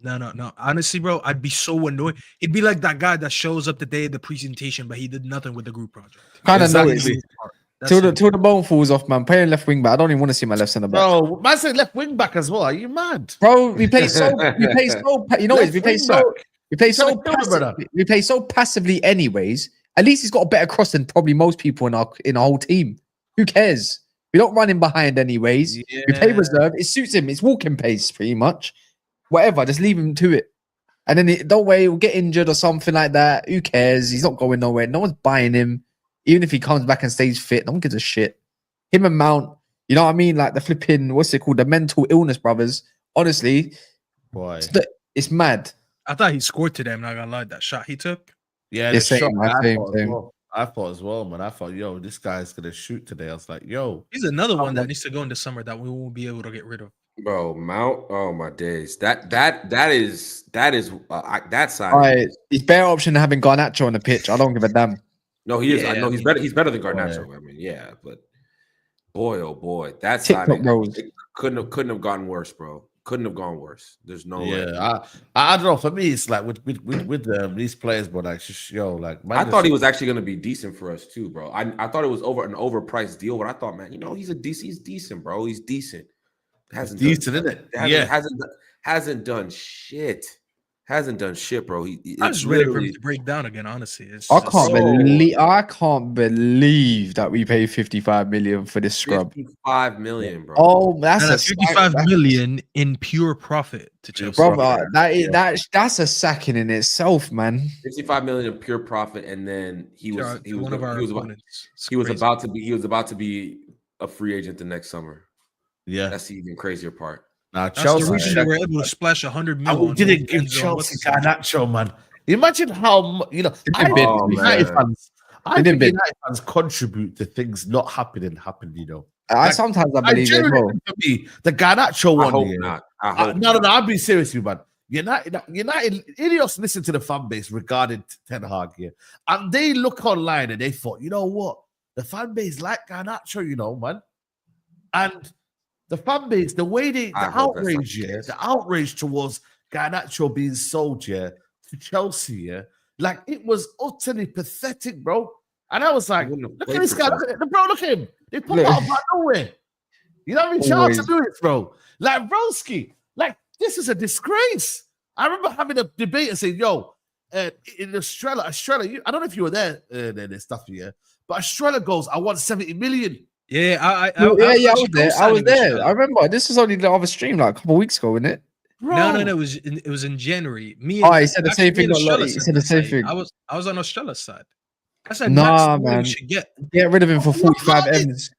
No. Honestly, bro, I'd be so annoyed. It'd be like that guy that shows up the day of the presentation, but he did nothing with the group project. Kind of Exactly. noticed. That's Till him. the bone falls off, man. Playing left wing back. I don't even want to see my left centre back. Bro, man said left wing back as well. Are you mad? Bro, we play so. You know what? Left wing back. Trying to kill the brother. We play so passively, anyways. At least he's got a better cross than probably most people in our whole team. Who cares? We don't run him behind, anyways. We play reserve. It suits him. It's walking pace, pretty much. Whatever, just leave him to it. And then don't worry, he'll get injured or something like that. Who cares? He's not going nowhere. No one's buying him. Even if he comes back and stays fit, no one gives a shit. Him and Mount, you know what I mean? Like the flipping, what's it called? The mental illness brothers honestly, Boy. it's mad. I thought he scored today. I'm not gonna lie. That shot he took. Yeah, Yeah, the same, shot same. I thought as well, man. I thought, yo, this guy's gonna shoot today. I was like, yo, He's another one that needs to go in the summer that we won't be able to get rid of. Bro, Mount. Oh my days. That is that side. All right, he's better option than having Garnacho on the pitch. I don't give a damn. No, he is. I Yeah, know I he's mean- better. He's better than Garnacho. I mean, yeah, but boy, oh boy, that side TikTok bros. couldn't have gotten worse, bro. Couldn't have gone worse. There's no way. yeah. I don't know. For me, it's like with these players, but like, just, yo, like, man, I thought he was actually going to be decent for us too, bro. I thought it was an overpriced deal, but I thought, man, he's decent, bro. He's decent. Hasn't decent, isn't it? Yeah, hasn't done shit. Hasn't done shit, bro. I was ready for him to break down again. Honestly, I can't believe that we paid 55 million for this scrub. 55 million, bro. Oh, that's And a a 55 million in pure profit to Chelsea. brother. That's a sacking in itself, man. 55 million in pure profit, and then he was about to be a free agent the next summer. yeah. That's the even crazier part. Now That's Chelsea, the reason they were able to splash 100 and million. we didn't give Chelsea Garnacho, man. Imagine how I think United fans contribute to things not happening. Sometimes I believe it, bro. For me, the Garnacho one. I hope not. No, I'll be serious with you, man. United, Ineos listened to the fan base regarding Ten Hag here, and they look online and they thought, you know what, the fan base like Garnacho, man, and the fan base, the way the outrage towards Garnacho being sold, to Chelsea, like it was utterly pathetic, bro. And I was like, look at this guy, look at him. They put him out of nowhere. You know what I mean? Shout out to do it, bro. Like Broski, like this is a disgrace. I remember having a debate and saying, yo, in Australia, I don't know if you were there, there's stuff here, but Australia goes, I want 70 million. Yeah, I was there. I remember this was only the other stream like a couple of weeks ago, wasn't it? Bro. No, it was in January. He said the same thing. He said the same thing. I was on Australia's side. I said, nah, man, get rid of him for 45 M's.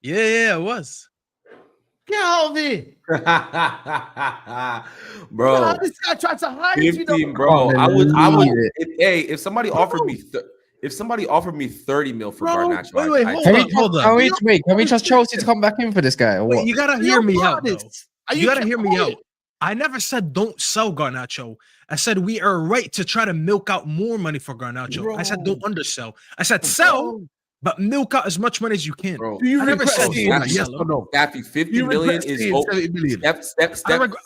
Yeah, it was. Get out of here, bro. This guy tried to hide 15, bro. I would. If somebody offered me. If somebody offered me 30 mil for Garnacho, can we trust Chelsea to come back in for this guy? Or what? You gotta hear me out. You gotta hear me out. I never said don't sell Garnacho. I said we are right to try to milk out more money for Garnacho. Bro. I said don't undersell. I said sell, but milk out as much money as you can. Bro, I never said yes or no. Daffy, 50 million is 70 million. Step.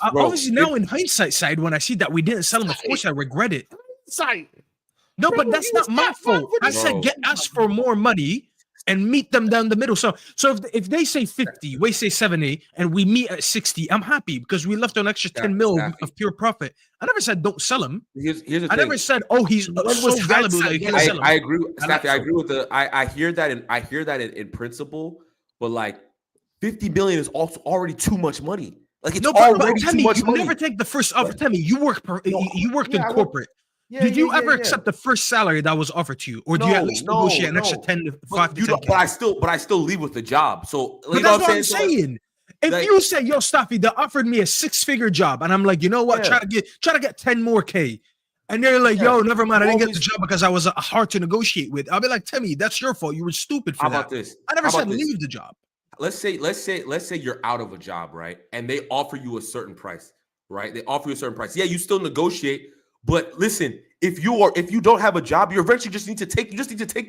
Obviously, now in hindsight side, when I see that we didn't sell him, of course I regret it. No, but that's not my fault. I said ask for more money and meet them down the middle. So if they say 50, we say 70, and we meet at 60, I'm happy because we left an extra 10 mil of pure profit. I never said don't sell him. Here's the thing. I never said he's so valuable that you can't sell him. I agree, Staffy. I agree with I hear that in principle, but like 50 million is also already too much money. Like it's already too much money. You never take the first offer. Tell me, you worked in corporate. Did you ever accept the first salary that was offered to you, or do you at least negotiate an extra 10 to 5 to 10? But I still leave with the job. So but that's what I'm saying. If you say, "Yo, Staffy, they offered me a 6-figure job," and I'm like, you know what, try to get 10 more K, and they're like, "Yo, never mind, I didn't get the job because I was hard to negotiate with." I'll be like, "Timmy, that's your fault. You were stupid for that." How about this? I never said leave the job. Let's say you're out of a job, right? And they offer you a certain price, right? They offer you a certain price. Yeah, you still negotiate. But listen, if you don't have a job, you eventually just need to take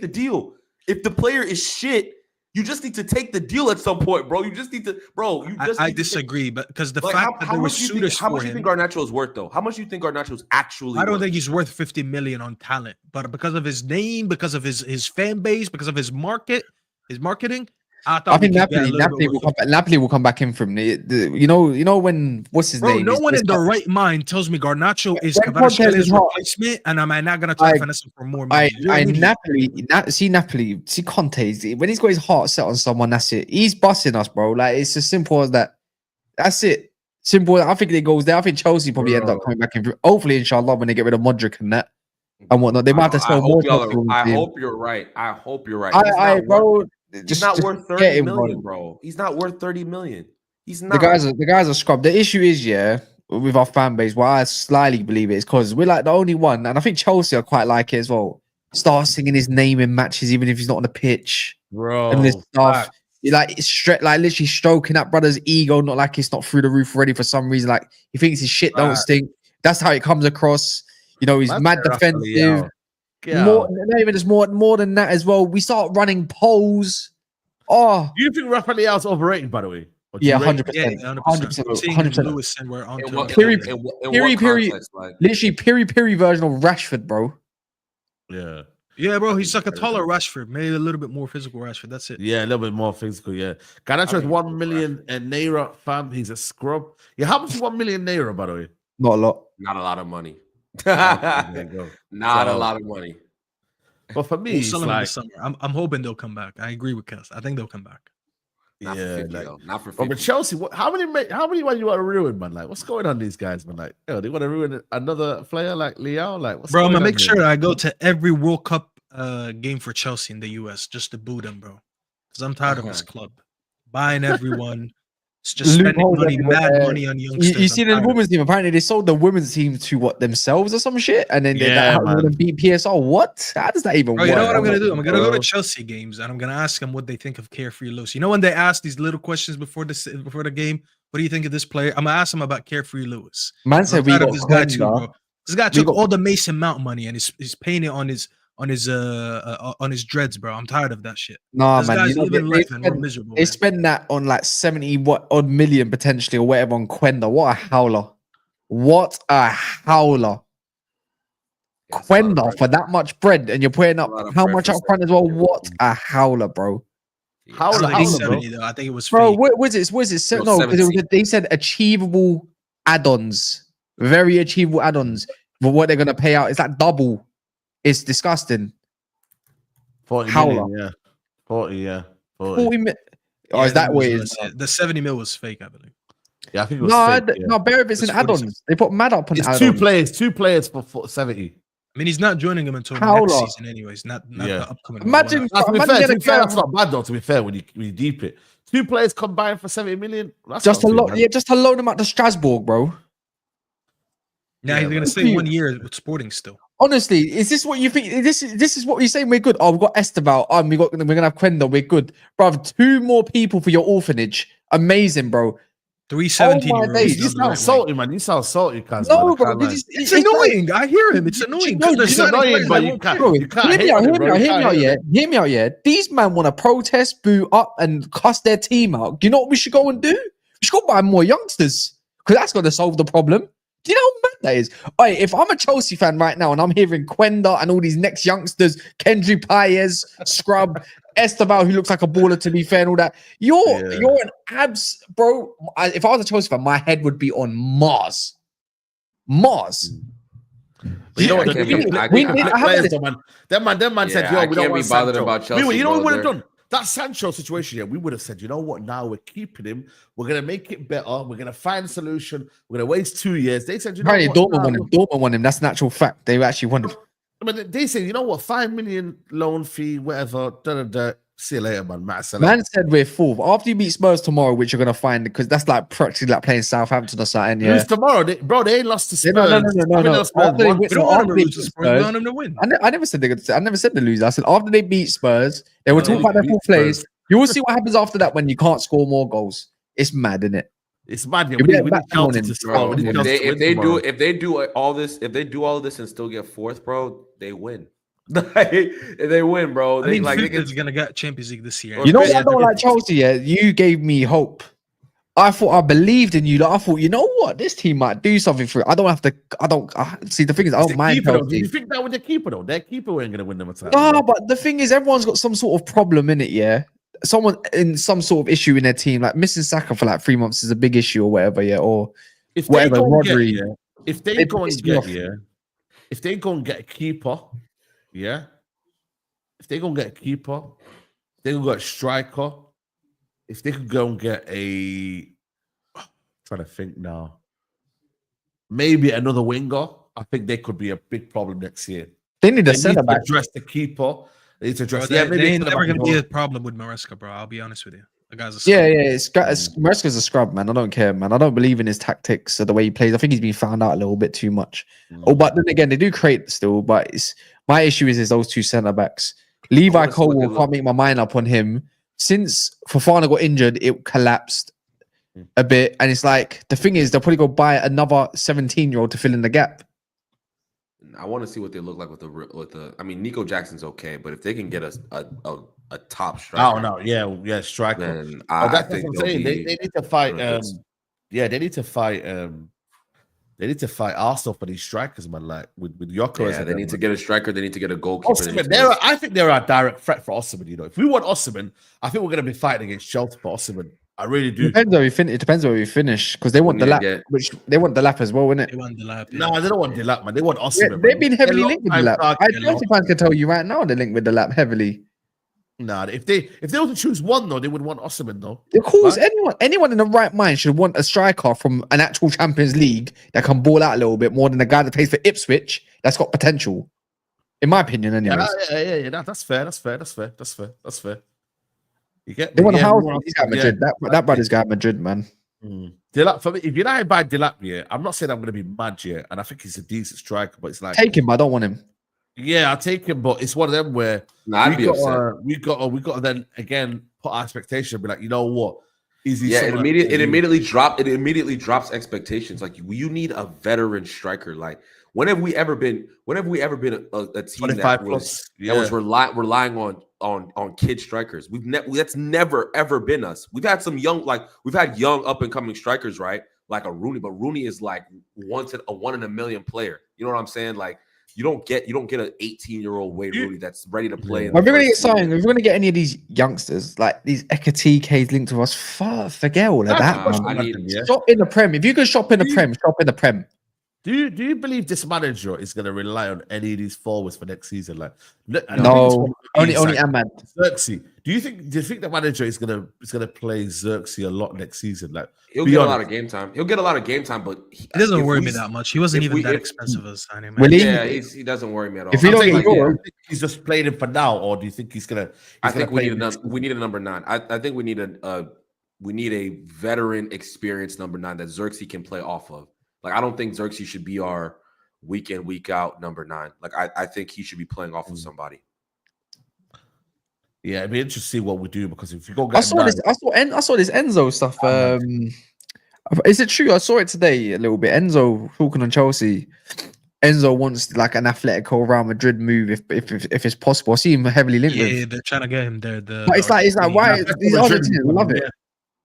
the deal. If the player is shit, you just need to take the deal at some point, bro. You just need to, bro. I disagree, but because the fact that there were suitors for him. How much do you think Garnacho is worth, though? How much do you think Garnacho is actually? I don't think he's worth 50 million on talent, but because of his name, because of his fan base, because of his marketing. I think Napoli will come back in from you know when what's his name? No one in the right mind tells me Garnacho is Kvaratskhelia replacement, and am I not gonna try to finesse him for more money? Napoli, see Conte. When he's got his heart set on someone, that's it. He's busting us, bro. Like it's as simple as that. That's it. Simple. I think it goes there. I think Chelsea probably end up coming back in. Hopefully, inshallah, when they get rid of Modric and that and whatnot, they might have to sell more. I hope you're right. Bro. He's not worth 30 million, bro. He's not worth 30 million. He's The not. guys are scrubbed. The issue is, yeah, with our fan base, why I slyly believe it is because we're like the only one, and I think Chelsea are quite like it as well. Start singing his name in matches, even if he's not on the pitch, and this Bro. stuff. Like like literally stroking that brother's ego, not like it's not through the roof already for some reason. Like he thinks his shit don't stink. That's how it comes across. You know, he's mad defensive. More, not even just more than that as well. We start running polls. Oh, Do you think Rafael's overrated, by the way? Or do yeah, you rate 100%. Yeah, 100%. 100%. Seeing 100%. Lewis and we're on In to what, Period. in what Period. context? Like, Literally, piri version of Rashford, bro. Yeah. Yeah, bro, he's like a taller Rashford, maybe a little bit more physical Rashford. That's it. Yeah, a little bit more physical, yeah. Garnacho is 1 million naira, fam. He's a scrub. Yeah, how much is 1 million naira, by the way? Not a lot. not a lot of money. There you go. Not a So- lot of money. But for me, We'll it's sell him in the like, summer. I'm hoping they'll come back. I agree with Kels. I think they'll come back. Not for yeah, 50, like, though. Not for But 50. Chelsea, how many one you want to ruin, man? Like, what's going on these guys, man? Like, they want to ruin another player like Leo? Like, what's Bro, I'm going gonna on make here? sure I go to every World Cup game for Chelsea in the US just to boo them, bro. Because I'm tired of this club buying everyone. It's just spending Loopholes money, mad everywhere. money on youngsters. You I'm see the tired of it. women's team. Apparently, they sold the women's team to what themselves or some shit, and then Yeah, that man. beat PSR. What? How does that even Bro, work? you know what I'm gonna do? I'm gonna go to Bro. Chelsea games and I'm gonna ask them what they think of Carefree Lewis. You know when they ask these little questions before the game, what do you think of this player? I'm gonna ask them about Carefree Lewis. Man I'm said we tired of got this guy too, Quenda. bro. This guy We took got- all the Mason Mount money and he's paying it on his dreads, bro. I'm tired of that shit. Nah, This man. guy's You know, living they life and we're spend- miserable. They man. spend that on like 70 odd million potentially or whatever on Quenda. What a howler. What a howler. That's a lot of Quenda bread. for that much bread and you're putting a up lot of how bread much for up front as well? 70. What a howler, bro. How I don't the think hell, it's bro? 70 though. I think it was Bro, fake. what was it? No, 17. they said achievable add-ons. Very achievable add-ons. But what they're gonna pay out is like double. It's disgusting. 40 Howler. million, yeah. 40, yeah. 40. 40 mil. Oh, Yeah, is I that think it what it was is? less. The 70 mil was fake, I believe. Yeah, I think it was No, fake, yeah. no, bare bits It's and add-ons. 46. They put mad up on It's add-ons. two players for 70. I mean, he's not joining him until Howler. next season, anyways. Not Yeah. the upcoming. Imagine, That's, to be imagine fair, getting a guy- that's not bad though, to be fair, when you deep it. Two players combined for 70 million. That's just to not too loan, bad. yeah, just to loan them out to Strasbourg, bro. Now Yeah, he's gonna man. stay 1 year with Sporting still. Honestly, is this what you think? This is what you're saying? We're good. Oh, we've got Esteval. We're gonna have Quenda. We're good, bro. 2 more people for your orphanage. Amazing, bro. 3 17 my year olds. days, You sound salty, man. You sound salty, Kaz. No, man. I bro. can't lie. It's annoying. I hear him. It's annoying. No, Because it's they're annoying, signing but players you that can't- won't Bro, you can't hear me hate out, on hear it, me bro. out, You hear me can't out, hate yeah. on Hear me out, yeah. These men want to protest, boo up, and cuss their team out. Do you know what we should go and do? We should go buy more youngsters because that's going to solve the problem. Do you know how mad that is? Oi, if I'm a Chelsea fan right now and I'm hearing Quenda and all these next youngsters, Kendry Paez, Scrub, Esteval, who looks like a baller to be fair, and all that, you're an abs, bro. If I was a Chelsea fan, my head would be on Mars. Mars. But you know what? I The can't different be- I players, can't- I haven't players, this- though, man. Them man said, Yeah, "Yo, I we don't can't want be bothered Sancho." about Chelsea, You know what we would have brother. done? That Sancho situation, yeah, we would have said, you know what? Now we're keeping him. We're gonna make it better. We're gonna find a solution. We're gonna waste 2 years. They said, you know Apparently, what? Dortmund Nah, won him. Dortmund won him. That's an actual fact. They actually won him. I mean, they said, you know what? 5 million loan fee, whatever. See you later, man. Matt Salah. Man said we're fourth. After you beat Spurs tomorrow, which you're gonna find because that's like practically like playing Southampton or something. Yeah. Lose tomorrow, they ain't lost to Spurs. No. I think they lost Spurs After they once. win- We don't so want after him to they lose to beat Spurs. We Spurs- want him to win. I never said I never said the loser. I said after they beat Spurs, they were No, talking they about their beat full plays. Spurs. You will see what happens after that when you can't score more goals. It's mad, isn't it? It's mad. Yeah, You we get need back on Chelsea him, to score. Bro, We need if Chelsea they to if win they tomorrow. do if they do all this and still get fourth, bro, they win. They win, bro. I They mean, like they is can, gonna get Champions League this year. Or You know Yeah, what I don't like Chelsea. Yeah, you gave me hope. I thought I believed in you. Like, I thought, you know what, this team might do something for it. I don't have to. I don't see. The thing is, I It's don't the mind keeper, though. Do Chelsea. you think that with their keeper though? Their keeper ain't gonna win them a title. No, but the thing is, everyone's got some sort of problem in it. Yeah, someone in some sort of issue in their team, like missing Saka for like 3 months is a big issue or whatever. Yeah, or If they whatever. go and get, Rodri. yeah, if they They go piss and me get, off. yeah, if they go and get a keeper, yeah, if they go and get a keeper, they go get a striker. If they could go and get trying to think now, maybe another winger. I think they could be a big problem next year. They need They a centre need to back. address the keeper. They need to Bro, address. they, Yeah, they maybe ain't a never gonna be centre-back. a problem with Maresca, bro. I'll be honest with you. The guy's a Yeah, scrub. Maresca's a scrub, man. I don't care, man. I don't believe in his tactics or the way he plays. I think he's been found out a little bit too much. Oh, but then again, they do create still. But my issue is those two centre backs. Levi wanna see what they Colwill, can't make my mind up on him. Since Fofana got injured, it collapsed a bit. And it's like, the thing is, they'll probably go buy another 17-year-old to fill in the gap. I want to see what they look like with the. I mean, Nico Jackson's okay, but if they can get a top striker, Oh no, yeah, striker. then Oh, I that's think what I'm saying. They need to fight. They need to fight. They need to fight Arsenal for these strikers, man. Like with Yoko. Yeah, they need to get a striker. They need to get a goalkeeper. Osimhen, I think they're a direct threat for Osimhen. You know, if we want Osimhen, I think we're going to be fighting against Chelsea for Osimhen. I really do. It depends where we finish, because they want the lap, which they want the lap as well, innit? They want the lap. Yeah. No, they don't want the lap, man. They want Osimhen. Yeah, they've been heavily linked with the lap. Target, Chelsea fans can tell you right now they're linked with the lap heavily. Nah, if they were to choose one though, they would want Osimhen though. Of course, Right? anyone in the right mind should want a striker from an actual Champions League that can ball out a little bit more than a guy that plays for Ipswich that's got potential. In my opinion, anyways. Yeah. That's fair. You get They want yeah, House. more He's at Madrid. That brother's got Madrid, man. Delap, for me, if United buy Delap, yeah, I'm not saying I'm going to be mad, yeah, and I think he's a decent striker, but it's like Take him, but I don't want him. yeah, I'll take him, but it's one of them where I'd be upset. we got to then again put our expectation and be like, you know what? It immediately drops expectations. Like you need a veteran striker. Like when have we ever been a team that was relying on kid strikers? That's never ever been us. We've had some young up and coming strikers, right? Like a Rooney, but Rooney is like a 1 in a million player. You know what I'm saying? Like you don't get an 18-year-old Wayne Rooney that's ready to play. If we're gonna get signed, if we're gonna get any of these youngsters like these Ekateke's linked to us, forget all of that. Shop in the Prem. If you can shop in the Prem, shop in the Prem. Do you believe this manager is going to rely on any of these forwards for next season? Like, no, only Ahmad. Xerxes. Do you think the manager is going to play Xerxes a lot next season? Like, he'll get a lot of game time. He'll get a lot of game time, but he doesn't worry me that much. He wasn't even that expensive as signing. Yeah, he doesn't worry me at all. If you don't get yours, he's just playing him for now, or do you think he's gonna? I think we need a number 9. I think we need a veteran, experienced number 9 that Xerxes can play off of. Like, I don't think Xerxes should be our week in, week out number 9. Like, I think he should be playing off of somebody. Yeah, it'd be interesting to see what we do, because if you go, I saw this Enzo stuff. Is it true? I saw it today a little bit. Enzo talking on Chelsea. Enzo wants like an Atletico Real Madrid move if it's possible. I see him heavily linked. Yeah, they're trying to get him there. But it's like why these Argentinians love it.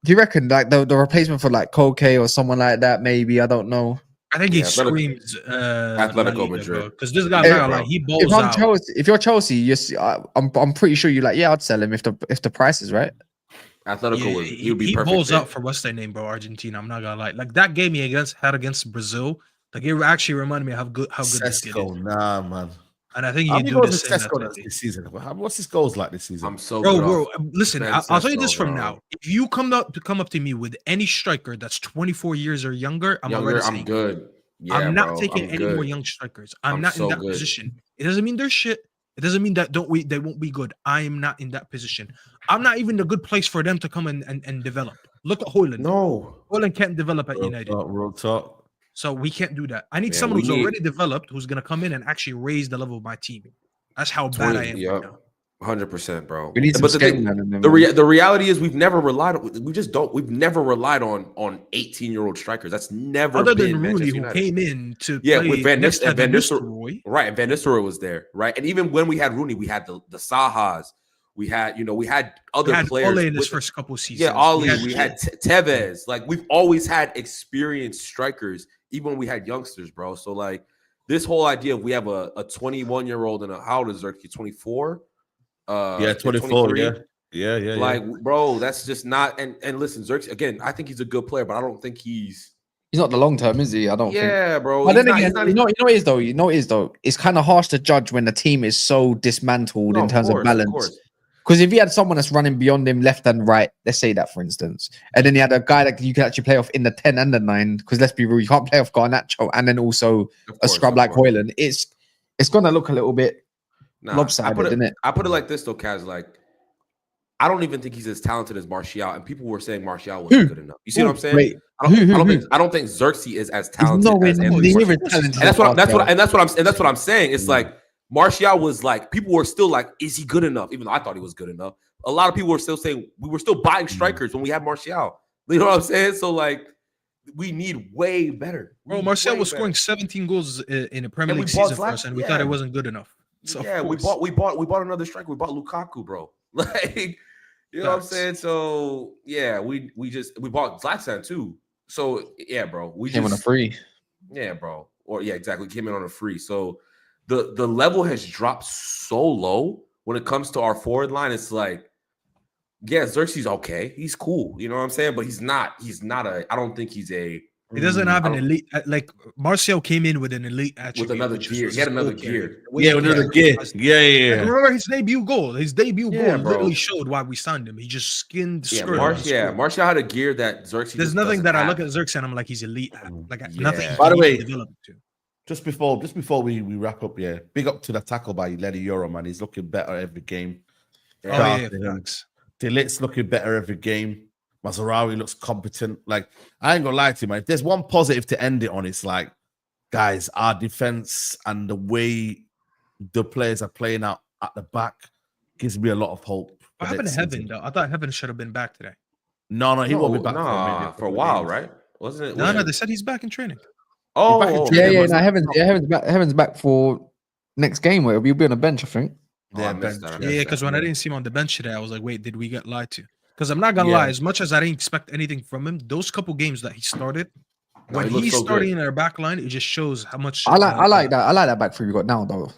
Do you reckon like the replacement for like Koke or someone like that? Maybe, I don't know. I think he screams Atletico Madrid, because this guy like he balls out. If you're Chelsea, I'm pretty sure you like, yeah, I'd sell him if the price is right. Atletico he'll be he perfect. He balls out for what's their name, bro? Argentina. I'm not gonna lie. Like that game he had against Brazil, like it actually reminded me of how good this kid is. Nah, man. And I think he do the same this season. What's his goals like this season? I'm so bro. Listen, I'll tell you this from now. If you come up to me with any striker that's 24 years or younger, I'm good. Yeah, I'm not taking any more young strikers. I'm not in that position. It doesn't mean they're shit. It doesn't mean that they won't be good. I am not in that position. I'm not even a good place for them to come and develop. Look at Højlund. No, Højlund can't develop at United. Real talk. So we can't do that. I need someone who's already developed, who's gonna come in and actually raise the level of my team. That's how bad I am. Yeah, right now. 100%, bro. We need some the reality is we've never relied on 18-year-old strikers. That's never other been than Rooney, who came in to play with Van Nistelrooy. Right, and Van Nistelrooy was there, right? And even when we had Rooney, we had the Sahas. We had other players Ole in his first couple seasons. Yeah, Ollie. We had Tevez. Like, we've always had experienced strikers, even when we had youngsters, bro. So like this whole idea of we have a 21-year-old and how old is Xerxes? 24. 24. Yeah. Like, bro, that's just not. And listen, Xerxes, again, I think he's a good player, but I don't think he's not the long term, is he? I don't think. Yeah, bro. But then again, you know what it is though. It's kind of harsh to judge when the team is so dismantled in terms of balance. Because if he had someone that's running beyond him left and right, let's say that for instance, and then he had a guy that you can actually play off in the 10 and the 9, because let's be real, you can't play off Garnacho and then also a scrub like Højlund. It's gonna look a little bit lopsided, isn't it? I put it like this though, Kaz. Like, I don't even think he's as talented as Martial, and people were saying Martial wasn't good enough. You see what I'm saying? Wait, I don't think Xerxes is as he's talented nowhere as Anthony near Martial. as talented. And as that's what I'm saying. It's like Martial was like, people were still like, is he good enough? Even though I thought he was good enough. A lot of people were still saying we were still buying strikers when we had Martial. You know what I'm saying? So like, we need way better. Bro, Martial was scoring 17 goals in a Premier League season for us, and we thought it wasn't good enough. So yeah, we bought another striker. We bought Lukaku, bro. Like, you know what I'm saying? So yeah, we bought Zlatan too. So yeah, bro, we came on a free. Yeah, bro. Or yeah, exactly. Came in on a free. So the level has dropped so low when it comes to our forward line. It's like, yeah, Xerxes okay. He's cool. You know what I'm saying? But he's not a. I don't think he's a. He doesn't have an elite. Like Martial came in with an elite attribute. With another gear. He had another gear. Yeah, with another gear. Yeah. Remember his debut goal? His debut goal bro. literally showed why we signed him. He just skinned. Martial had a gear that Xerxes. There's nothing that I look at Xerxes and I'm like, he's elite. Like nothing. By the way, developed to. Just before we wrap up, big up to the tackle by Lenny Euro, man. He's looking better every game. Thanks. Delit's looking better every game. Mazraoui looks competent. Like, I ain't gonna lie to you, man. If there's one positive to end it on, it's like, guys, our defense and the way the players are playing out at the back gives me a lot of hope. What happened to Heaven, though? I thought Heaven should have been back today. No, he won't be back for a while, right? Wasn't it? No, they said he's back in training. No, Heaven's back for next game where we'll be on the bench, I think. Because when I didn't see him on the bench today, I was like, wait, did we get lied to? Because I'm not gonna lie, as much as I didn't expect anything from him, those couple games that he started, when he's starting in our back line, it just shows how much I like that back three we got now, though.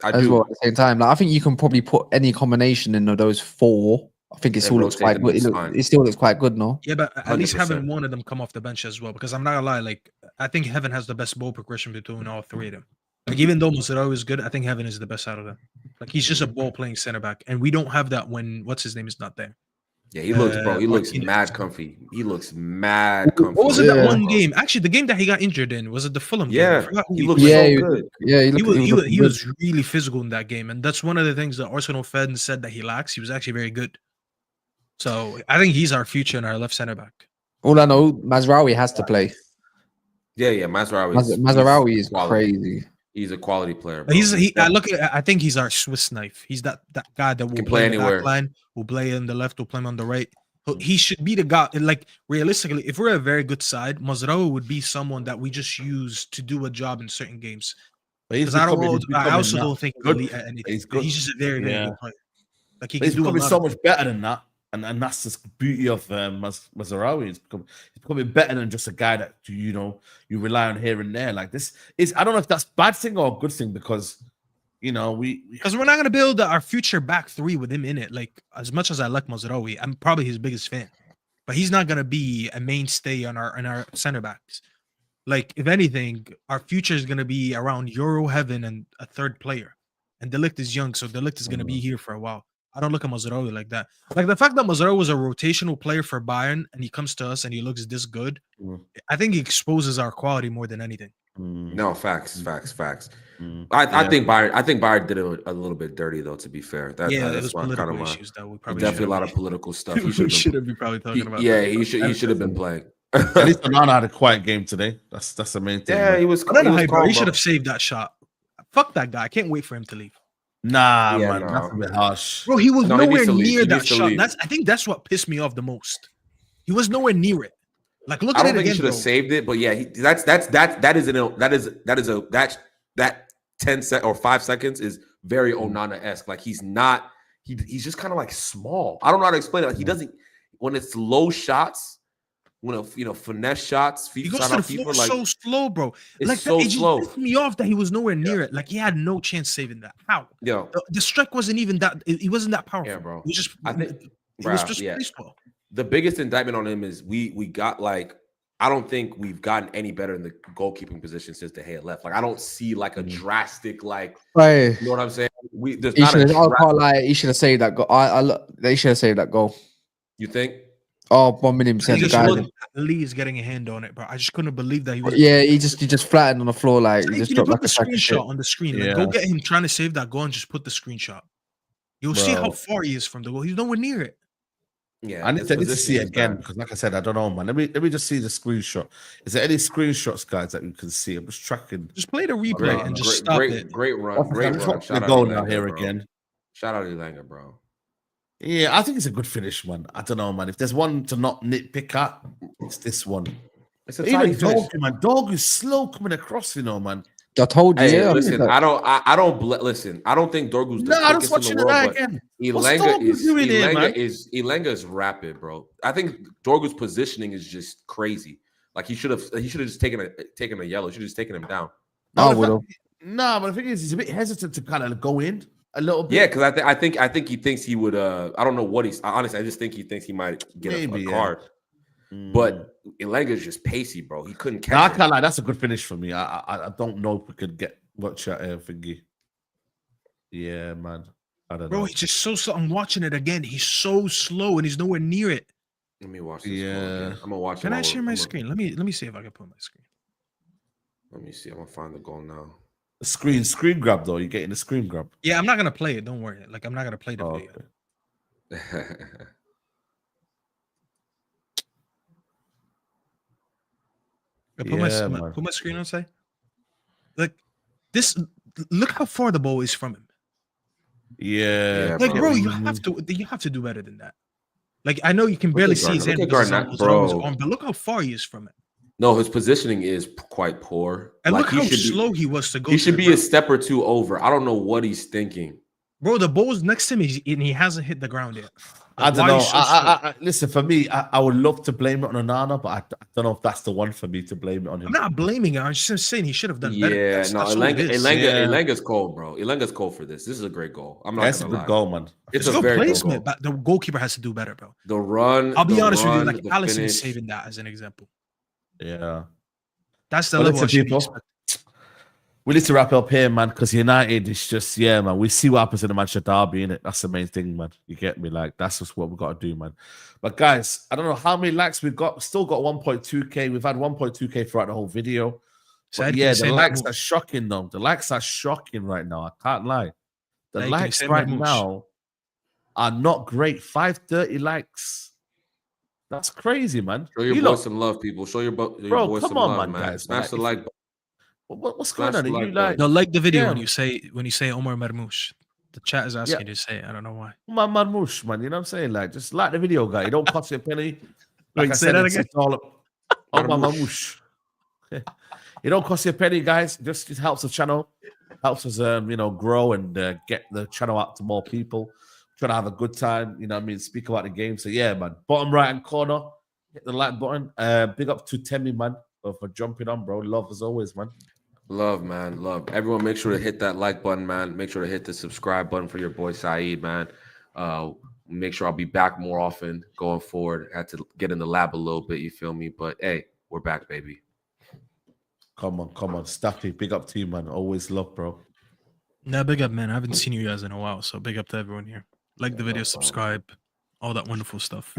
Well at the same time. Like, I think you can probably put any combination in of those four. I think it still looks quite good. It still looks quite good, no? Yeah, but at least having one of them come off the bench as well. Because I'm not gonna lie, like, I think Heaven has the best ball progression between all three of them. Like, even though Mazraoui is good, I think Heaven is the best out of them. Like, he's just a ball playing center back, and we don't have that when what's his name is not there. Yeah, he looks, bro. He looks mad comfy. He looks mad comfy. What was it that one game? Actually, the game that he got injured in, was it the Fulham game? Yeah, he looked so good. Yeah, he was really physical in that game, and that's one of the things that Arsenal fans said that he lacks. He was actually very good. So I think he's our future in our left center back. All I know, Mazraoui has to play. Yeah, Mazraoui is crazy. He's a quality player. Bro. I think he's our Swiss knife. He's that guy that will play anywhere. The back line, will play in the left, will play him on the right. He should be the guy. Like, realistically, if we're a very good side, Mazraoui would be someone that we just use to do a job in certain games. Because I also don't think he's elite at anything. He's just a very, very good player. Like, he's becoming so much better than that. And that's the beauty of Mazraoui. He's becoming better than just a guy that you rely on here and there. Like, this is, I don't know if that's a bad thing or a good thing, because because we're not gonna build our future back three with him in it. Like, as much as I like Mazraoui, I'm probably his biggest fan, but he's not gonna be a mainstay on our center backs. Like, if anything, our future is gonna be around Euro, Heaven, and a third player. And De Ligt is young, so De Ligt is gonna be here for a while. I don't look at Mazraoui like that. Like, the fact that Mazraoui was a rotational player for Bayern and he comes to us and he looks this good, I think he exposes our quality more than anything. No, facts. I think Bayern did it a little bit dirty, though. To be fair, that's political issues that we probably definitely a lot of political stuff. We should have been probably talking about. Yeah, he should have been playing. At least Onana had a quiet game today. That's the main thing. Yeah, he was. He should have saved that shot. Fuck that guy. I can't wait for him to leave. Nah, man, that's a bit harsh. Bro, he was nowhere near that shot. I think that's what pissed me off the most. He was nowhere near it. Like, look at it again. I don't think he should have saved it, but yeah, that 10 or 5 seconds is very Onana-esque. Like, he's just kind of like small. I don't know how to explain it. Like, he doesn't, when it's low shots, when finesse shots, he goes to the floor so slow, bro. It's like, so slow. It pissed me off that he was nowhere near it. Like, he had no chance saving that. How? Yeah, the strike wasn't even that. He wasn't that powerful. Yeah, bro. It was just. It was just baseball. The biggest indictment on him is we got, like, I don't think we've gotten any better in the goalkeeping position since De Gea left. Like, I don't see like a drastic, like, you know what I'm saying? He should have saved that goal. They should have saved that goal. You think? Oh, 1,000,000%. Lee is getting a hand on it, bro. I just couldn't believe that he was. Yeah, he just flattened on the floor, like, he just dropped like a screenshot on the screen. Like, go get him trying to save that goal and just put the screenshot. You'll see how far he is from the goal. He's nowhere near it. Yeah, I need his to see positioning it is again bad. because, like I said, I don't know, man. Let me just see the screenshot. Is there any screenshots, guys, that you can see? I'm just tracking. Just play the replay Great, and just great, stop it. great run, I'm great just run. watching Shout the out goal now Elanga, here bro. again. Shout out Elanga, bro. Yeah, I think it's a good finish, man. I don't know, man. If there's one to not nitpick at, it's this one. It's a But tidy even finish. Dog, man. Dog is slow coming across, you know, man. I told you. Hey, Yeah, listen, I don't think Dorgu's the No, I'm just quickest in the watching it world, now but again. What's Dog doing here, man? Elanga is rapid, bro. I think Dorgu's positioning is just crazy. Like he should have just taken a yellow. He should have just taken him down. I would have. No, but the thing is, he's a bit hesitant to kind of go in a little bit. Yeah, because I think he thinks he would. I don't know what he's. Honestly, I just think he thinks he might get a card. But Elanga is just pacey, bro. He couldn't catch. No, I can't lie. That's a good finish for me. I don't know if we could get much at thingy. Yeah, man. I don't know. Bro, he's just so slow. I'm watching it again. He's so slow and he's nowhere near it. Let me watch this. Yeah, I'm gonna watch. Can I share my screen? Let me see if I can put my screen. Let me see. I'm gonna find the goal now. The screen grab though. You're getting the screen grab. Yeah, I'm not gonna play it. Don't worry. Like I'm not gonna play the video. Okay. Put my screen on, say. Like this. Look how far the ball is from him. Yeah, like bro, you have to do better than that. Like I know you can barely see his hand, but look how far he is from it. No, his positioning is quite poor. And like, look how slow he was to go. He should be a step or two over. I don't know what he's thinking. Bro, the ball's next to him and he hasn't hit the ground yet. I don't know. I listen, for me, I would love to blame it on Onana, but I don't know if that's the one for me to blame it on him. I'm not blaming him. I'm just saying he should have done better. Yeah, Elanga's cold, bro. Elanga's cold for this. This is a great goal. I'm not That's a good goal, man. It's a very placement, but the goalkeeper has to do better, bro. The run. I'll be honest with you, like Alisson is saving that as an example. Yeah, that's the level of people. We need to wrap up here, man, because United is just, man. We see what happens in the Manchester derby, innit? That's the main thing, man. You get me? Like, that's just what we got to do, man. But guys, I don't know how many likes we've got. Still got 1.2K. We've had 1.2K throughout the whole video. But yeah, the likes are shocking, though. The likes are shocking right now. I can't lie. The likes right now are not great. 530 likes. That's crazy, man. Show your boys some love, people. Show your boys some love, man. Guys, smash the like button. What's going on? You like the video when you say Omar Marmoush. The chat is asking you to say it. I don't know why. Omar Marmoush, man. You know what I'm saying? Like, just like the video, guy. It don't cost you a penny. Like I say said, that again. Omar Marmoush. It don't cost you a penny, guys. Just helps the channel, helps us, grow and get the channel out to more people. Trying to have a good time. You know what I mean? Speak about the game. So yeah, man. Bottom right hand corner, hit the like button. Big up to Temi, man, for jumping on, bro. Love as always, man. Love, man. Love. Everyone, make sure to hit that like button, man. Make sure to hit the subscribe button for your boy Saeed, man. Make sure I'll be back more often going forward. I had to get in the lab a little bit, you feel me? But hey, we're back, baby. Come on. Staffy, big up to you, man. Always love, bro. Nah, big up, man. I haven't seen you guys in a while, so big up to everyone here. Like the video, subscribe, all that wonderful stuff.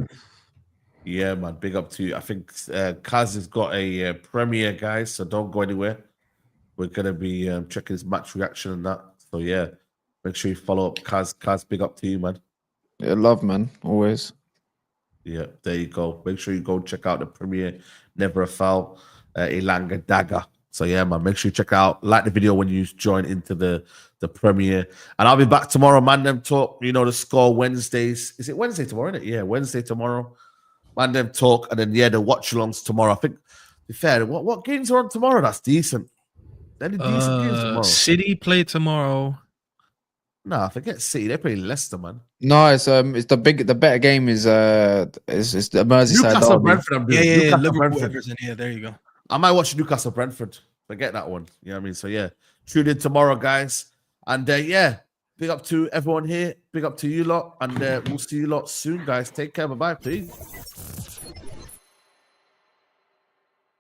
Yeah, man. Big up to you. I think Kaz has got a premiere, guys, so don't go anywhere. We're going to be checking his match reaction and that. So, yeah, make sure you follow up Kaz. Kaz, big up to you, man. Yeah, love, man. Always. Yeah, there you go. Make sure you go check out the premiere. Never a Foul, Elanga Dagger. So, yeah, man, make sure you check out. Like the video when you join into the premiere. And I'll be back tomorrow, Man Them Talk. You know, the score Wednesdays. Is it Wednesday tomorrow, isn't it? Yeah, Wednesday tomorrow. Man Them Talk. And then, the watch-alongs tomorrow. I think, to be fair, what games are on tomorrow? That's decent. Any decent games tomorrow? City play tomorrow. Nah, forget City. They play Leicester, man. No, it's the better game is the Merseyside Newcastle derby. Brentford. Yeah, Liverpool Everton. Yeah, there you go. I might watch Newcastle Brentford. Forget that one. You know what I mean? So yeah, tune in tomorrow, guys. And big up to everyone here. Big up to you lot, and we'll see you lot soon, guys. Take care. Bye bye. Peace.